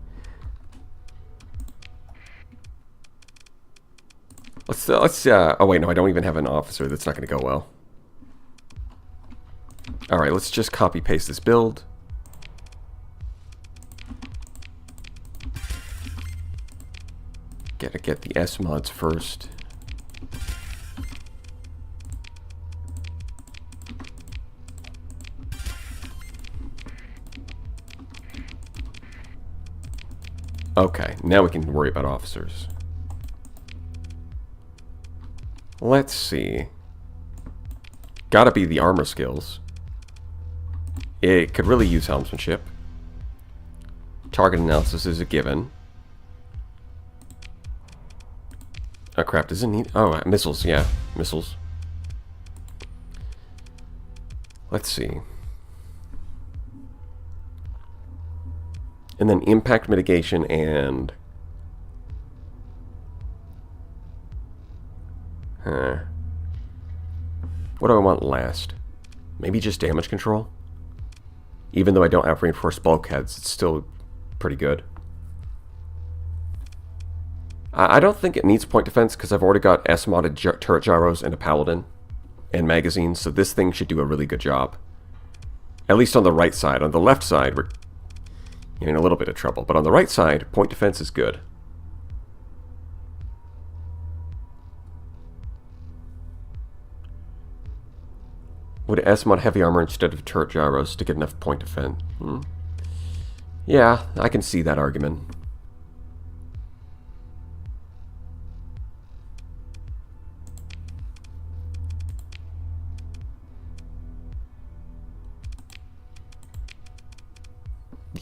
Oh wait, no, I don't even have an officer. That's not going to go well. Alright, let's just copy-paste this build. Gotta get the S mods first. Okay, now we can worry about officers. Let's see. Gotta be the armor skills. It could really use helmsmanship. Target analysis is a given. Oh crap, does it need... Oh, missiles, yeah. Missiles. Let's see. And then impact mitigation and... What do I want last? Maybe just damage control? Even though I don't have reinforced bulkheads, it's still pretty good. I don't think it needs point defense because I've already got S-modded turret gyros and a paladin and magazines, so this thing should do a really good job. At least on the right side. On the left side, we're in a little bit of trouble, but on the right side, point defense is good. Would S-mod heavy armor instead of turret gyros to get enough point defense? Yeah, I can see that argument.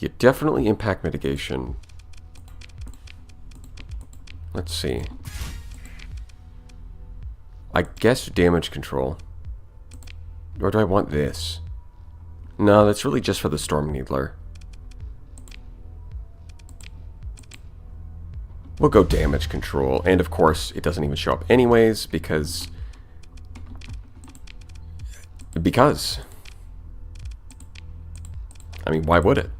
Yeah, definitely impact mitigation. Let's see. I guess damage control. Or do I want this? No, that's really just for the Storm Needler. We'll go damage control. And of course, it doesn't even show up anyways because... I mean, why would it?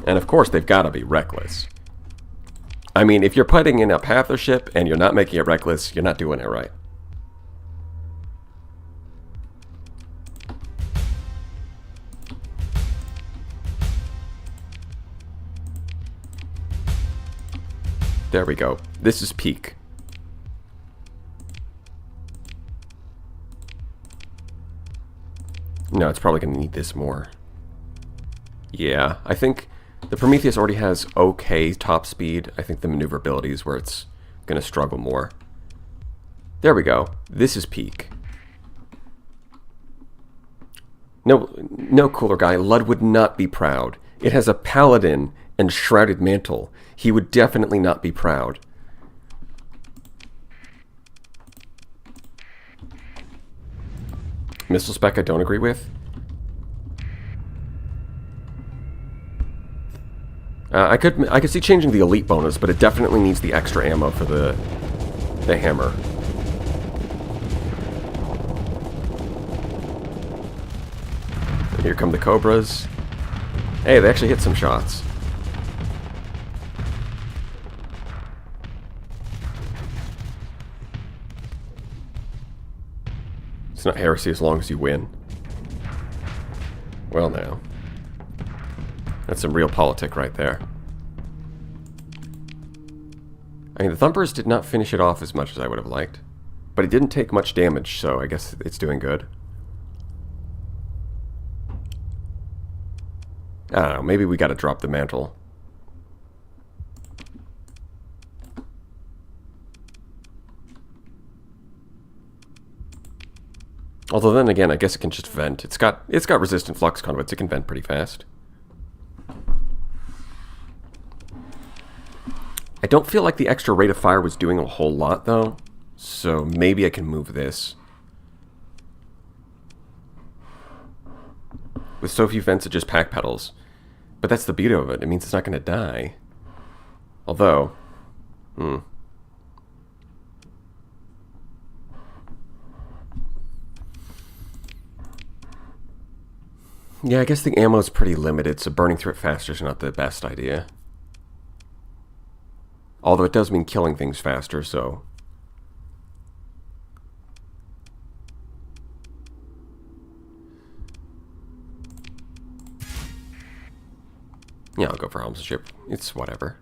And of course, they've got to be reckless. I mean, if you're putting in a Panther ship and you're not making it reckless, you're not doing it right. There we go. This is peak. No, it's probably going to need this more. Yeah, I think the Prometheus already has okay top speed. I think the maneuverability is where it's going to struggle more. There we go. This is peak. No cooler guy. Lud would not be proud. It has a paladin and shrouded mantle. He would definitely not be proud. Missile spec I don't agree with. I could see changing the elite bonus, but it definitely needs the extra ammo for the hammer. And here come the Cobras. Hey, they actually hit some shots. It's not heresy as long as you win. Well, now. That's some real politic right there. I mean, the Thumpers did not finish it off as much as I would have liked. But it didn't take much damage, so I guess it's doing good. I don't know, maybe we gotta drop the mantle. Although then again, I guess it can just vent. It's got resistant flux conduits, it can vent pretty fast. I don't feel like the extra rate of fire was doing a whole lot, though. So maybe I can move this. With so few vents, it just pack pedals. But that's the beauty of it. It means it's not going to die. Although... Yeah, I guess the ammo is pretty limited, so burning through it faster is not the best idea. Although it does mean killing things faster, so... Yeah, I'll go for helmsmanship. It's whatever.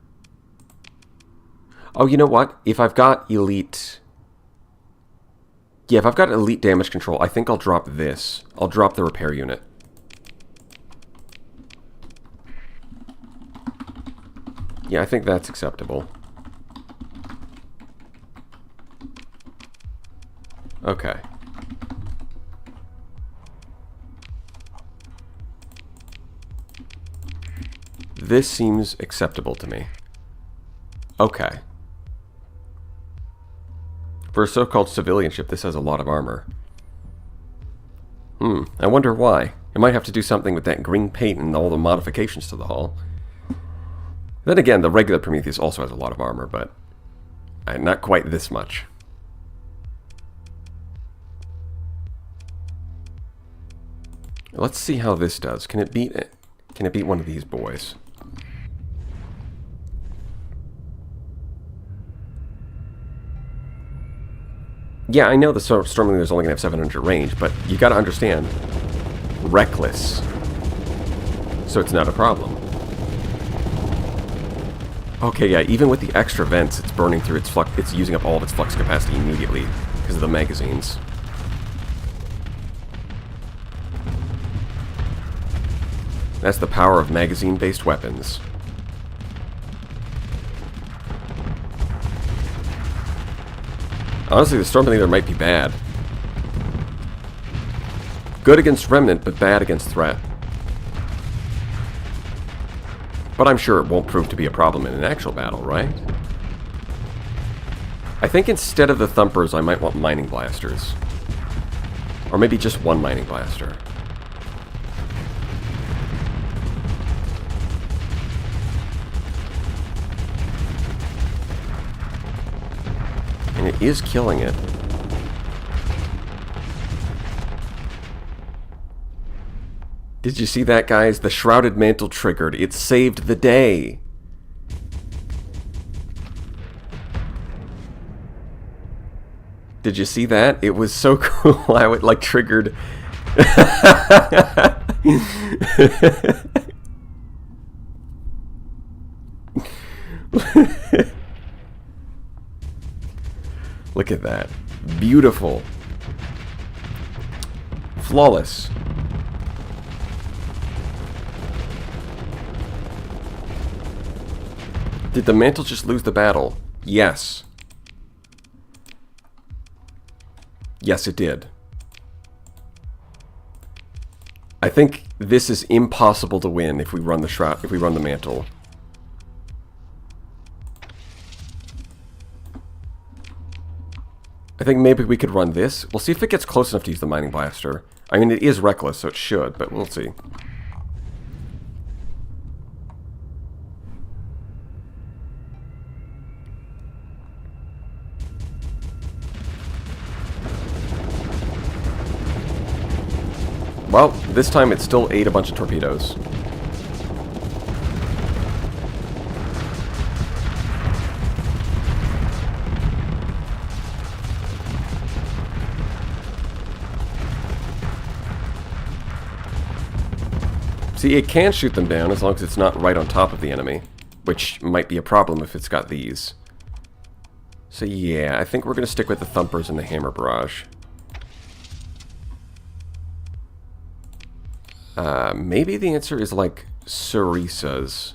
Oh, you know what? If I've got elite... Yeah, if I've got elite damage control, I think I'll drop this. I'll drop the repair unit. Yeah, I think that's acceptable. Okay. This seems acceptable to me. Okay. For a so-called civilian ship, this has a lot of armor. I wonder why. It might have to do something with that green paint and all the modifications to the hull. Then again, the regular Prometheus also has a lot of armor, but not quite this much. Let's see how this does. Can it beat it? Can it beat one of these boys? Yeah, I know the Stormlinger is only going to have 700 range, but you got to understand, reckless. So it's not a problem. Okay, yeah, even with the extra vents, it's burning through its flux. It's using up all of its flux capacity immediately because of the magazines. That's the power of magazine-based weapons. Honestly, the Stormlinger might be bad. Good against Remnant, but bad against Threat. But I'm sure it won't prove to be a problem in an actual battle, right? I think instead of the Thumpers, I might want Mining Blasters. Or maybe just one Mining Blaster. And it is killing it. Did you see that, guys? The Shrouded Mantle triggered. It saved the day. Did you see that? It was so cool how it, like, triggered. Look at that. Beautiful. Flawless. Did the mantle just lose the battle? Yes. Yes, it did. I think this is impossible to win if we run the shroud, if we run the mantle. I think maybe we could run this. We'll see if it gets close enough to use the mining blaster. I mean, it is reckless, so it should, but we'll see. Well, this time it still ate a bunch of torpedoes. See, it can shoot them down as long as it's not right on top of the enemy, which might be a problem if it's got these. So yeah, I think we're going to stick with the thumpers and the hammer barrage. Maybe the answer is like Sarissa's.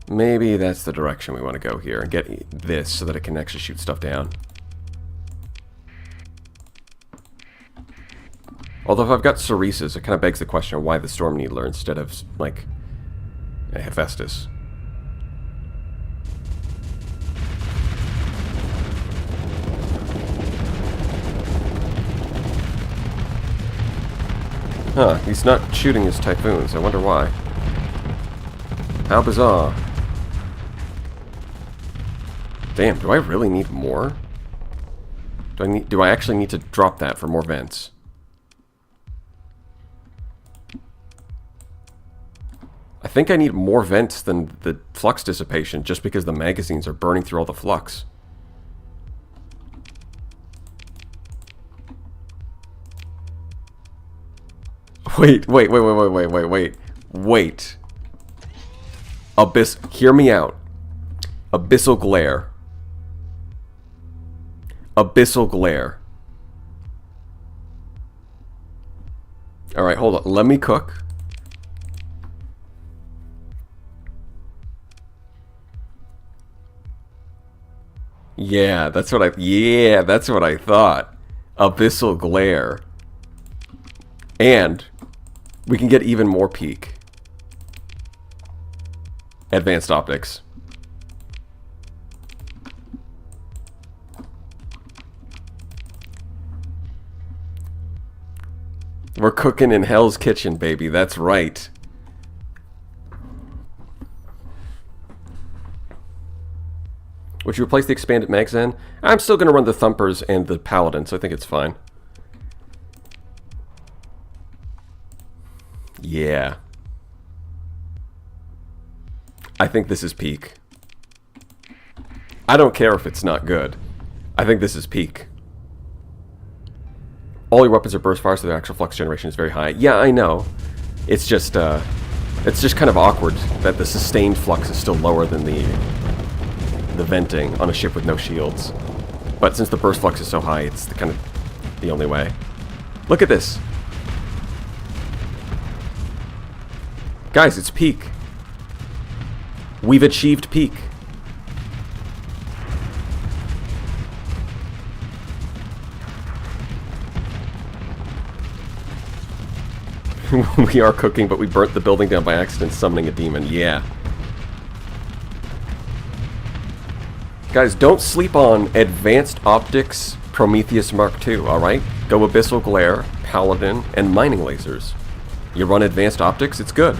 Maybe that's the direction we want to go here and get this so that it can actually shoot stuff down. Although if I've got Sarissa's, it kind of begs the question of why the Storm Needler instead of, like, a Hephaestus. Huh, he's not shooting his Typhoons. I wonder why. How bizarre. Damn, do I really need more? Do I actually need to drop that for more vents? I think I need more vents than the flux dissipation just because the magazines are burning through all the flux. Wait. Hear me out. Abyssal glare. Abyssal glare. Alright, hold on. Let me cook. Yeah, that's what I thought. Abyssal glare. And we can get even more peak. Advanced optics. We're cooking in Hell's Kitchen, baby. That's right. Would you replace the expanded magazine? I'm still going to run the Thumpers and the Paladin, so I think it's fine. Yeah. I think this is peak. I don't care if it's not good. I think this is peak. All your weapons are burst fire, so their actual flux generation is very high. Yeah, I know. It's just kind of awkward that the sustained flux is still lower than the venting on a ship with no shields. But since the burst flux is so high, it's kind of the only way. Look at this. Guys, it's peak. We've achieved peak. We are cooking, but we burnt the building down by accident, summoning a demon. Yeah. Guys, don't sleep on Advanced Optics Prometheus Mark II, alright? Go Abyssal Glare, Paladin, and Mining Lasers. You run Advanced Optics, it's good.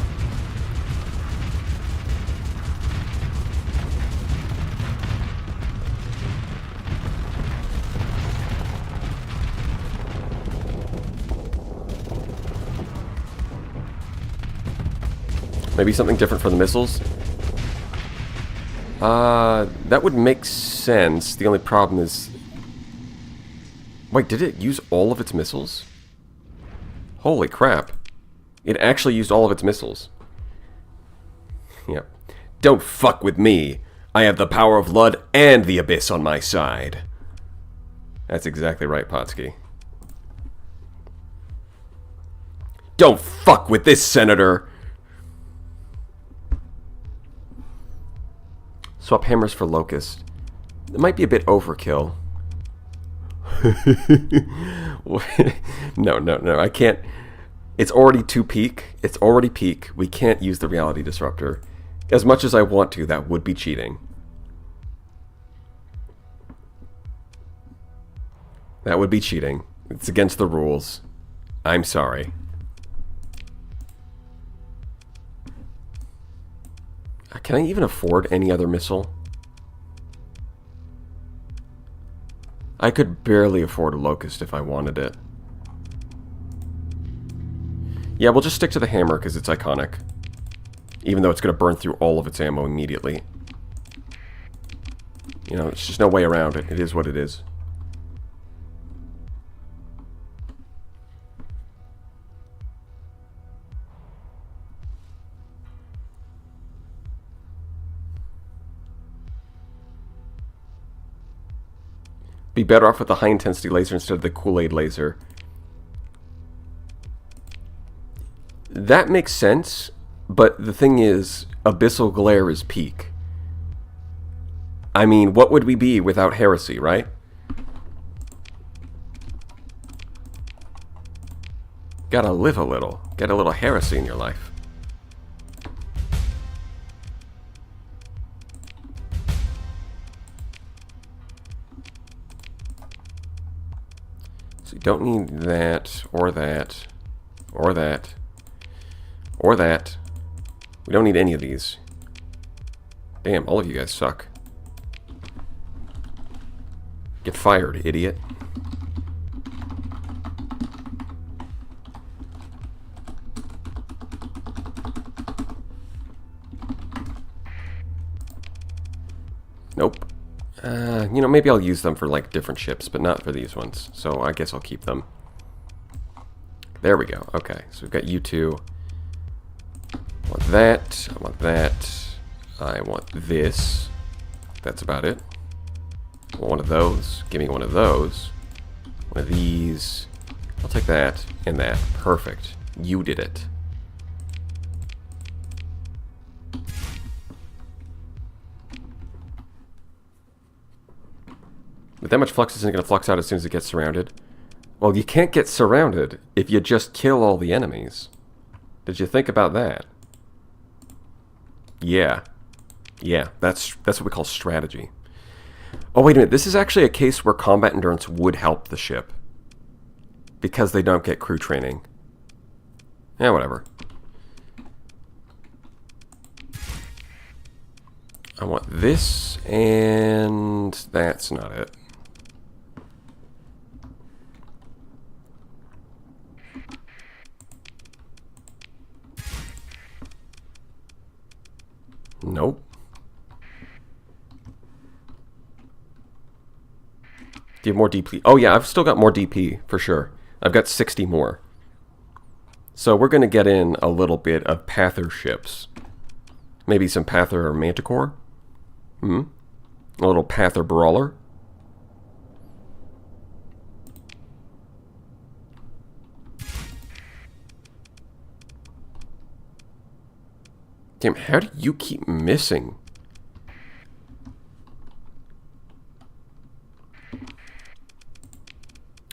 Maybe something different for the missiles? That would make sense. The only problem is... Wait, did it use all of its missiles? Holy crap. It actually used all of its missiles. Yep. Don't fuck with me. I have the power of Lud and the Abyss on my side. That's exactly right, Potsky. Don't fuck with this, Senator! Swap hammers for Locust. It might be a bit overkill. No, I can't. It's already too peak. It's already peak. We can't use the reality disruptor. As much as I want to, that would be cheating. That would be cheating. It's against the rules. I'm sorry. Can I even afford any other missile? I could barely afford a Locust if I wanted it. Yeah, we'll just stick to the hammer because it's iconic. Even though it's going to burn through all of its ammo immediately. You know, there's just no way around it. It is what it is. Be better off with the high-intensity laser instead of the Kool-Aid laser. That makes sense, but the thing is, Abyssal Glare is peak. I mean, what would we be without Heresy, right? Gotta live a little. Get a little Heresy in your life. So you don't need that, or that, or that, or that. We don't need any of these. Damn, all of you guys suck. Get fired, idiot. Nope. You know, maybe I'll use them for, like, different ships, but not for these ones. So I guess I'll keep them. There we go. Okay, so we've got you two. I want that. I want that. I want this. That's about it. I want one of those. Give me one of those. One of these. I'll take that and that. Perfect. You did it. But that much flux isn't going to flux out as soon as it gets surrounded. Well, you can't get surrounded if you just kill all the enemies. Did you think about that? Yeah. Yeah, that's what we call strategy. Oh, wait a minute. This is actually a case where combat endurance would help the ship. Because they don't get crew training. Yeah, whatever. I want this, and that's not it. Nope. Do you have more DP? Oh yeah, I've still got more DP, for sure. I've got 60 more. So we're going to get in a little bit of Pather ships. Maybe some Pather or Manticore? A little Pather Brawler? Damn, how do you keep missing?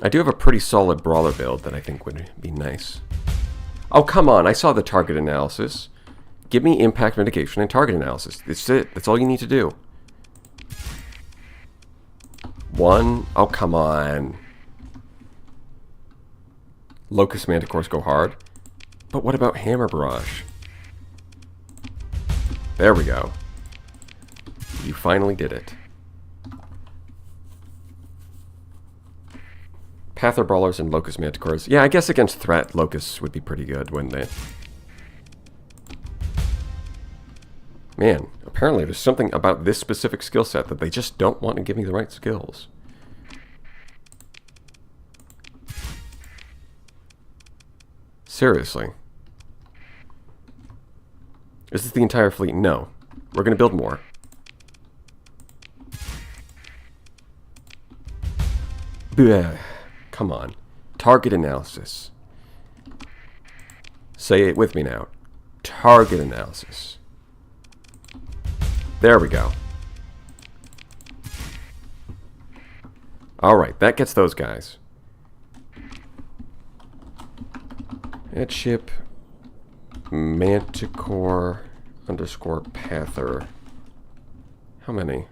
I do have a pretty solid Brawler build that I think would be nice. Oh, come on. I saw the target analysis. Give me impact mitigation and target analysis. That's it. That's all you need to do. One. Oh, come on. Locust Manticores go hard. But what about Hammer Barrage? There we go. You finally did it. Pather Brawlers and Locust Manticores. Yeah, I guess against threat, Locusts would be pretty good, wouldn't they? Man, apparently there's something about this specific skill set that they just don't want to give me the right skills. Seriously. Is this the entire fleet? No. We're going to build more. Blech. Come on. Target analysis. Say it with me now. Target analysis. There we go. Alright, that gets those guys. Headship Manticore underscore Pather. How many?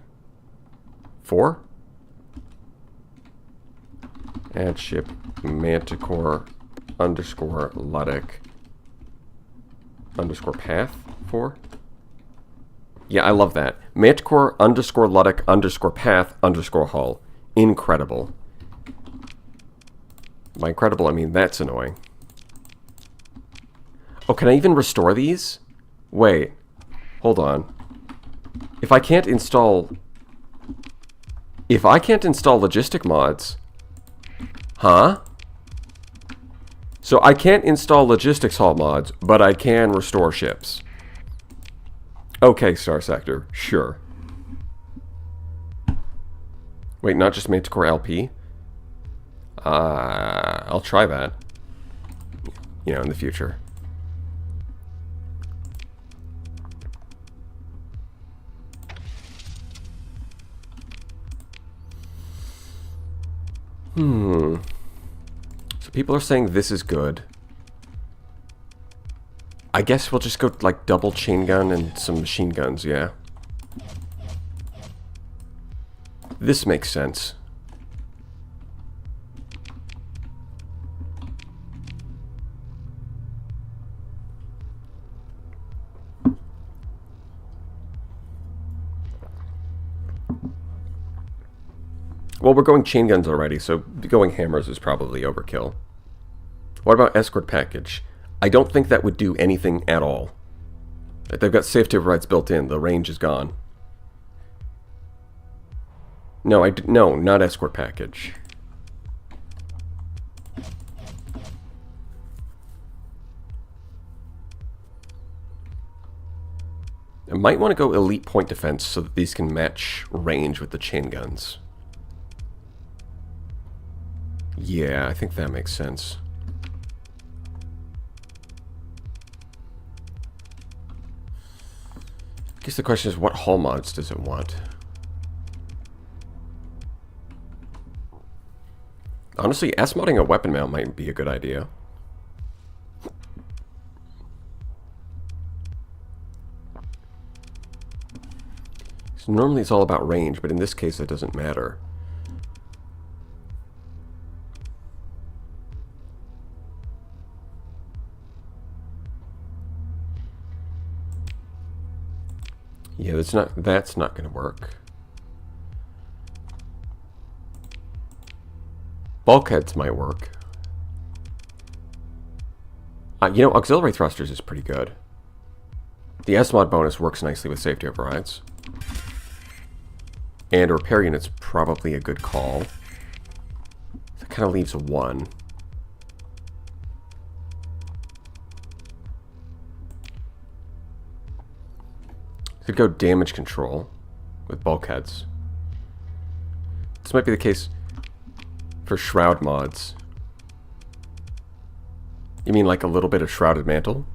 4? Adship Manticore underscore Luddic underscore path 4? Yeah, I love that. Manticore underscore Luddic underscore path underscore hull. Incredible. By incredible, I mean that's annoying. Oh, can I even restore these? Wait. Hold on. If I can't install logistic mods... Huh? So I can't install logistics hull mods, but I can restore ships. Okay, Starsector. Sure. Wait, not just Manticore LP? I'll try that. You know, in the future. So people are saying this is good. I guess we'll just go like double chain gun and some machine guns, yeah. This makes sense. Well, we're going chain guns already, so going hammers is probably overkill. What about escort package? I don't think that would do anything at all. They've got safety overrides built in. The range is gone. No, no, not escort package. I might want to go elite point defense so that these can match range with the chain guns. Yeah, I think that makes sense. I guess the question is, what hull mods does it want? Honestly, S-modding a weapon mount might be a good idea. So normally it's all about range, but in this case it doesn't matter. Yeah, that's not going to work. Bulkheads might work. You know, auxiliary thrusters is pretty good. The S-mod bonus works nicely with safety overrides. And a repair unit's probably a good call. That kind of leaves a 1. Could go damage control with bulkheads. This might be the case for shroud mods. You mean like a little bit of shrouded mantle?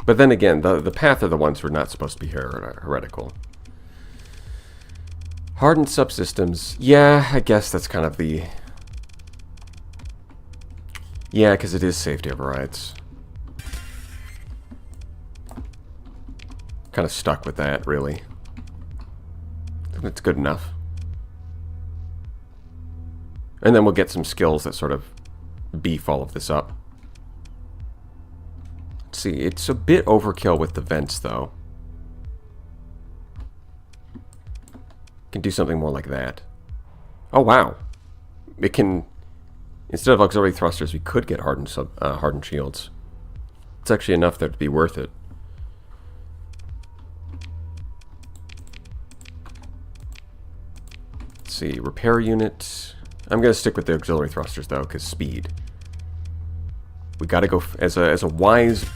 But then again, the path are the ones who are not supposed to be heretical. Hardened subsystems. Yeah, I guess that's kind of the... Yeah, because it is safety overrides. Kind of stuck with that, really. It's good enough. And then we'll get some skills that sort of beef all of this up. Let's see, it's a bit overkill with the vents, though. Can do something more like that. Oh, wow. It can... Instead of auxiliary thrusters, we could get hardened shields. It's actually enough there to be worth it. Let's see, repair unit. I'm going to stick with the auxiliary thrusters, though, because speed. We gotta go, as a wise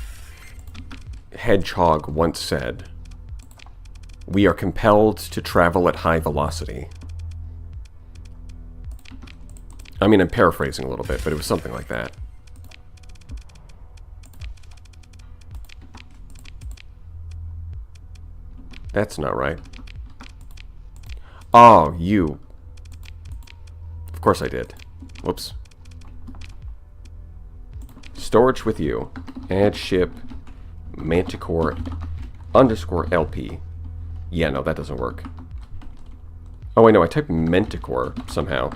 hedgehog once said, we are compelled to travel at high velocity. I mean, I'm paraphrasing a little bit, but it was something like that. That's not right. Oh, you. Of course I did. Whoops. Storage with you. Add ship Manticore _ LP. Yeah, no, that doesn't work. Oh, wait, no, I typed Manticore somehow.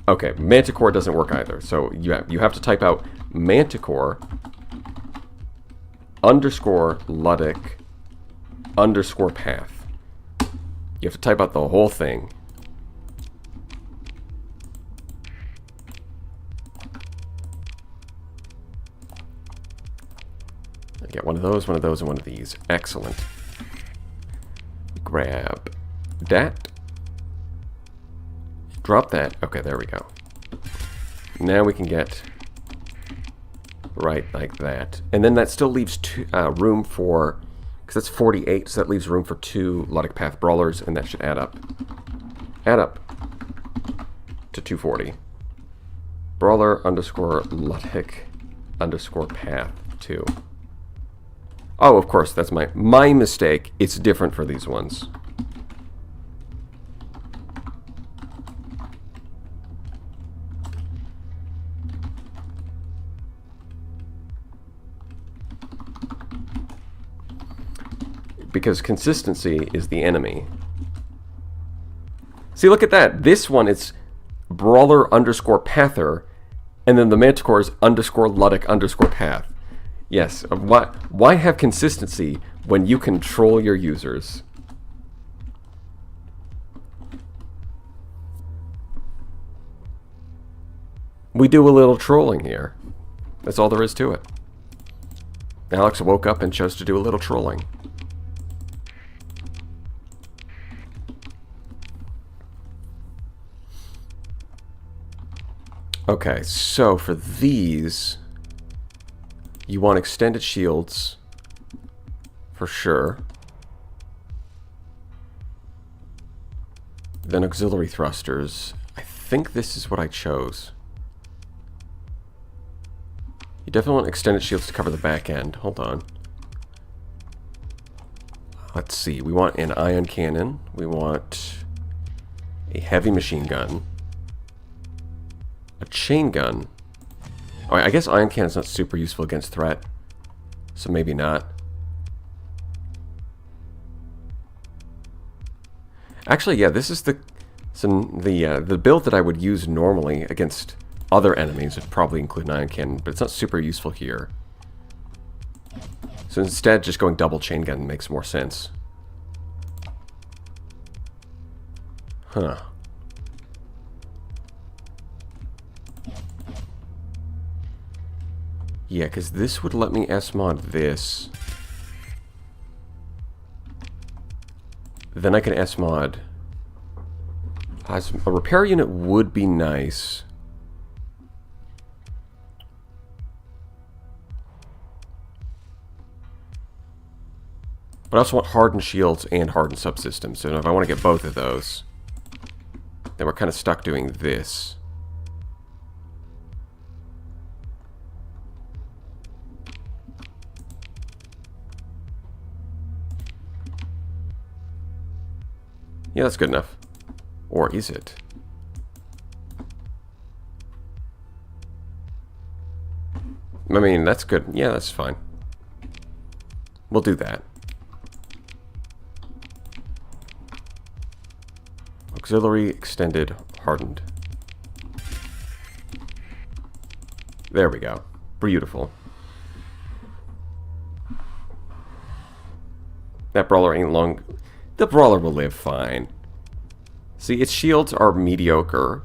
Okay, Manticore doesn't work either. So you have to type out Manticore _ Ludic _ path. You have to type out the whole thing. I get one of those, and one of these. Excellent. Grab that. Drop that. Okay, there we go. Now we can get right like that. And then that still leaves room for, because that's 48, so that leaves room for 2 Ludic Path Brawlers, and that should add up. Add up to 240. Brawler _ Ludic _ Path 2. Oh, of course, that's my mistake. It's different for these ones. Because consistency is the enemy. See, look at that. This one, it's Brawler _ Pather, and then the Manticore is _ Ludic _ Path. Yes, why have consistency when you control your users? We do a little trolling here. That's all there is to it. Alex woke up and chose to do a little trolling. Okay, so for these, you want extended shields, for sure. Then auxiliary thrusters. I think this is what I chose. You definitely want extended shields to cover the back end. Hold on. Let's see. We want an ion cannon. We want a heavy machine gun. A chain gun. Oh, I guess ion cannon's not super useful against threat, so maybe not. Actually, yeah, this is the build that I would use normally against other enemies. Would probably include an ion cannon, but it's not super useful here. So instead, just going double chain gun makes more sense. Huh. Yeah, because this would let me S-mod this. Then I can S-mod. A repair unit would be nice. But I also want hardened shields and hardened subsystems. So if I want to get both of those, then we're kind of stuck doing this. Yeah, that's good enough. Or is it? I mean, that's good. Yeah, that's fine. We'll do that. Auxiliary, extended, hardened. There we go. Beautiful. That brawler ain't long... The brawler will live fine. See, its shields are mediocre,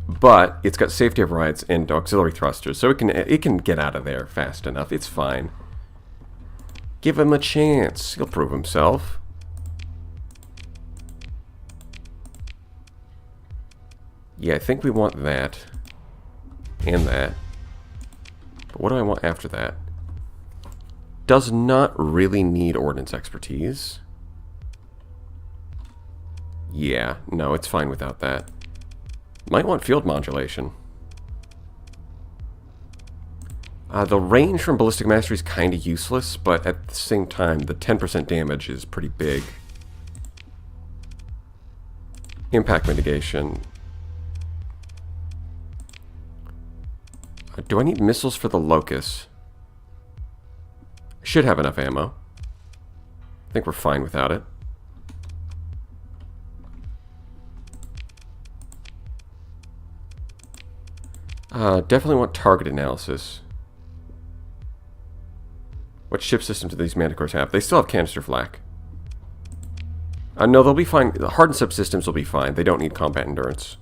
but it's got safety overrides and auxiliary thrusters, so it can get out of there fast enough. It's fine. Give him a chance. He'll prove himself. Yeah, I think we want that. And that. But what do I want after that? Does not really need ordnance expertise. Yeah, no, it's fine without that. Might want field modulation. The range from Ballistic Mastery is kind of useless, but at the same time, the 10% damage is pretty big. Impact mitigation. Do I need missiles for the Locust? I should have enough ammo. I think we're fine without it. Definitely want target analysis. What ship systems do these Manticores have? They still have canister flak. No, they'll be fine. The hardened subsystems will be fine. They don't need combat endurance.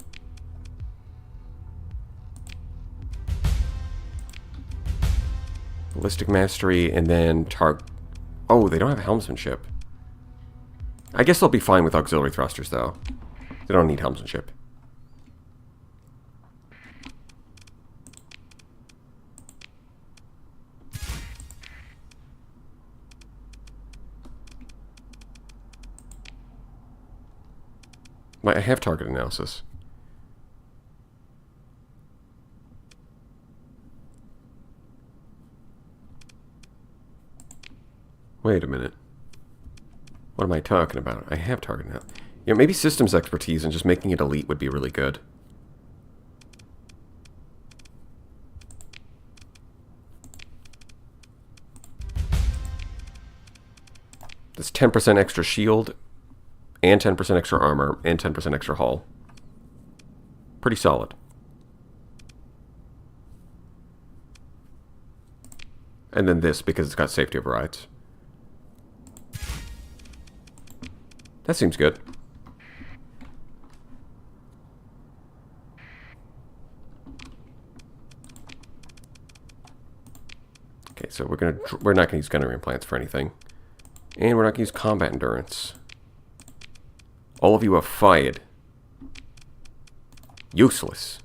Ballistic Mastery, and then Oh, they don't have helmsmanship. I guess they'll be fine with auxiliary thrusters, though. They don't need helmsmanship. I have target analysis. Wait a minute. What am I talking about? I have target now. Yeah, maybe systems expertise and just making it elite would be really good. This 10% extra shield, and 10% extra armor, and 10% extra hull. Pretty solid. And then this, because it's got safety overrides. That seems good. Okay, so we're not gonna use gunnery implants for anything. And we're not gonna use combat endurance. All of you are fired. Useless.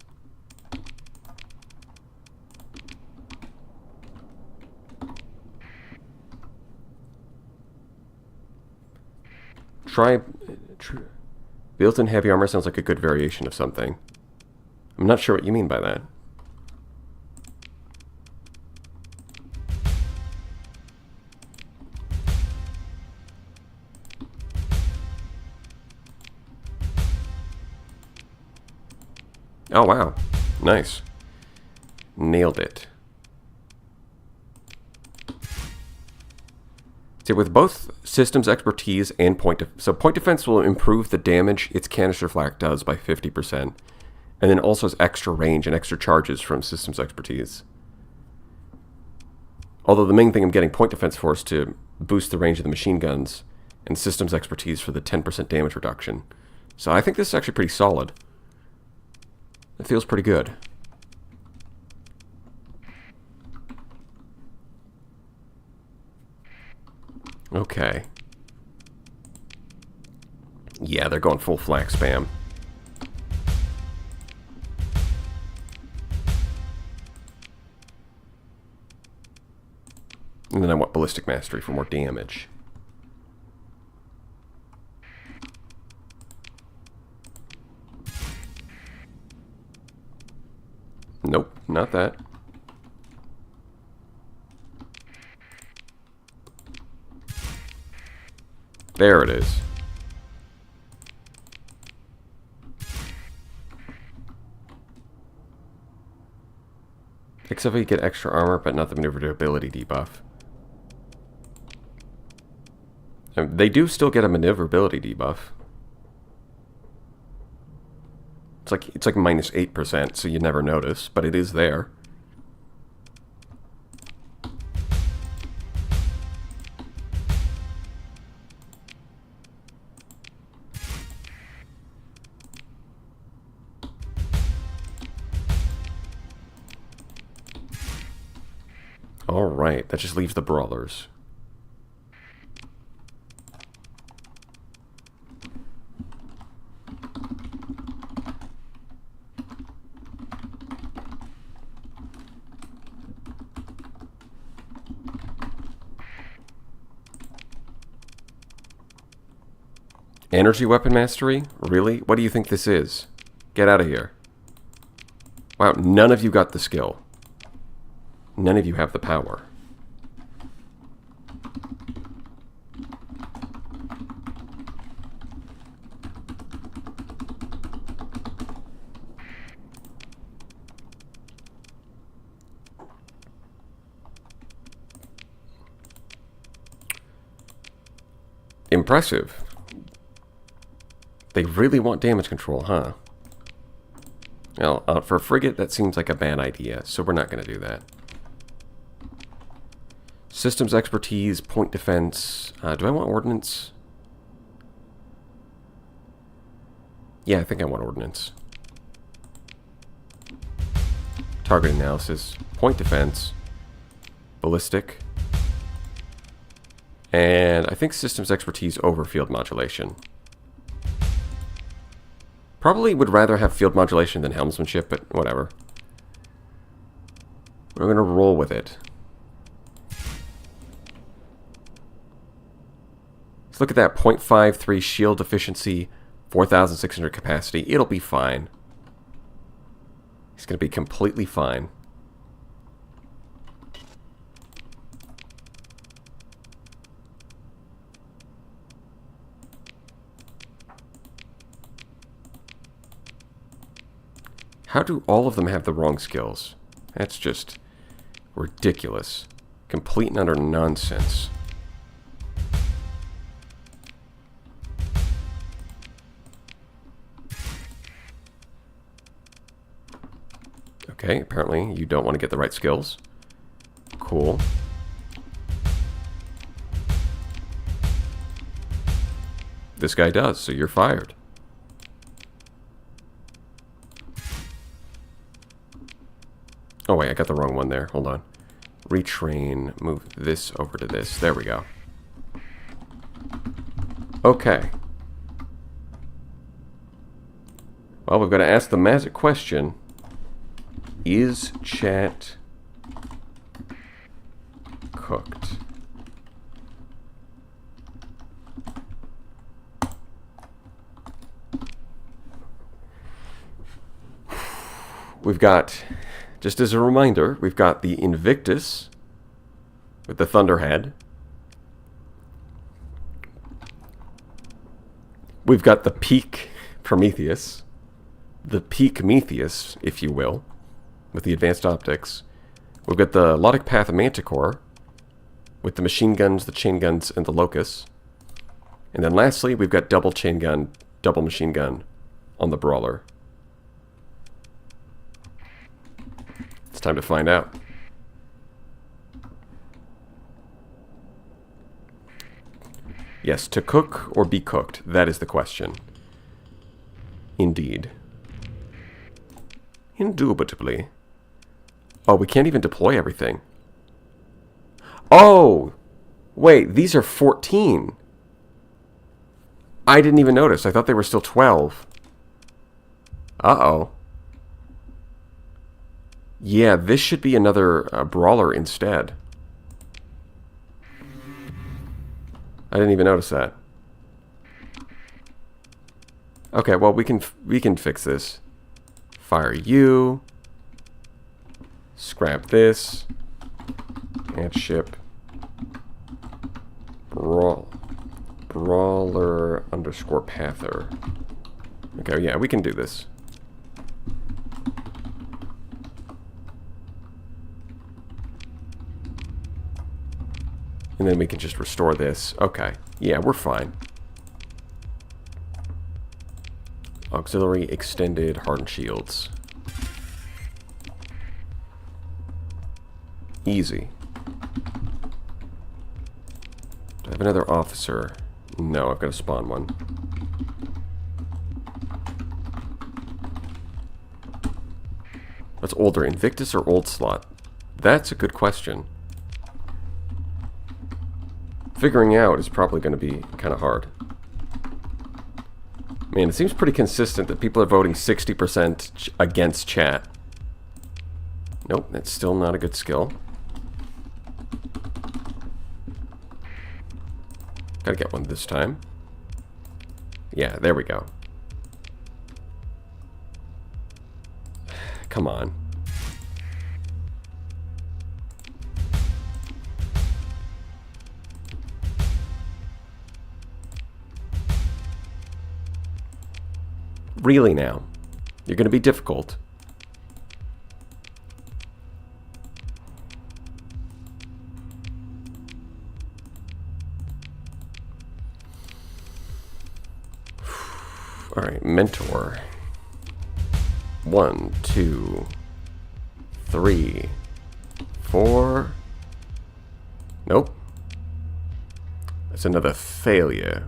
Built-in heavy armor sounds like a good variation of something. I'm not sure what you mean by that. Oh, wow. Nice. Nailed it. See, with both systems expertise and point defense will improve the damage its canister flak does by 50%, and then also has extra range and extra charges from systems expertise. Although the main thing I'm getting point defense for is to boost the range of the machine guns, and systems expertise for the 10% damage reduction. So I think this is actually pretty solid. It feels pretty good. Okay. Yeah, they're going full flak spam. And then I want Ballistic Mastery for more damage. Nope, not that. There it is. Except we get extra armor, but not the maneuverability debuff. They do still get a maneuverability debuff. It's like minus 8%, so you never notice, but it is there. Alright, that just leaves the brawlers. Energy weapon mastery? Really? What do you think this is? Get out of here. Wow, none of you got the skill. None of you have the power. Impressive. They really want damage control, huh? Well, for a frigate, that seems like a bad idea, so we're not going to do that. Systems expertise, point defense. Do I want ordnance? Yeah, I think I want ordnance. Target analysis, point defense, ballistic, and I think systems expertise over field modulation. Probably would rather have field modulation than helmsmanship, but whatever. We're going to roll with it. Let's look at that 0.53 shield efficiency, 4,600 capacity. It'll be fine. It's going to be completely fine. How do all of them have the wrong skills? That's just ridiculous. Complete and utter nonsense. Okay, apparently you don't want to get the right skills. Cool. This guy does, so you're fired. Oh wait, I got the wrong one there. Hold on. Retrain, move this over to this. There we go. Okay. Well, we've got to ask the magic question. Is chat cooked? We've got, just as a reminder, we've got the Invictus with the Thunderhead. We've got the Peak Prometheus, the Peak Metheus, if you will, with the advanced optics. We've got the Lotic Path Manticore with the machine guns, the chain guns, and the Locust. And then lastly, we've got double chain gun, double machine gun on the Brawler. It's time to find out. Yes, to cook or be cooked, that is the question. Indeed. Indubitably. Oh, we can't even deploy everything. Oh! Wait, these are 14. I didn't even notice. I thought they were still 12. Uh-oh. Yeah, this should be another brawler instead. I didn't even notice that. Okay, well, we can fix this. Fire you. Scrap this. And ship. Brawler underscore pather. Okay, yeah, we can do this. And then we can just restore this. Okay, yeah, we're fine. Auxiliary extended hardened shields. Easy. Do I have another officer? No, I've got to spawn one. What's older, Invictus or Old Slot? That's a good question. Figuring out is probably going to be kind of hard. Man, it seems pretty consistent that people are voting 60% against chat. Nope, that's still not a good skill. Gotta get one this time. Yeah, there we go. Come on. Really now? You're going to be difficult. Alright, mentor. 1, 2, 3, 4. Nope. That's another failure.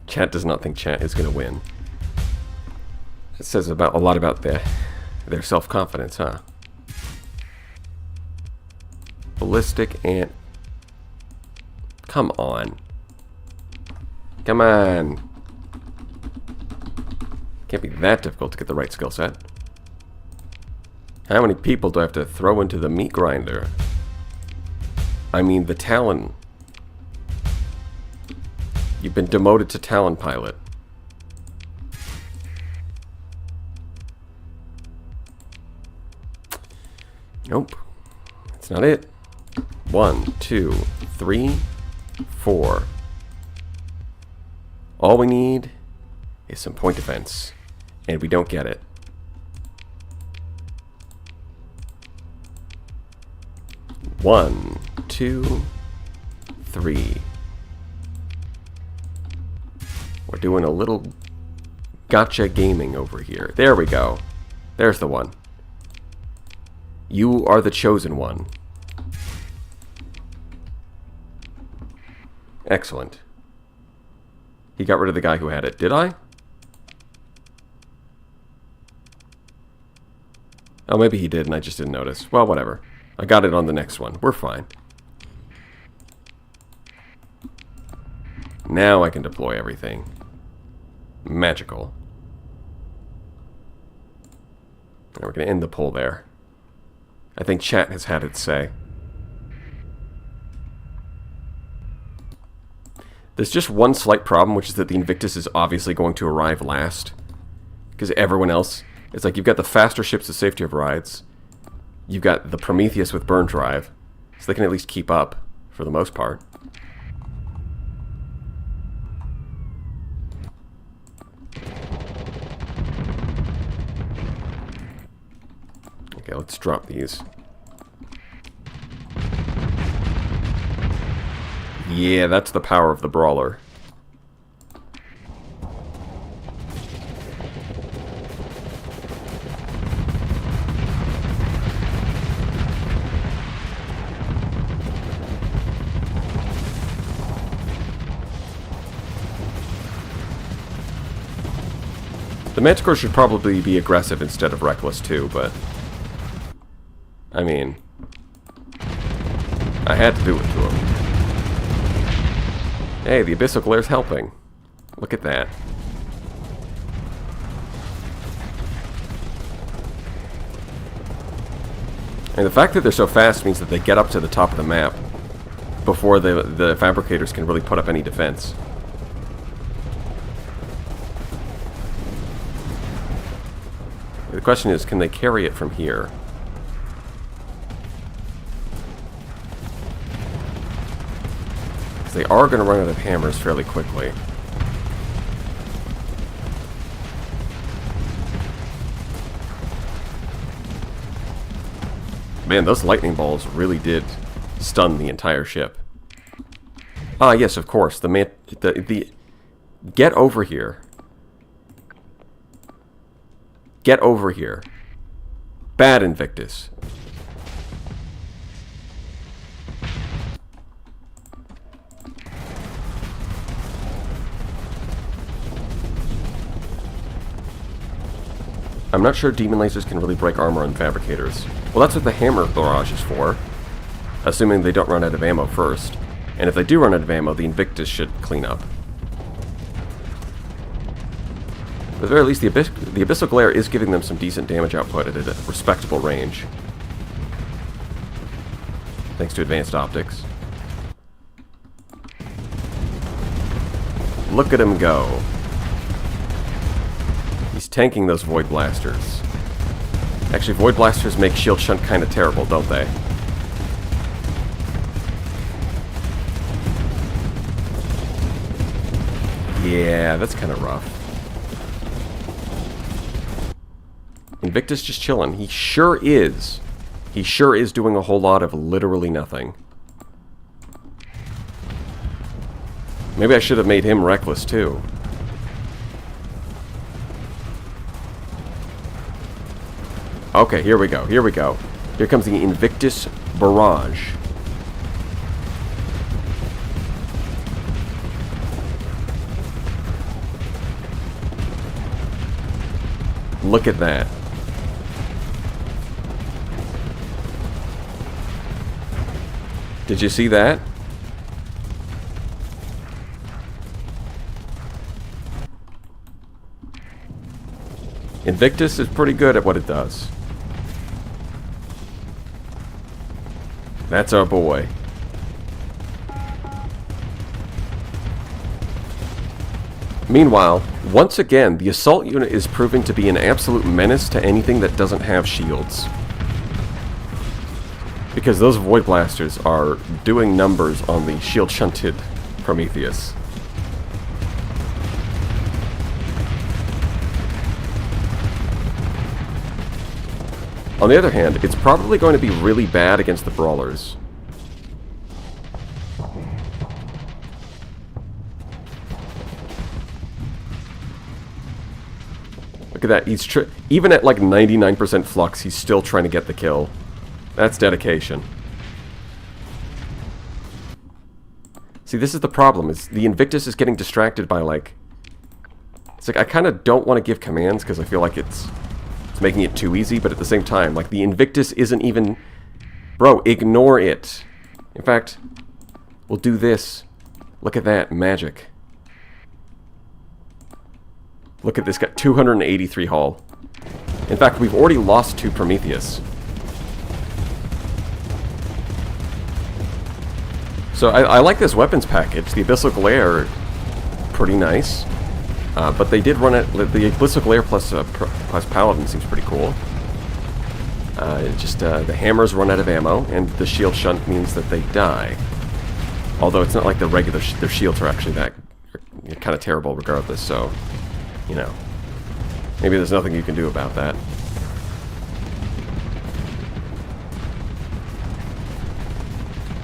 Chat does not think Chat is going to win. It says a lot about their self-confidence, huh? Ballistic and... Come on. Come on. Can't be that difficult to get the right skill set. How many people do I have to throw into the meat grinder? I mean the Talon. You've been demoted to Talon pilot. Nope. That's not it. 1, 2, 3, 4. All we need is some point defense. And we don't get it. One, 2, 3. We're doing a little gotcha gaming over here. There we go. There's the one. You are the chosen one. Excellent. He got rid of the guy who had it. Did I? Oh, maybe he did and I just didn't notice. Well, whatever. I got it on the next one. We're fine. Now I can deploy everything. Magical. Now we're going to end the poll there. I think chat has had its say. There's just one slight problem, which is that the Invictus is obviously going to arrive last. Because everyone else... It's like you've got the faster ships with safety overrides. You've got the Prometheus with burn drive. So they can at least keep up, for the most part. Okay, let's drop these. Yeah, that's the power of the Brawler. The Manticore should probably be aggressive instead of reckless too, but... I mean... I had to do it to him. Hey, the Abyssal Glare's helping. Look at that. And the fact that they're so fast means that they get up to the top of the map before the Fabricators can really put up any defense. The question is, can they carry it from here? Because they are going to run out of hammers fairly quickly. Man, those lightning balls really did stun the entire ship. Ah, yes, of course. The get over here. Get over here. Bad Invictus. I'm not sure demon lasers can really break armor on Fabricators. Well, that's what the hammer barrage is for. Assuming they don't run out of ammo first. And if they do run out of ammo, the Invictus should clean up. the very least, the Abyssal Glare is giving them some decent damage output at a respectable range. Thanks to advanced optics. Look at him go. He's tanking those Void Blasters. Actually, Void Blasters make Shield Shunt kind of terrible, don't they? Yeah, that's kind of rough. Invictus just chilling. He sure is. He sure is doing a whole lot of literally nothing. Maybe I should have made him reckless, too. Okay, here we go. Here we go. Here comes the Invictus Barrage. Look at that. Did you see that? Invictus is pretty good at what it does. That's our boy. Meanwhile, once again, the assault unit is proving to be an absolute menace to anything that doesn't have shields. Because those Void Blasters are doing numbers on the shield-shunted Prometheus. On the other hand, it's probably going to be really bad against the Brawlers. Look at that, he's even at like 99% flux, he's still trying to get the kill. That's dedication. See, this is the problem, is the Invictus is getting distracted by like... It's like, I kind of don't want to give commands because I feel like it's making it too easy, but at the same time, like, the Invictus isn't even... Bro, ignore it. In fact, we'll do this. Look at that, magic. Look at this guy, 283 hull. In fact, we've already lost to Prometheus. So I like this weapons package. The Abyssal Glare, pretty nice. But they did run it. The Abyssal Glare plus Paladin seems pretty cool. The hammers run out of ammo, and the shield shunt means that they die. Although it's not like the regular their shields are actually that kind of terrible regardless. So, you know, maybe there's nothing you can do about that.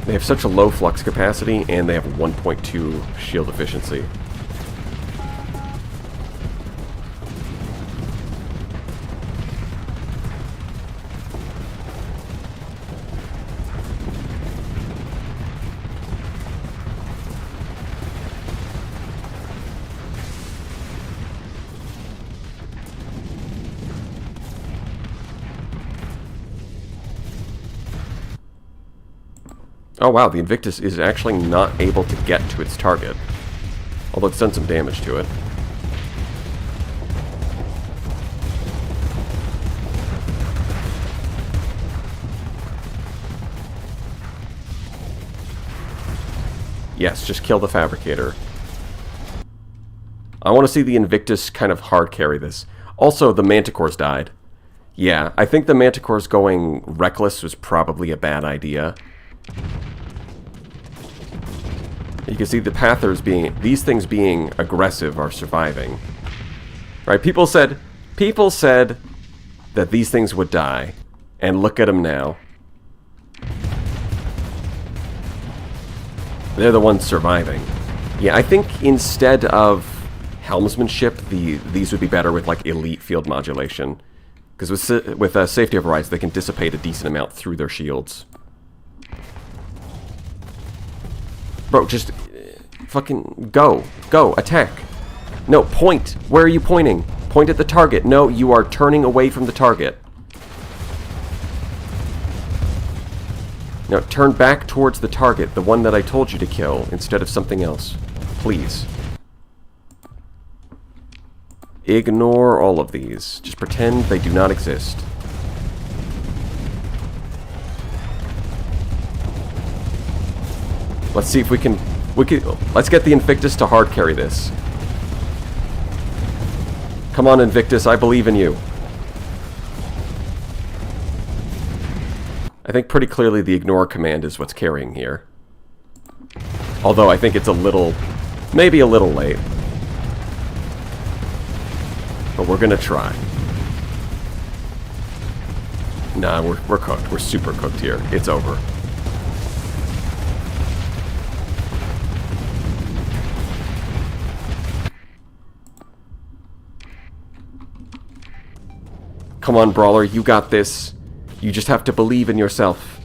They have such a low flux capacity, and they have 1.2 shield efficiency. Oh wow, the Invictus is actually not able to get to its target. Although it's done some damage to it. Yes, just kill the Fabricator. I want to see the Invictus kind of hard carry this. Also, the Manticores died. Yeah, I think the Manticores going reckless was probably a bad idea. You can see the Pathers being, these things being aggressive are surviving. Right, people said that these things would die. And look at them now. They're the ones surviving. Yeah, I think instead of helmsmanship, these would be better with like elite field modulation. Because with safety overrides, they can dissipate a decent amount through their shields. Bro, just fucking go. Go, attack. No, point. Where are you pointing? Point at the target. No, you are turning away from the target. Now, turn back towards the target, the one that I told you to kill, instead of something else. Please. Ignore all of these. Just pretend they do not exist. Let's see if we can... let's get the Invictus to hard carry this. Come on, Invictus, I believe in you. I think pretty clearly the ignore command is what's carrying here. Although I think it's a little... maybe a little late. But we're gonna try. Nah, we're cooked. We're super cooked here. It's over. Come on, Brawler, you got this. You just have to believe in yourself.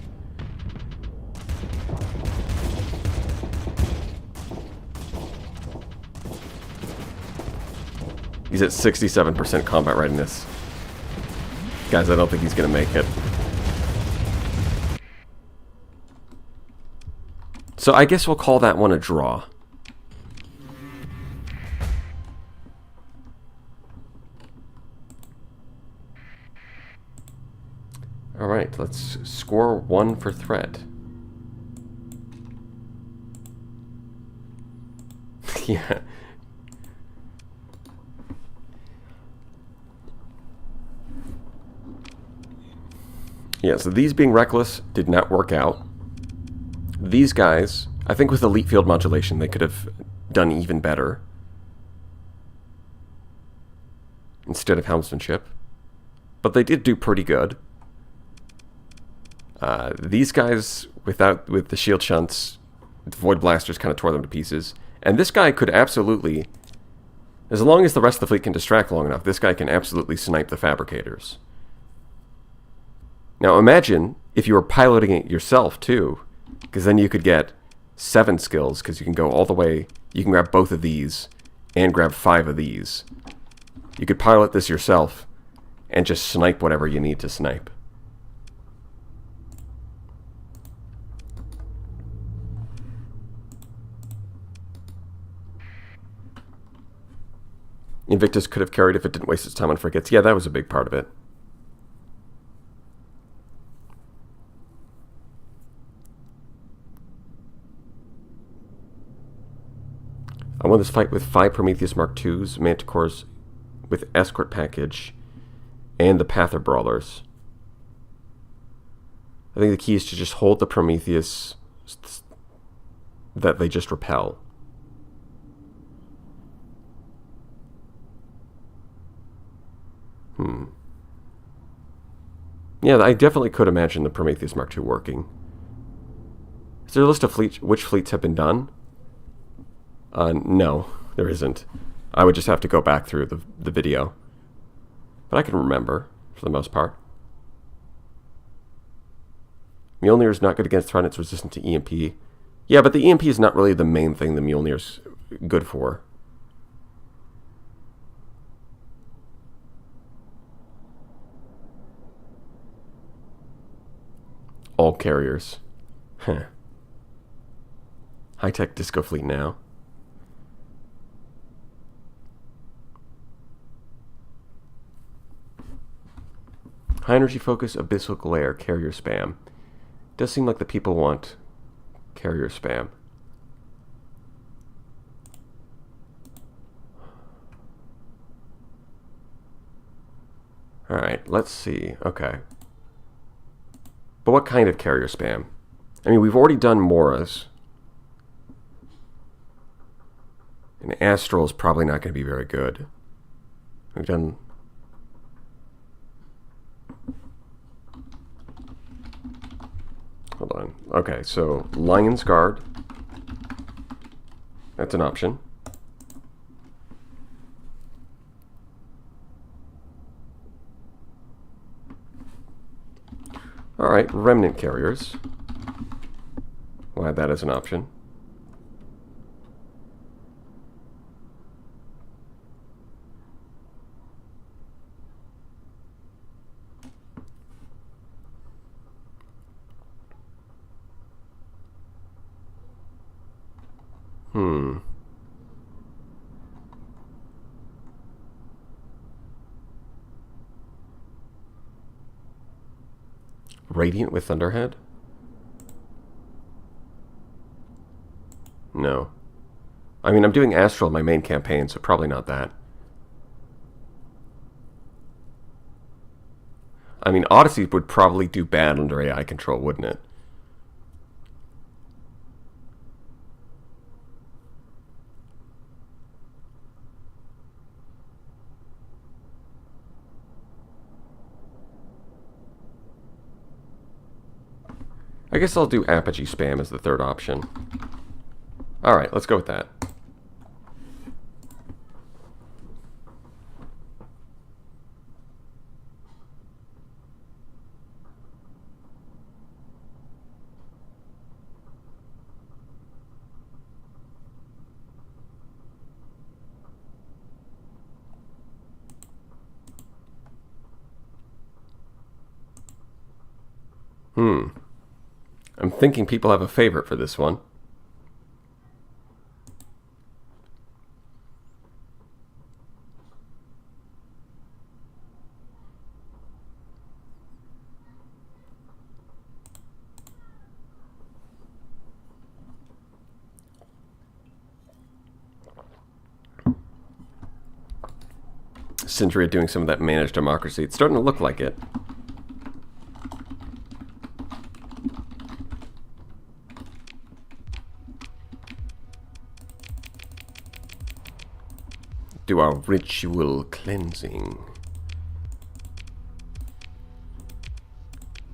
He's at 67% combat readiness. Guys, I don't think he's gonna make it. So I guess we'll call that one a draw. Alright, let's score 1 for threat. Yeah. Yeah, so these being reckless did not work out. These guys, I think with elite field modulation, they could have done even better. Instead of helmsmanship. But they did do pretty good. These guys, with the shield shunts, the void blasters kind of tore them to pieces. And this guy could absolutely, as long as the rest of the fleet can distract long enough, this guy can absolutely snipe the fabricators. Now imagine if you were piloting it yourself too, because then you could get 7 skills, because you can go all the way, you can grab both of these, and grab 5 of these. You could pilot this yourself, and just snipe whatever you need to snipe. Invictus could have carried if it didn't waste its time on frigates. Yeah, that was a big part of it. I won this fight with 5 Prometheus Mark IIs, Manticores with escort package, and the Pather Brawlers. I think the key is to just hold the Prometheus that they just repel. Yeah, I definitely could imagine the Prometheus Mark II working. Is there a list of which fleets have been done? No, there isn't. I would just have to go back through the video. But I can remember, for the most part. Mjolnir is not good against threat, it's resistant to EMP. Yeah, but the EMP is not really the main thing the Mjolnir's good for. All carriers. Huh. High-tech disco fleet now. High-energy focus, abyssal glare, carrier spam. Does seem like the people want carrier spam. Alright, let's see. Okay. But what kind of carrier spam? I mean, we've already done Mora's. And Astral is probably not going to be very good. We've done... Hold on. Okay, so Lion's Guard. That's an option. Alright, Remnant Carriers. We'll add that as an option. Radiant with Thunderhead? No. I mean, I'm doing Astral in my main campaign, so probably not that. I mean, Odyssey would probably do bad under AI control, wouldn't it? I guess I'll do Apogee Spam as the third option. Alright, let's go with that. I'm thinking people have a favorite for this one. Syndria doing some of that managed democracy. It's starting to look like it. Do our ritual cleansing.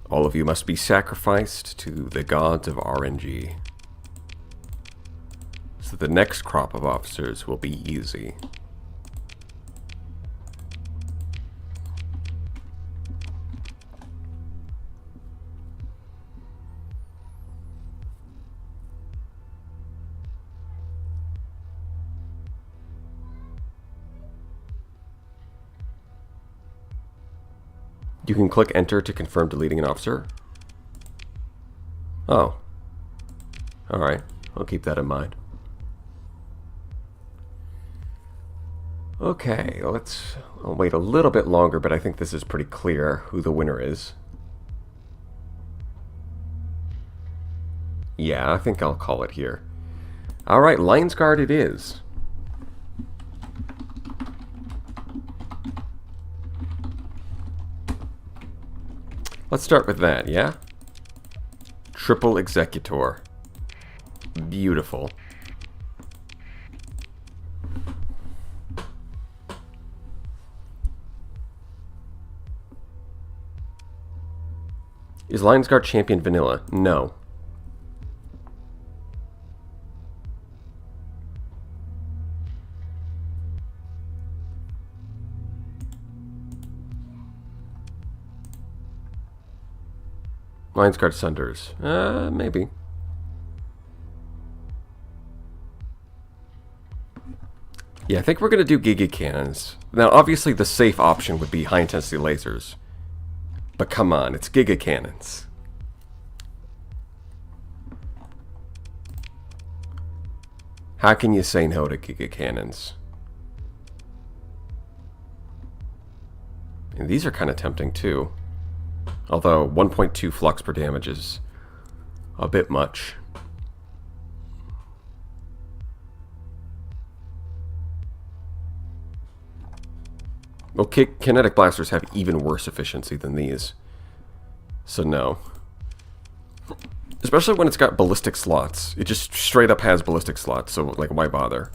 All of you must be sacrificed to the gods of RNG. So the next crop of officers will be easy. You can click enter to confirm deleting an officer. Oh. Alright, I'll keep that in mind. Okay, I'll wait a little bit longer, but I think this is pretty clear who the winner is. Yeah, I think I'll call it here. Alright, Lion's Guard it is. Let's start with that, yeah? Triple Executor. Beautiful. Is Lion's Guard champion vanilla? No. Lion's Guard Sunders. Maybe. Yeah, I think we're going to do Giga Cannons. Now, obviously, the safe option would be high-intensity lasers. But come on, it's Giga Cannons. How can you say no to Giga Cannons? And these are kind of tempting, too. Although 1.2 flux per damage is a bit much. Well, kinetic blasters have even worse efficiency than these. So no. Especially when it's got ballistic slots. It just straight up has ballistic slots, so like why bother?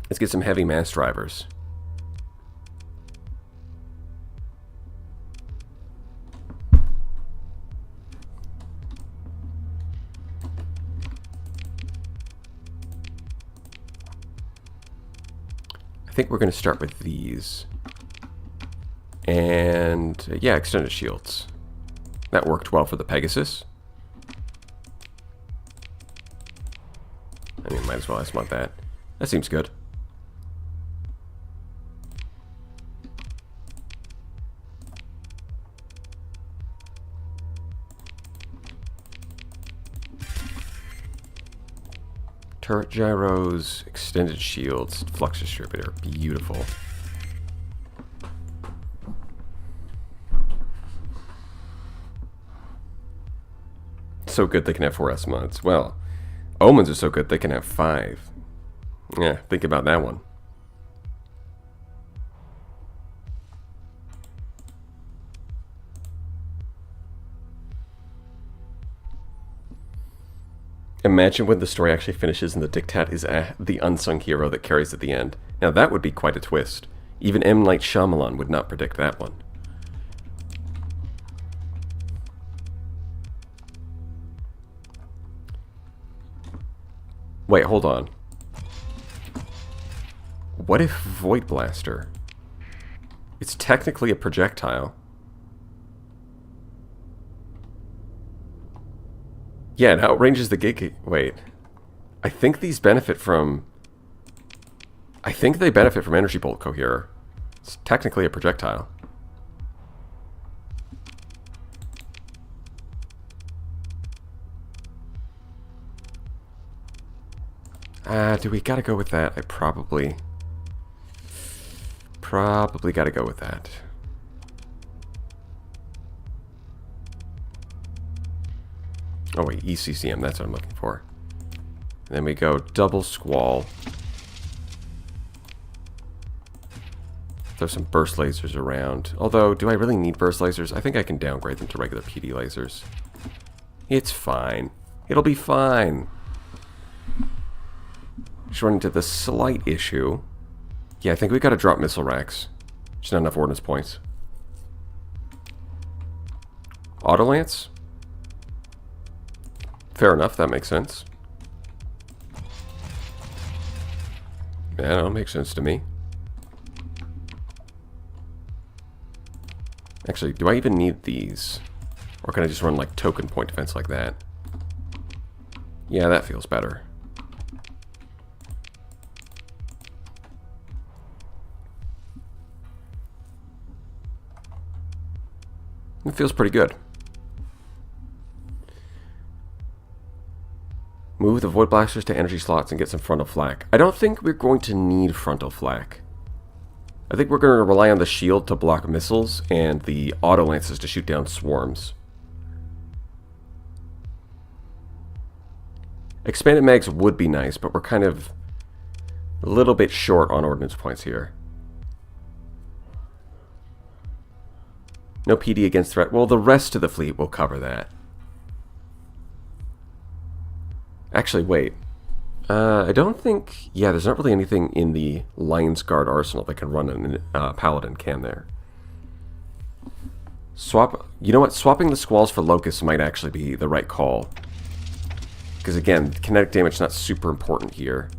Let's get some heavy mass drivers. I think we're going to start with these. And yeah, extended shields. That worked well for the Pegasus. I mean, might as well just want that. That seems good. Turret gyros, extended shields, flux distributor. Beautiful. so good they can have 4S mods. Well, Omens are so good they can have 5. Yeah, think about that one. Imagine when the story actually finishes and the Dictat is the unsung hero that carries at the end. Now that would be quite a twist. Even M. Night Shyamalan would not predict that one. Wait, hold on. What if Void Blaster? It's technically a projectile. Yeah, it outranges the Gig... Wait. I think these benefit from... I think they benefit from Energy Bolt Coherer. It's technically a projectile. Do we gotta go with that? I probably gotta go with that. Oh wait, ECCM, that's what I'm looking for. And then we go double Squall. Throw some burst lasers around. Although, do I really need burst lasers? I think I can downgrade them to regular PD lasers. It's fine. It'll be fine. Just run into the slight issue. Yeah, I think we gotta drop missile racks. Just not enough ordnance points. Auto Lance? Fair enough, that makes sense. Yeah, that makes sense to me. Actually, do I even need these? Or can I just run like token point defense like that? Yeah, that feels better. It feels pretty good. Move the Void Blasters to energy slots and get some frontal flak. I don't think we're going to need frontal flak. I think we're going to rely on the shield to block missiles and the auto lances to shoot down swarms. Expanded mags would be nice, but we're kind of a little bit short on ordnance points here. No PD against threat. Well, the rest of the fleet will cover that. Actually, wait. I don't think... Yeah, there's not really anything in the Lion's Guard arsenal that can run a Paladin, can there? You know what? Swapping the Squalls for Locusts might actually be the right call. Because again, kinetic damage is not super important here.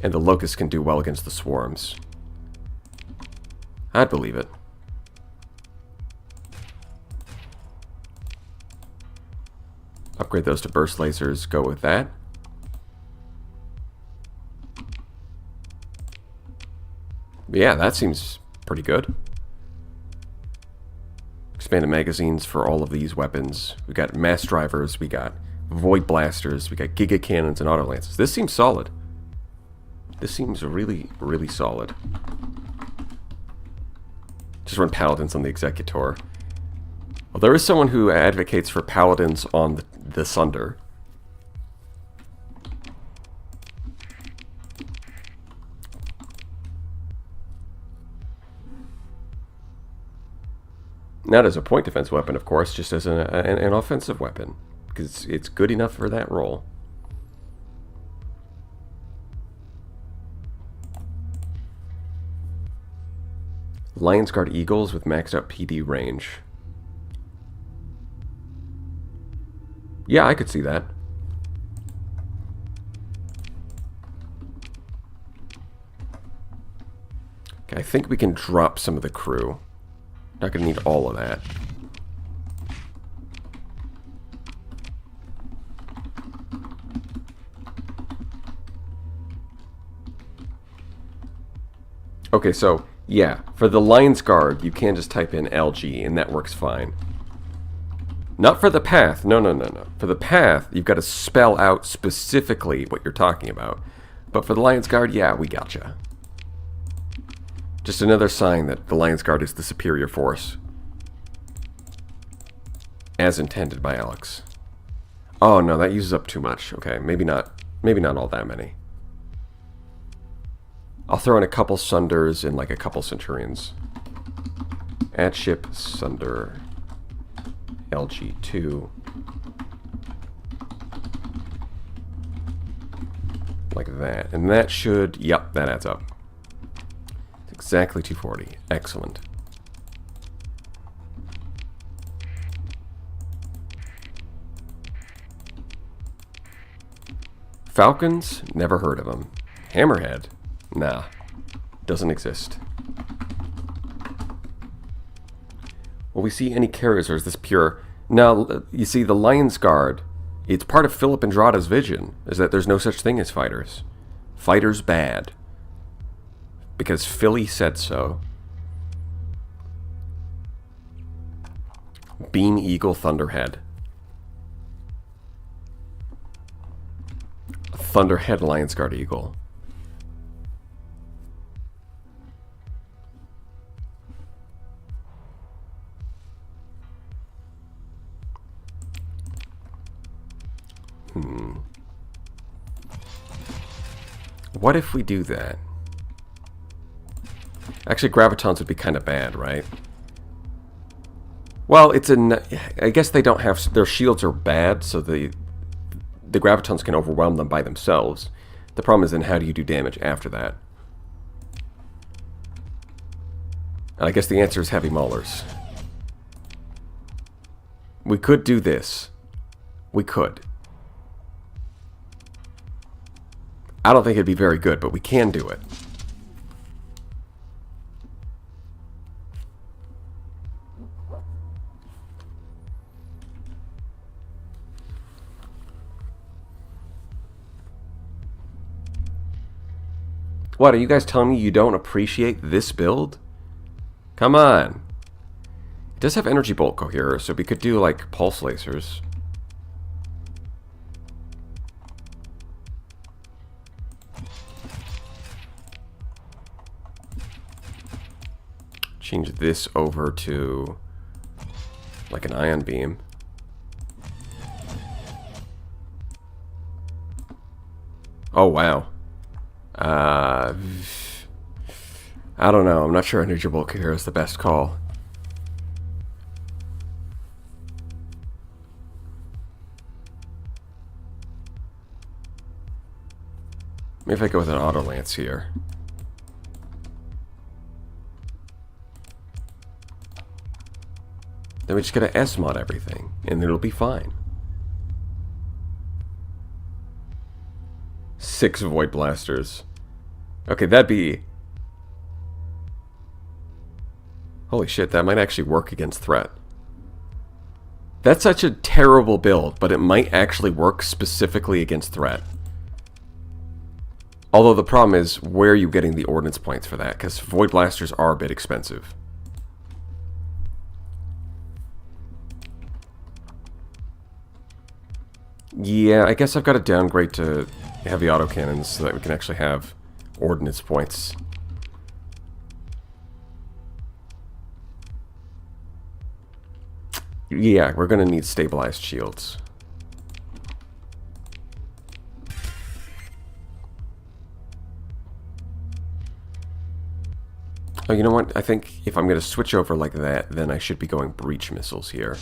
And the Locusts can do well against the Swarms. I'd believe it. Upgrade those to burst lasers, go with that. But yeah, that seems pretty good. Expanded magazines for all of these weapons. We got mass drivers, we got void blasters, we got giga cannons and auto lances. This seems solid. This seems really, really solid. Just run paladins on the Executor. Well, there is someone who advocates for paladins on the Sunder. Not as a point defense weapon, of course, just as an offensive weapon. Because it's good enough for that role. Lion's Guard Eagles with maxed out PD range. Yeah, I could see that. Okay, I think we can drop some of the crew. Not going to need all of that. Okay, so, yeah, for the Lion's Guard, you can just type in LG, and that works fine. Not for the path. No, no, no, no. For the path, you've got to spell out specifically what you're talking about. But for the Lion's Guard, yeah, we gotcha. Just another sign that the Lion's Guard is the superior force. As intended by Alex. Oh no, that uses up too much. Okay, maybe not all that many. I'll throw in a couple Sunders and like a couple Centurions. Add ship Sunder LG2. Like that. And that should, yep, that adds up. It's exactly 240. Excellent. Falcons? Never heard of them. Hammerhead? Nah. Doesn't exist. Will we see any carriers, or is this pure... Now, you see, the Lion's Guard, it's part of Philip Andrada's vision, is that there's no such thing as fighters. Fighters bad. Because Philly said so. Beam Eagle Thunderhead. Thunderhead Lion's Guard Eagle. What if we do that? Actually, Gravitons would be kind of bad, right? Well, it's I guess they don't have... Their shields are bad, so the Gravitons can overwhelm them by themselves. The problem is then how do you do damage after that? And I guess the answer is Heavy Maulers. We could do this. We could. I don't think it'd be very good, but we can do it. What, are you guys telling me you don't appreciate this build? Come on. It does have energy bolt coherer, so we could do like pulse lasers. Change this over to like an ion beam. Oh wow. I don't know. I'm not sure energy bulk here is the best call. Maybe if I go with an auto lance here. Then we just gotta S-mod everything, and it'll be fine. 6 Void Blasters. Okay, that'd be... Holy shit, that might actually work against threat. That's such a terrible build, but it might actually work specifically against threat. Although the problem is, where are you getting the ordnance points for that? Because Void Blasters are a bit expensive. Yeah, I guess I've got to downgrade to heavy autocannons so that we can actually have ordnance points. Yeah, we're going to need stabilized shields. Oh, you know what? I think if I'm going to switch over like that, then I should be going breach missiles here.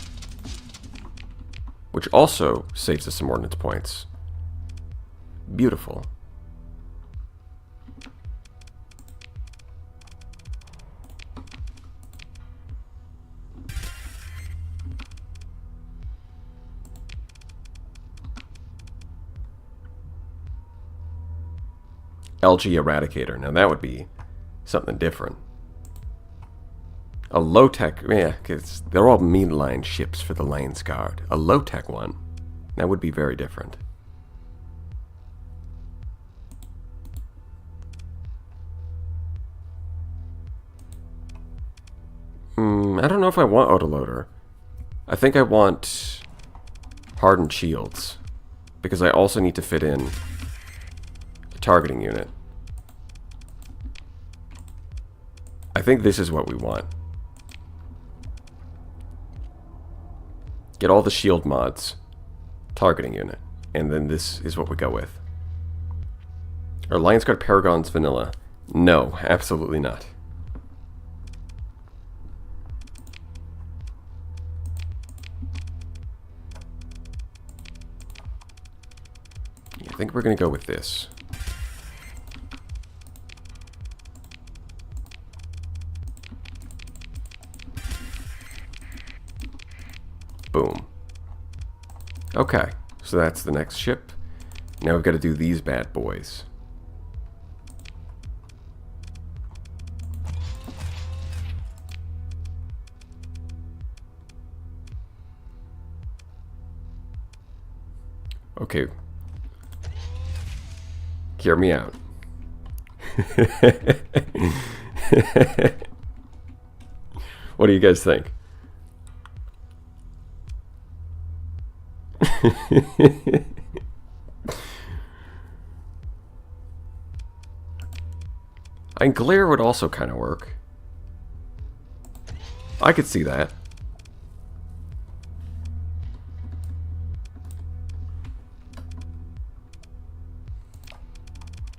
Which also saves us some ordnance points. Beautiful. LG Eradicator. Now that would be something different. A low-tech, yeah, because they're all mean-line ships for the Lion's Guard. A low-tech one, that would be very different. I don't know if I want autoloader. I think I want hardened shields, because I also need to fit in a targeting unit. think this is what we want. Get all the shield mods. Targeting unit. And then this is what we go with. Are Lions Guard Paragons vanilla? No, absolutely not. Yeah, I think we're going to go with this. Boom. Okay, so that's the next ship. Now we've got to do these bad boys. Okay. Hear me out. What do you guys think? And glare would also kind of work. I could see that.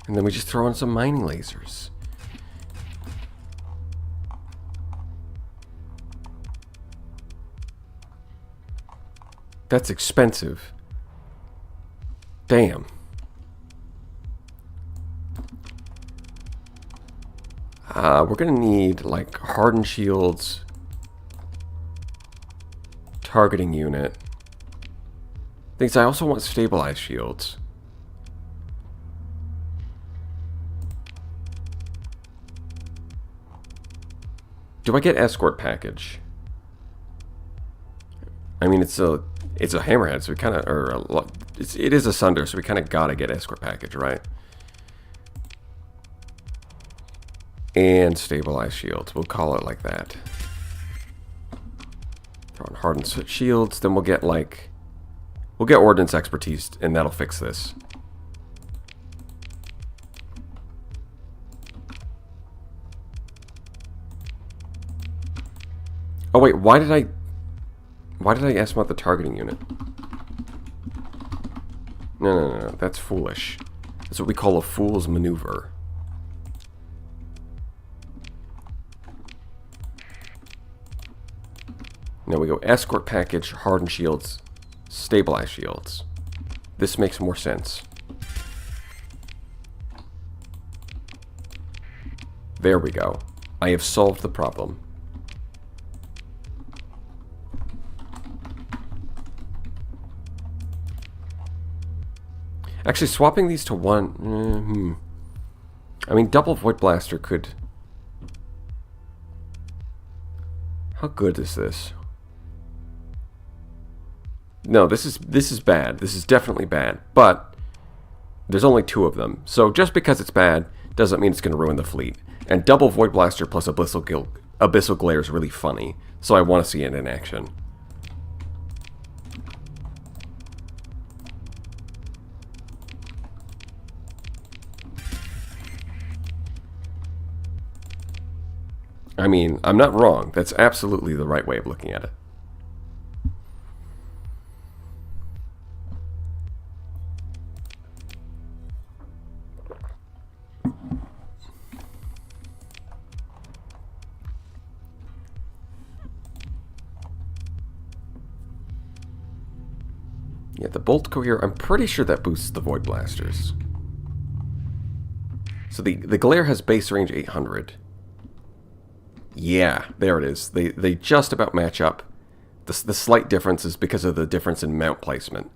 And then we just throw in some mining lasers. That's expensive. Damn. We're gonna need like hardened shields, targeting unit. Things I also want stabilized shields. Do I get escort package? I mean, it's a hammerhead, so we kind of, or it is a sunder, so we kind of gotta get escort package, right? And stabilized shields. We'll call it like that. Throw in hardened shields, then we'll get ordnance expertise, and that'll fix this. Oh wait, why did I ask about the targeting unit? No, that's foolish. That's what we call a fool's maneuver. Now we go escort package, hardened shields, stabilized shields. This makes more sense. There we go. I have solved the problem. Actually, swapping these to one... I mean, double Void Blaster could... How good is this? No, this is bad. This is definitely bad. But there's only 2 of them. So just because it's bad doesn't mean it's going to ruin the fleet. And double Void Blaster plus Abyssal Glare is really funny. So I want to see it in action. I mean, I'm not wrong. That's absolutely the right way of looking at it. Yeah, the Bolt Cohere, I'm pretty sure that boosts the Void Blasters. So the Glare has base range 800. Yeah, there it is. They just about match up. The slight difference is because of the difference in mount placement.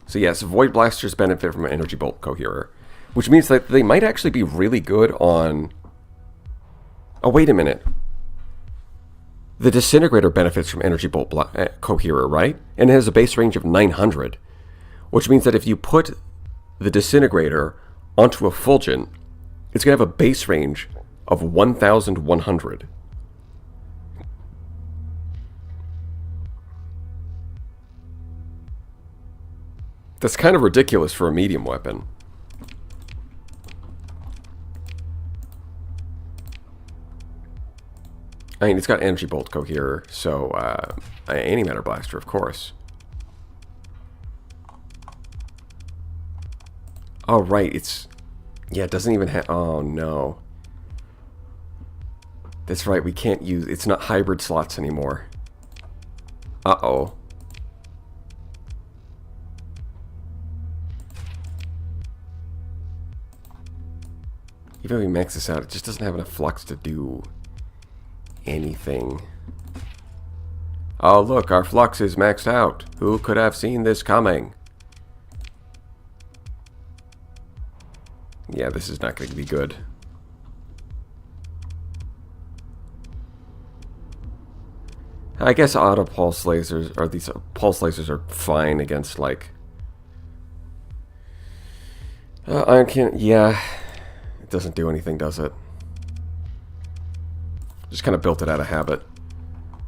So yes, Void Blasters benefit from an Energy Bolt Coherer, which means that they might actually be really good on... Oh, wait a minute. The Disintegrator benefits from Energy Bolt Coherer, right? And it has a base range of 900, which means that if you put the Disintegrator onto a Fulgent, it's going to have a base range of 1,100. That's kind of ridiculous for a medium weapon. I mean, it's got energy bolt coherer, so antimatter blaster, of course. Oh, right, it's... Yeah, it doesn't even have... Oh, no. That's right, we can't use... It's not hybrid slots anymore. Uh-oh. Even if we max this out, it just doesn't have enough flux to do anything. Oh, look, our flux is maxed out. Who could have seen this coming? Yeah, this is not going to be good. I guess auto pulse lasers, or these pulse lasers are fine against, like... I can't... Yeah. It doesn't do anything, does it? Just kind of built it out of habit.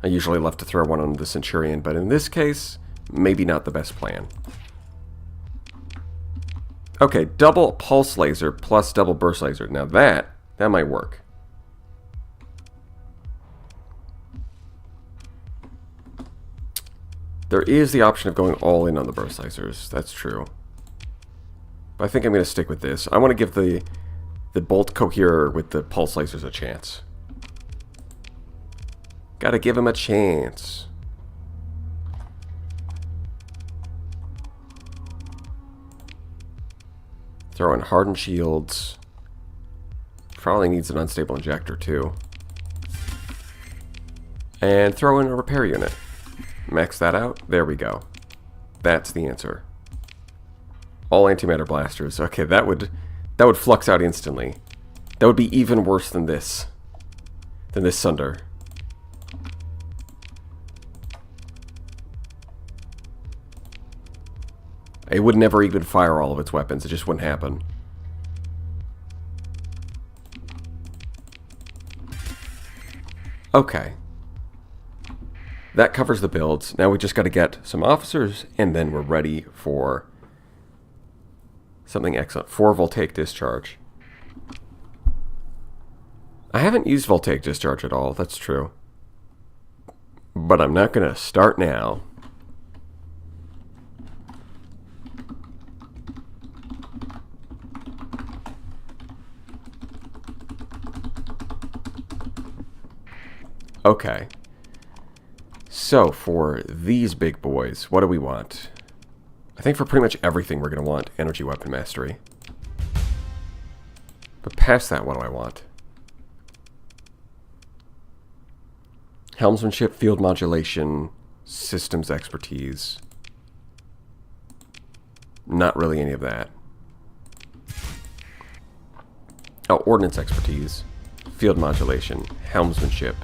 I usually love to throw one on the Centurion, but in this case, maybe not the best plan. Okay, double pulse laser plus double burst laser. Now that might work. There is the option of going all in on the burst lasers. That's true. But I think I'm going to stick with this. I want to give the bolt coherer with the pulse lasers a chance. Gotta give him a chance. Throw in hardened shields. Probably needs an unstable injector too. And throw in a repair unit. Max that out. There we go. That's the answer. All antimatter blasters. Okay, that would flux out instantly. That would be even worse than this. Than this Sunder. It would never even fire all of its weapons. It just wouldn't happen. Okay. That covers the builds. Now we just got to get some officers, and then we're ready for something excellent. 4 voltaic discharge. I haven't used voltaic discharge at all. That's true. But I'm not going to start now. Okay. So, for these big boys, what do we want? I think for pretty much everything we're going to want energy weapon mastery. But past that, what do I want? Helmsmanship, field modulation, systems expertise. Not really any of that. Oh, ordnance expertise, field modulation, helmsmanship.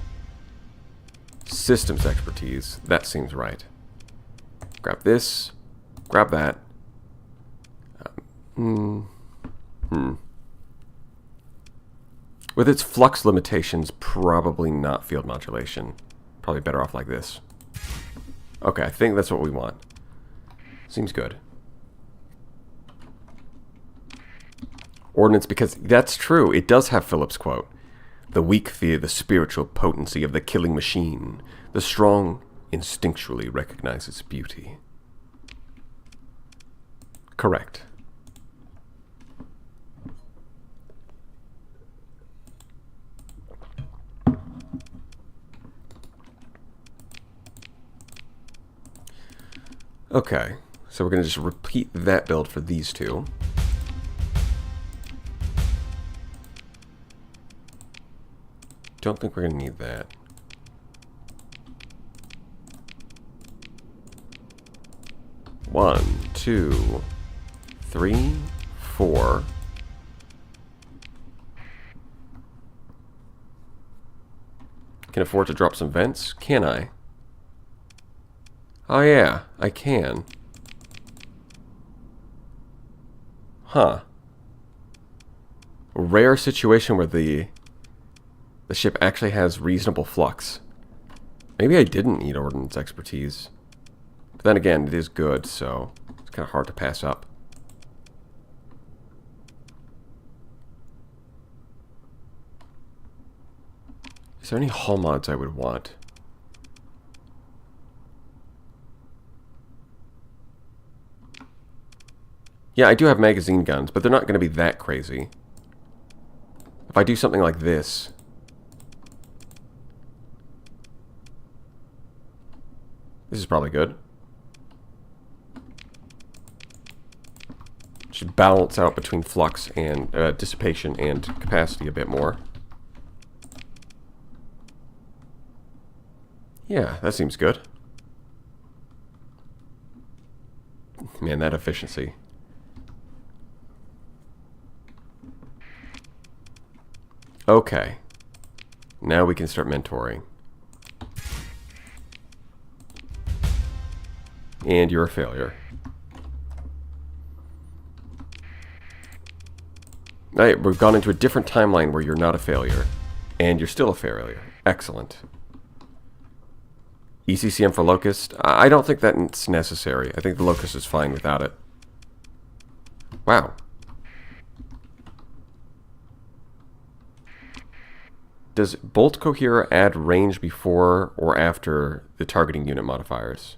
Systems expertise. That seems right. Grab this. Grab that. With its flux limitations, probably not field modulation. Probably better off like this. Okay, I think that's what we want. Seems good. Ordnance, because that's true. It does have Philip's quote. The weak fear the spiritual potency of the killing machine. The strong instinctually recognize its beauty. Correct. Okay, so we're going to just repeat that build for these two. Don't think we're going to need that. One, 2, 3, 4. Can afford to drop some vents? Can I? Oh yeah, I can. Huh. A rare situation where the ship actually has reasonable flux. Maybe I didn't need ordnance expertise. But then again, it is good, so it's kind of hard to pass up. Is there any hull mods I would want? Yeah, I do have magazine guns, but they're not going to be that crazy. If I do something like this... This is probably good. Should balance out between flux and dissipation and capacity a bit more. Yeah, that seems good. Man, that efficiency. Okay. Now we can start mentoring. And you're a failure. Alright, we've gone into a different timeline where you're not a failure. And you're still a failure. Excellent. ECCM for Locust? I don't think that's necessary. I think the Locust is fine without it. Wow. Does Bolt Coherer add range before or after the targeting unit modifiers?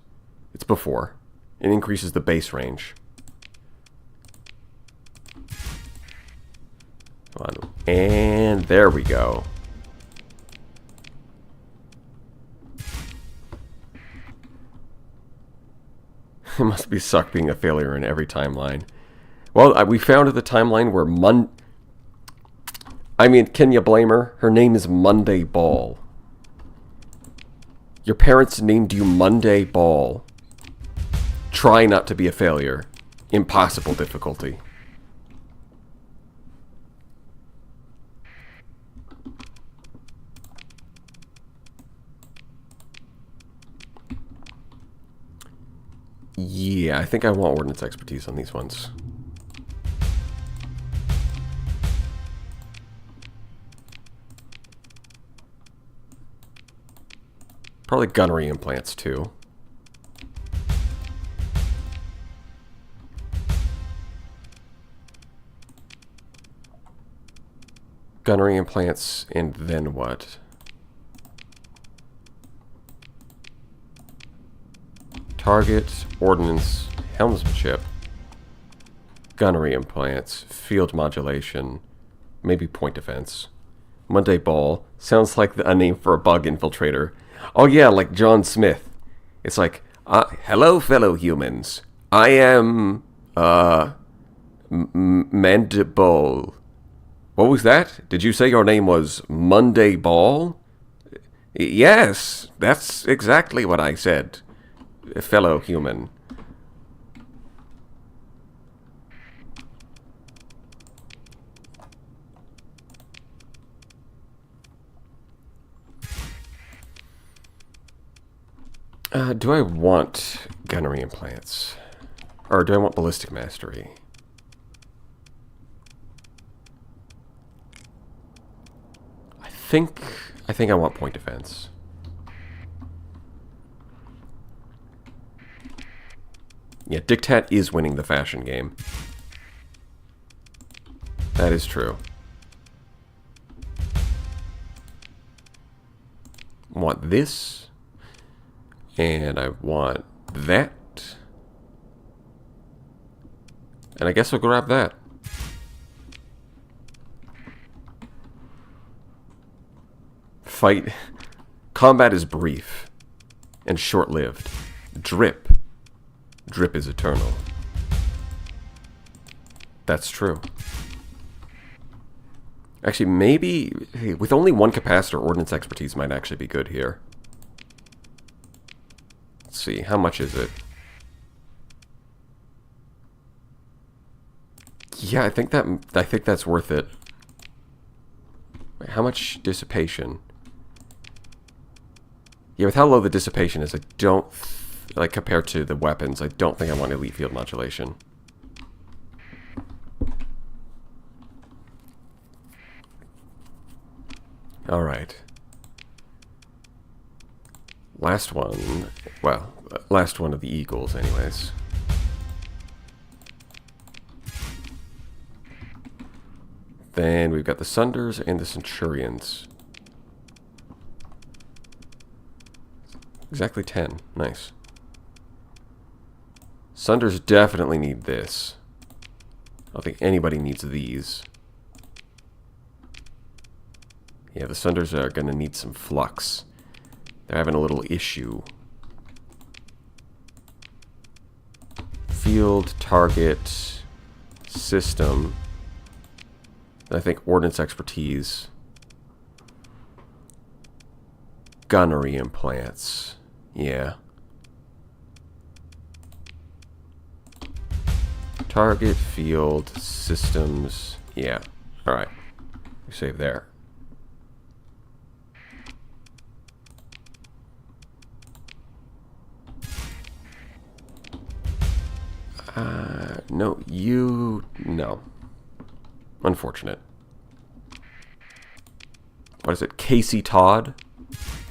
It's before. It increases the base range. Come on. And there we go. It must be suck being a failure in every timeline. Well, we found the timeline where I mean, can you blame her? Her name is Monday Ball. Your parents named you Monday Ball. Try not to be a failure. Impossible difficulty. Yeah, I think I want ordnance expertise on these ones. Probably gunnery implants, too. Gunnery implants, and then what? Target, ordnance, helmsmanship, gunnery implants, field modulation, maybe point defense. Monday Ball sounds like a name for a bug infiltrator. Oh yeah, like John Smith. It's like, hello fellow humans. I am, Mandible. What was that? Did you say your name was Monday Ball? Yes, that's exactly what I said, fellow human. Do I want gunnery implants? Or do I want ballistic mastery? I think I want point defense. Yeah, Dictat is winning the fashion game. That is true. I want this. And I want that. And I guess I'll grab that. Fight. Combat is brief and short-lived. Drip. Drip is eternal. That's true. Actually, maybe hey, with only one capacitor, ordnance expertise might actually be good here. Let's see, how much is it? Yeah, I think that's worth it. Wait, how much dissipation? Yeah, with how low the dissipation is, I don't like compared to the weapons, I don't think I want elite field modulation. All right. Last one. Well, last one of the Eagles, anyways. Then we've got the Sunders and the Centurions. Exactly 10. Nice. Sunders definitely need this. I don't think anybody needs these. Yeah, the Sunders are going to need some flux. They're having a little issue. Field, target, system. I think ordnance expertise. Gunnery implants. Yeah. Target, field, systems. Yeah. Alright. We save there. No, you... No. Unfortunate. What is it? Casey Todd?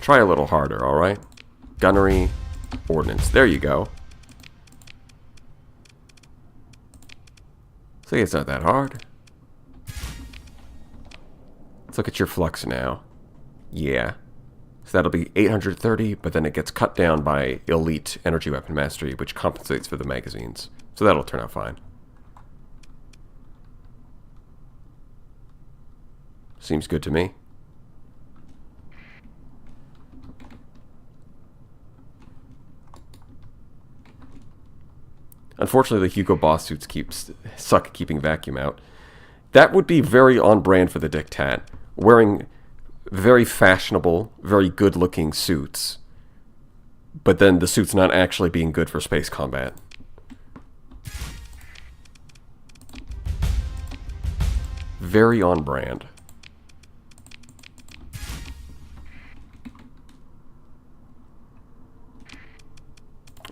Try a little harder, alright? Gunnery, ordnance. There you go. See, it's not that hard. Let's look at your flux now. Yeah. So that'll be 830, but then it gets cut down by elite energy weapon mastery, which compensates for the magazines. So that'll turn out fine. Seems good to me. Unfortunately, the Hugo Boss suits suck at keeping vacuum out. That would be very on brand for the Dictat. Wearing very fashionable, very good-looking suits, but then the suits not actually being good for space combat. Very on brand.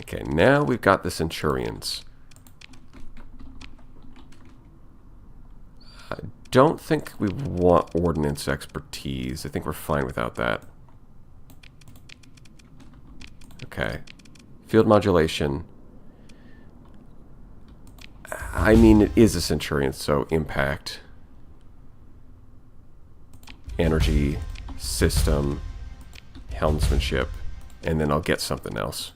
Okay, now we've got the Centurions. I don't think we want ordnance expertise. I think we're fine without that. Okay. Field modulation. I mean, it is a Centurion, so impact. Energy, system, helmsmanship, and then I'll get something else.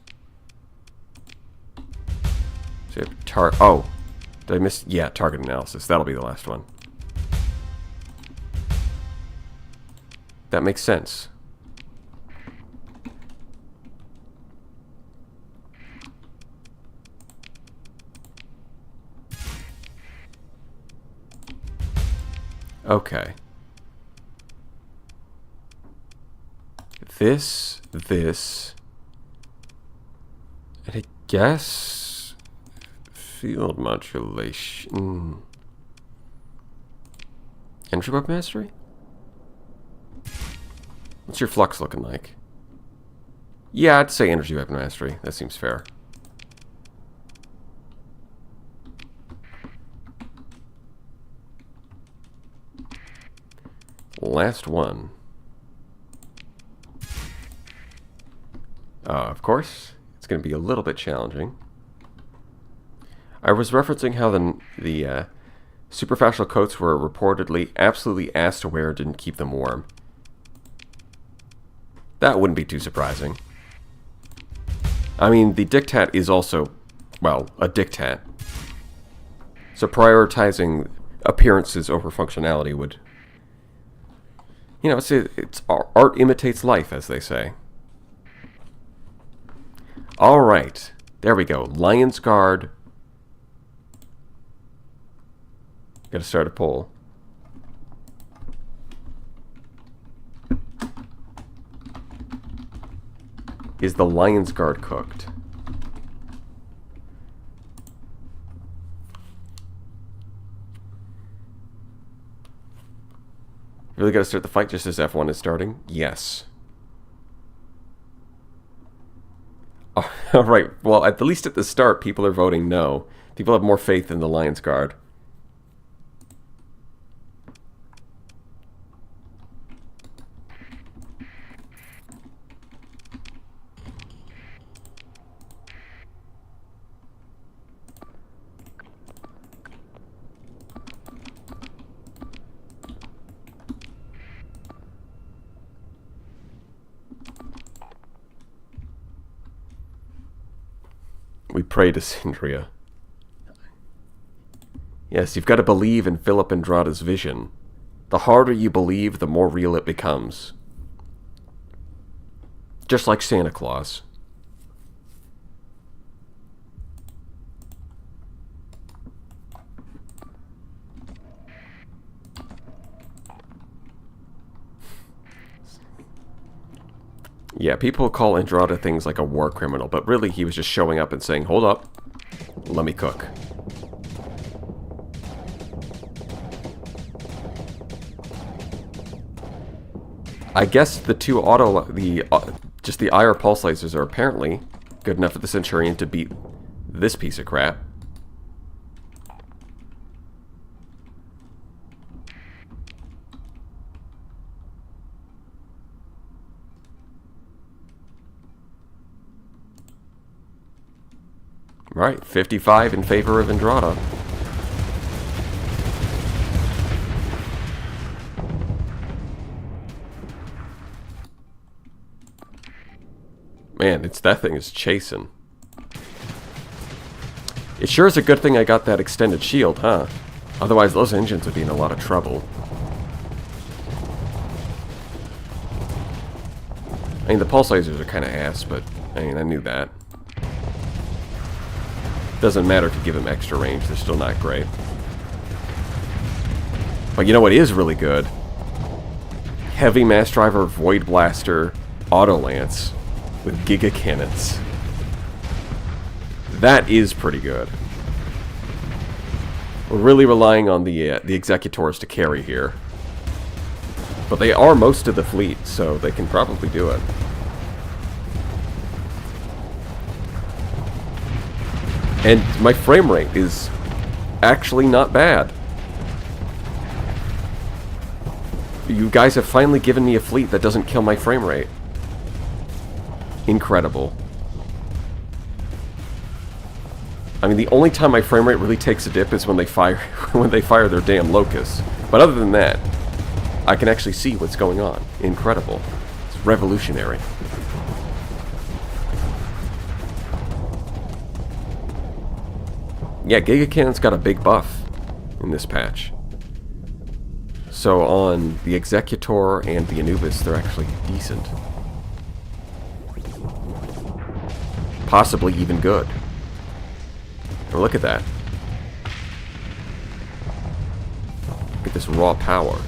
So oh, did I miss? Yeah, target analysis. That'll be the last one. That makes sense. Okay. This, and I guess field modulation. Energy weapon mastery? What's your flux looking like? Yeah, I'd say energy weapon mastery. That seems fair. Last one. Of course, it's going to be a little bit challenging. I was referencing how the superfascial coats were reportedly absolutely ass to wear, didn't keep them warm. That wouldn't be too surprising. I mean, the Dictat is also, well, a Dictat. So prioritizing appearances over functionality would... You know, it's art imitates life, as they say. Alright, there we go. Lion's Guard. Gotta start a poll. Is the Lion's Guard cooked? Really gotta start the fight just as F1 is starting? Yes. Alright, well, at least at the start, people are voting no. People have more faith in the Lion's Guard. We pray to Syndria. Yes, you've got to believe in Philip Andrada's vision. The harder you believe, the more real it becomes. Just like Santa Claus. Yeah, people call Andrada things like a war criminal, but really he was just showing up and saying, hold up, let me cook. I guess the two just the IR pulse lasers are apparently good enough for the Centurion to beat this piece of crap. Right, 55 in favor of Andrada. Man, that thing is chasing. It sure is a good thing I got that extended shield, huh? Otherwise, those engines would be in a lot of trouble. I mean, the pulse lasers are kind of ass, but I mean, I knew that. Doesn't matter if you give them extra range, they're still not great. But you know what is really good? Heavy Mass Driver Void Blaster Auto Lance with Giga Cannons. That is pretty good. We're really relying on the Executors to carry here. But they are most of the fleet, so they can probably do it. And my frame rate is actually not bad. You guys have finally given me a fleet that doesn't kill my frame rate. Incredible. I mean, the only time my frame rate really takes a dip is when they fire their damn locusts. But other than that, I can actually see what's going on. Incredible. It's revolutionary. Yeah, Giga Cannon's got a big buff in this patch. So on the Executor and the Anubis, they're actually decent. Possibly even good. Oh, look at that. Look at this raw power.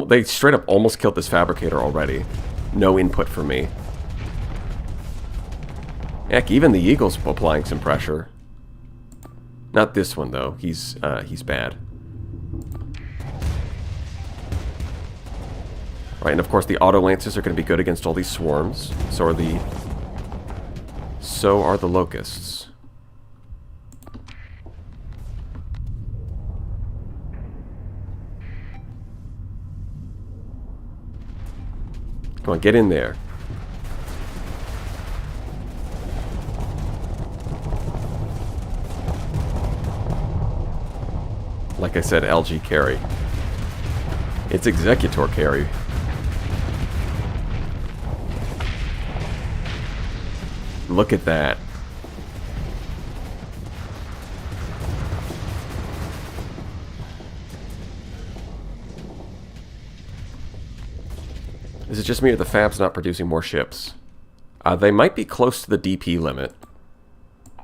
They straight up almost killed this Fabricator already. No input for me. Heck, even the Eagle's applying some pressure. Not this one though. He's bad. Right, and of course the Auto Lances are going to be good against all these swarms. So are the Locusts. Come on, get in there. Like I said, LG carry. It's Executor carry. Look at that. Is it just me or the Fab's not producing more ships? They might be close to the DP limit.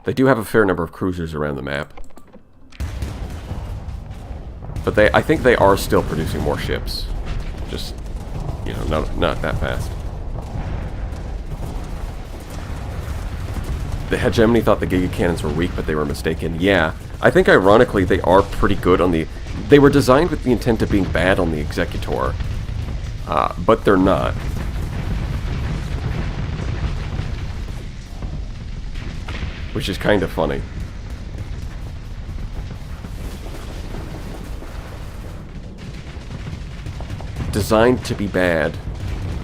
They do have a fair number of cruisers around the map. But I think they are still producing more ships. Just, you know, not that fast. The Hegemony thought the Giga Cannons were weak, but they were mistaken. Yeah, I think ironically they are pretty good on the... They were designed with the intent of being bad on the Executor. But they're not. Which is kind of funny. Designed to be bad,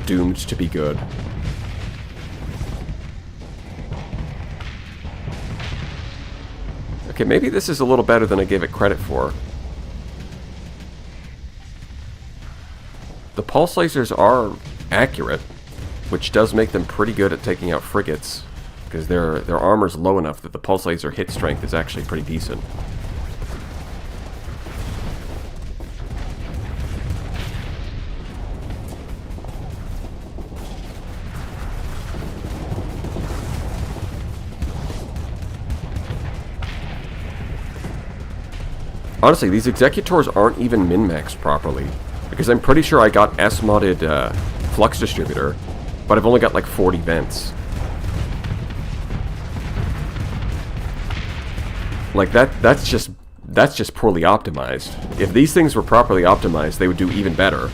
doomed to be good. Okay, maybe this is a little better than I gave it credit for. The pulse lasers are accurate, which does make them pretty good at taking out frigates, because their armor's low enough that the pulse laser hit strength is actually pretty decent. Honestly, these executors aren't even min-maxed properly, because I'm pretty sure I got S-modded flux distributor, but I've only got like 40 vents. Like that's just poorly optimized. If these things were properly optimized, they would do even better.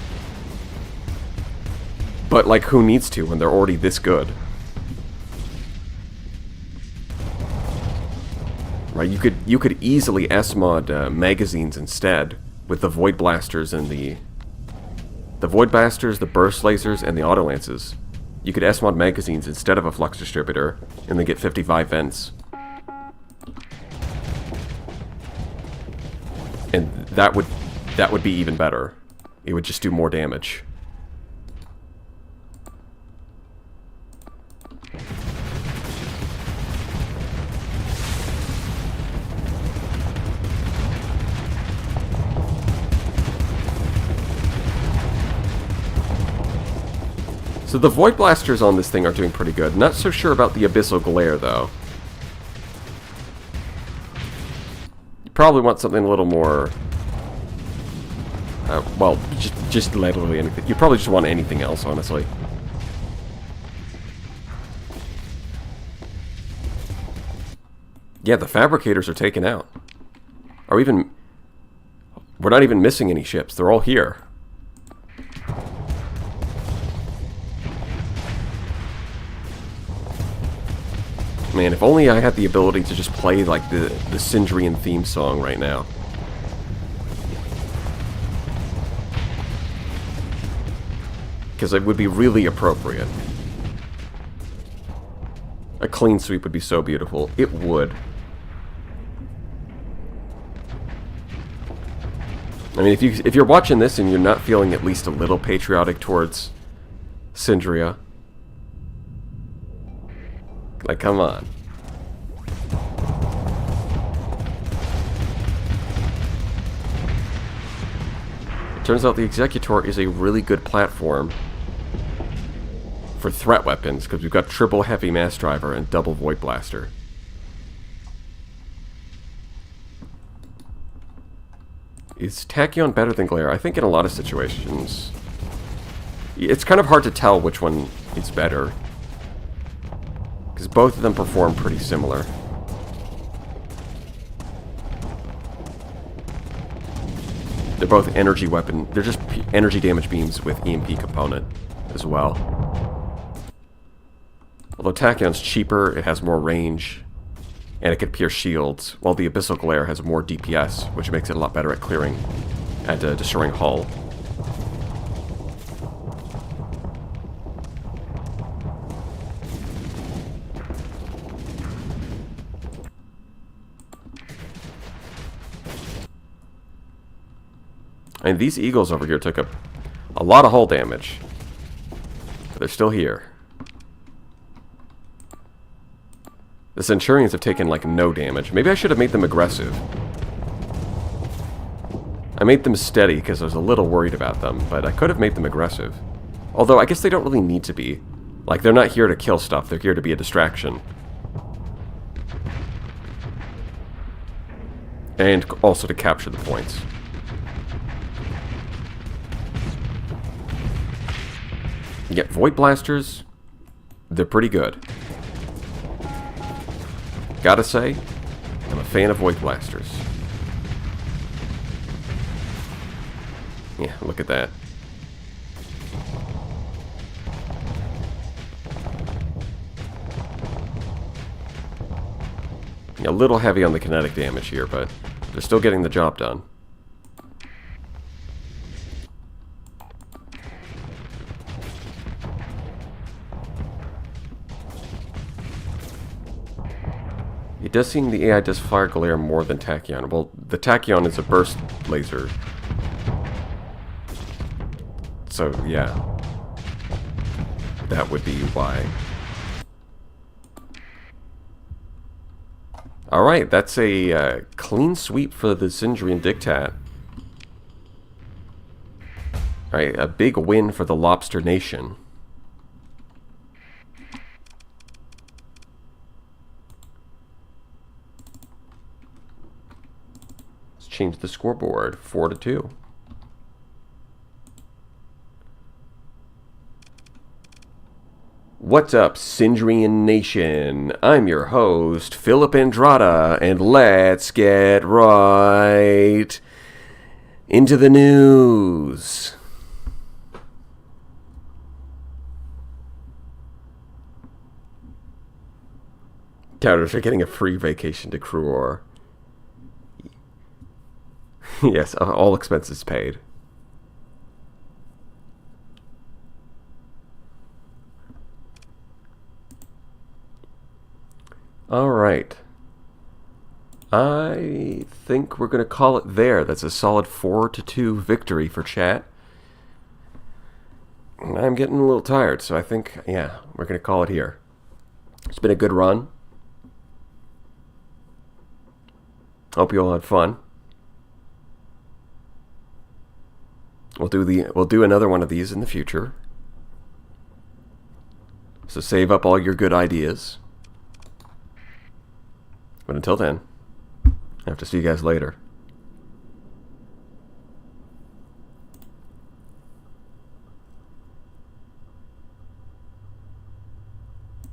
But like, who needs to when they're already this good? Right, you could easily S-mod magazines instead with the Void Blasters and the Void Blasters, the Burst Lasers, and the Auto Lances. You could S-mod magazines instead of a Flux Distributor, and then get 55 vents. And that would be even better. It would just do more damage. So the Void Blasters on this thing are doing pretty good. Not so sure about the Abyssal Glare, though. You probably want something a little more... well, just literally anything. You probably just want anything else, honestly. Yeah, the Fabricators are taken out. We're not even missing any ships. They're all here. Man, if only I had the ability to just play, like, the Syndrian theme song right now. Because it would be really appropriate. A clean sweep would be so beautiful. It would. I mean, if you're watching this and you're not feeling at least a little patriotic towards Syndria... like, come on. It turns out the Executor is a really good platform for threat weapons, because we've got triple heavy mass driver and double void blaster. Is Tachyon better than Glare? I think in a lot of situations. It's kind of hard to tell which one is better, because both of them perform pretty similar. They're both energy weapon. They're just energy damage beams with EMP component as well. Although Tachyon's cheaper, it has more range, and it can pierce shields, while the Abyssal Glare has more DPS, which makes it a lot better at clearing, at destroying hull. I mean, these Eagles over here took a lot of hull damage, but they're still here. The Centurions have taken, like, no damage. Maybe I should have made them aggressive. I made them steady because I was a little worried about them, but I could have made them aggressive. Although, I guess they don't really need to be. Like, they're not here to kill stuff, they're here to be a distraction. And also to capture the points. Yeah, Void Blasters, they're pretty good. Gotta say, I'm a fan of Void Blasters. Yeah, look at that. Yeah, a little heavy on the kinetic damage here, but they're still getting the job done. It does seem the AI does fire glare more than Tachyon. Well, the Tachyon is a burst laser. So, yeah. That would be why. Alright, that's a clean sweep for the Sindrian Dictat. Alright, a big win for the Lobster Nation. Let's change the scoreboard, 4-2. What's up, Sindrian Nation? I'm your host, Philip Andrada, and let's get right into the news. Doubters are getting a free vacation to Cruor. Yes, all expenses paid. Alright. I think we're going to call it there. That's a solid 4-2 victory for chat. I'm getting a little tired, so I think, yeah, we're going to call it here. It's been a good run. Hope you all had fun. We'll do another one of these in the future. So save up all your good ideas. But until then, I have to see you guys later.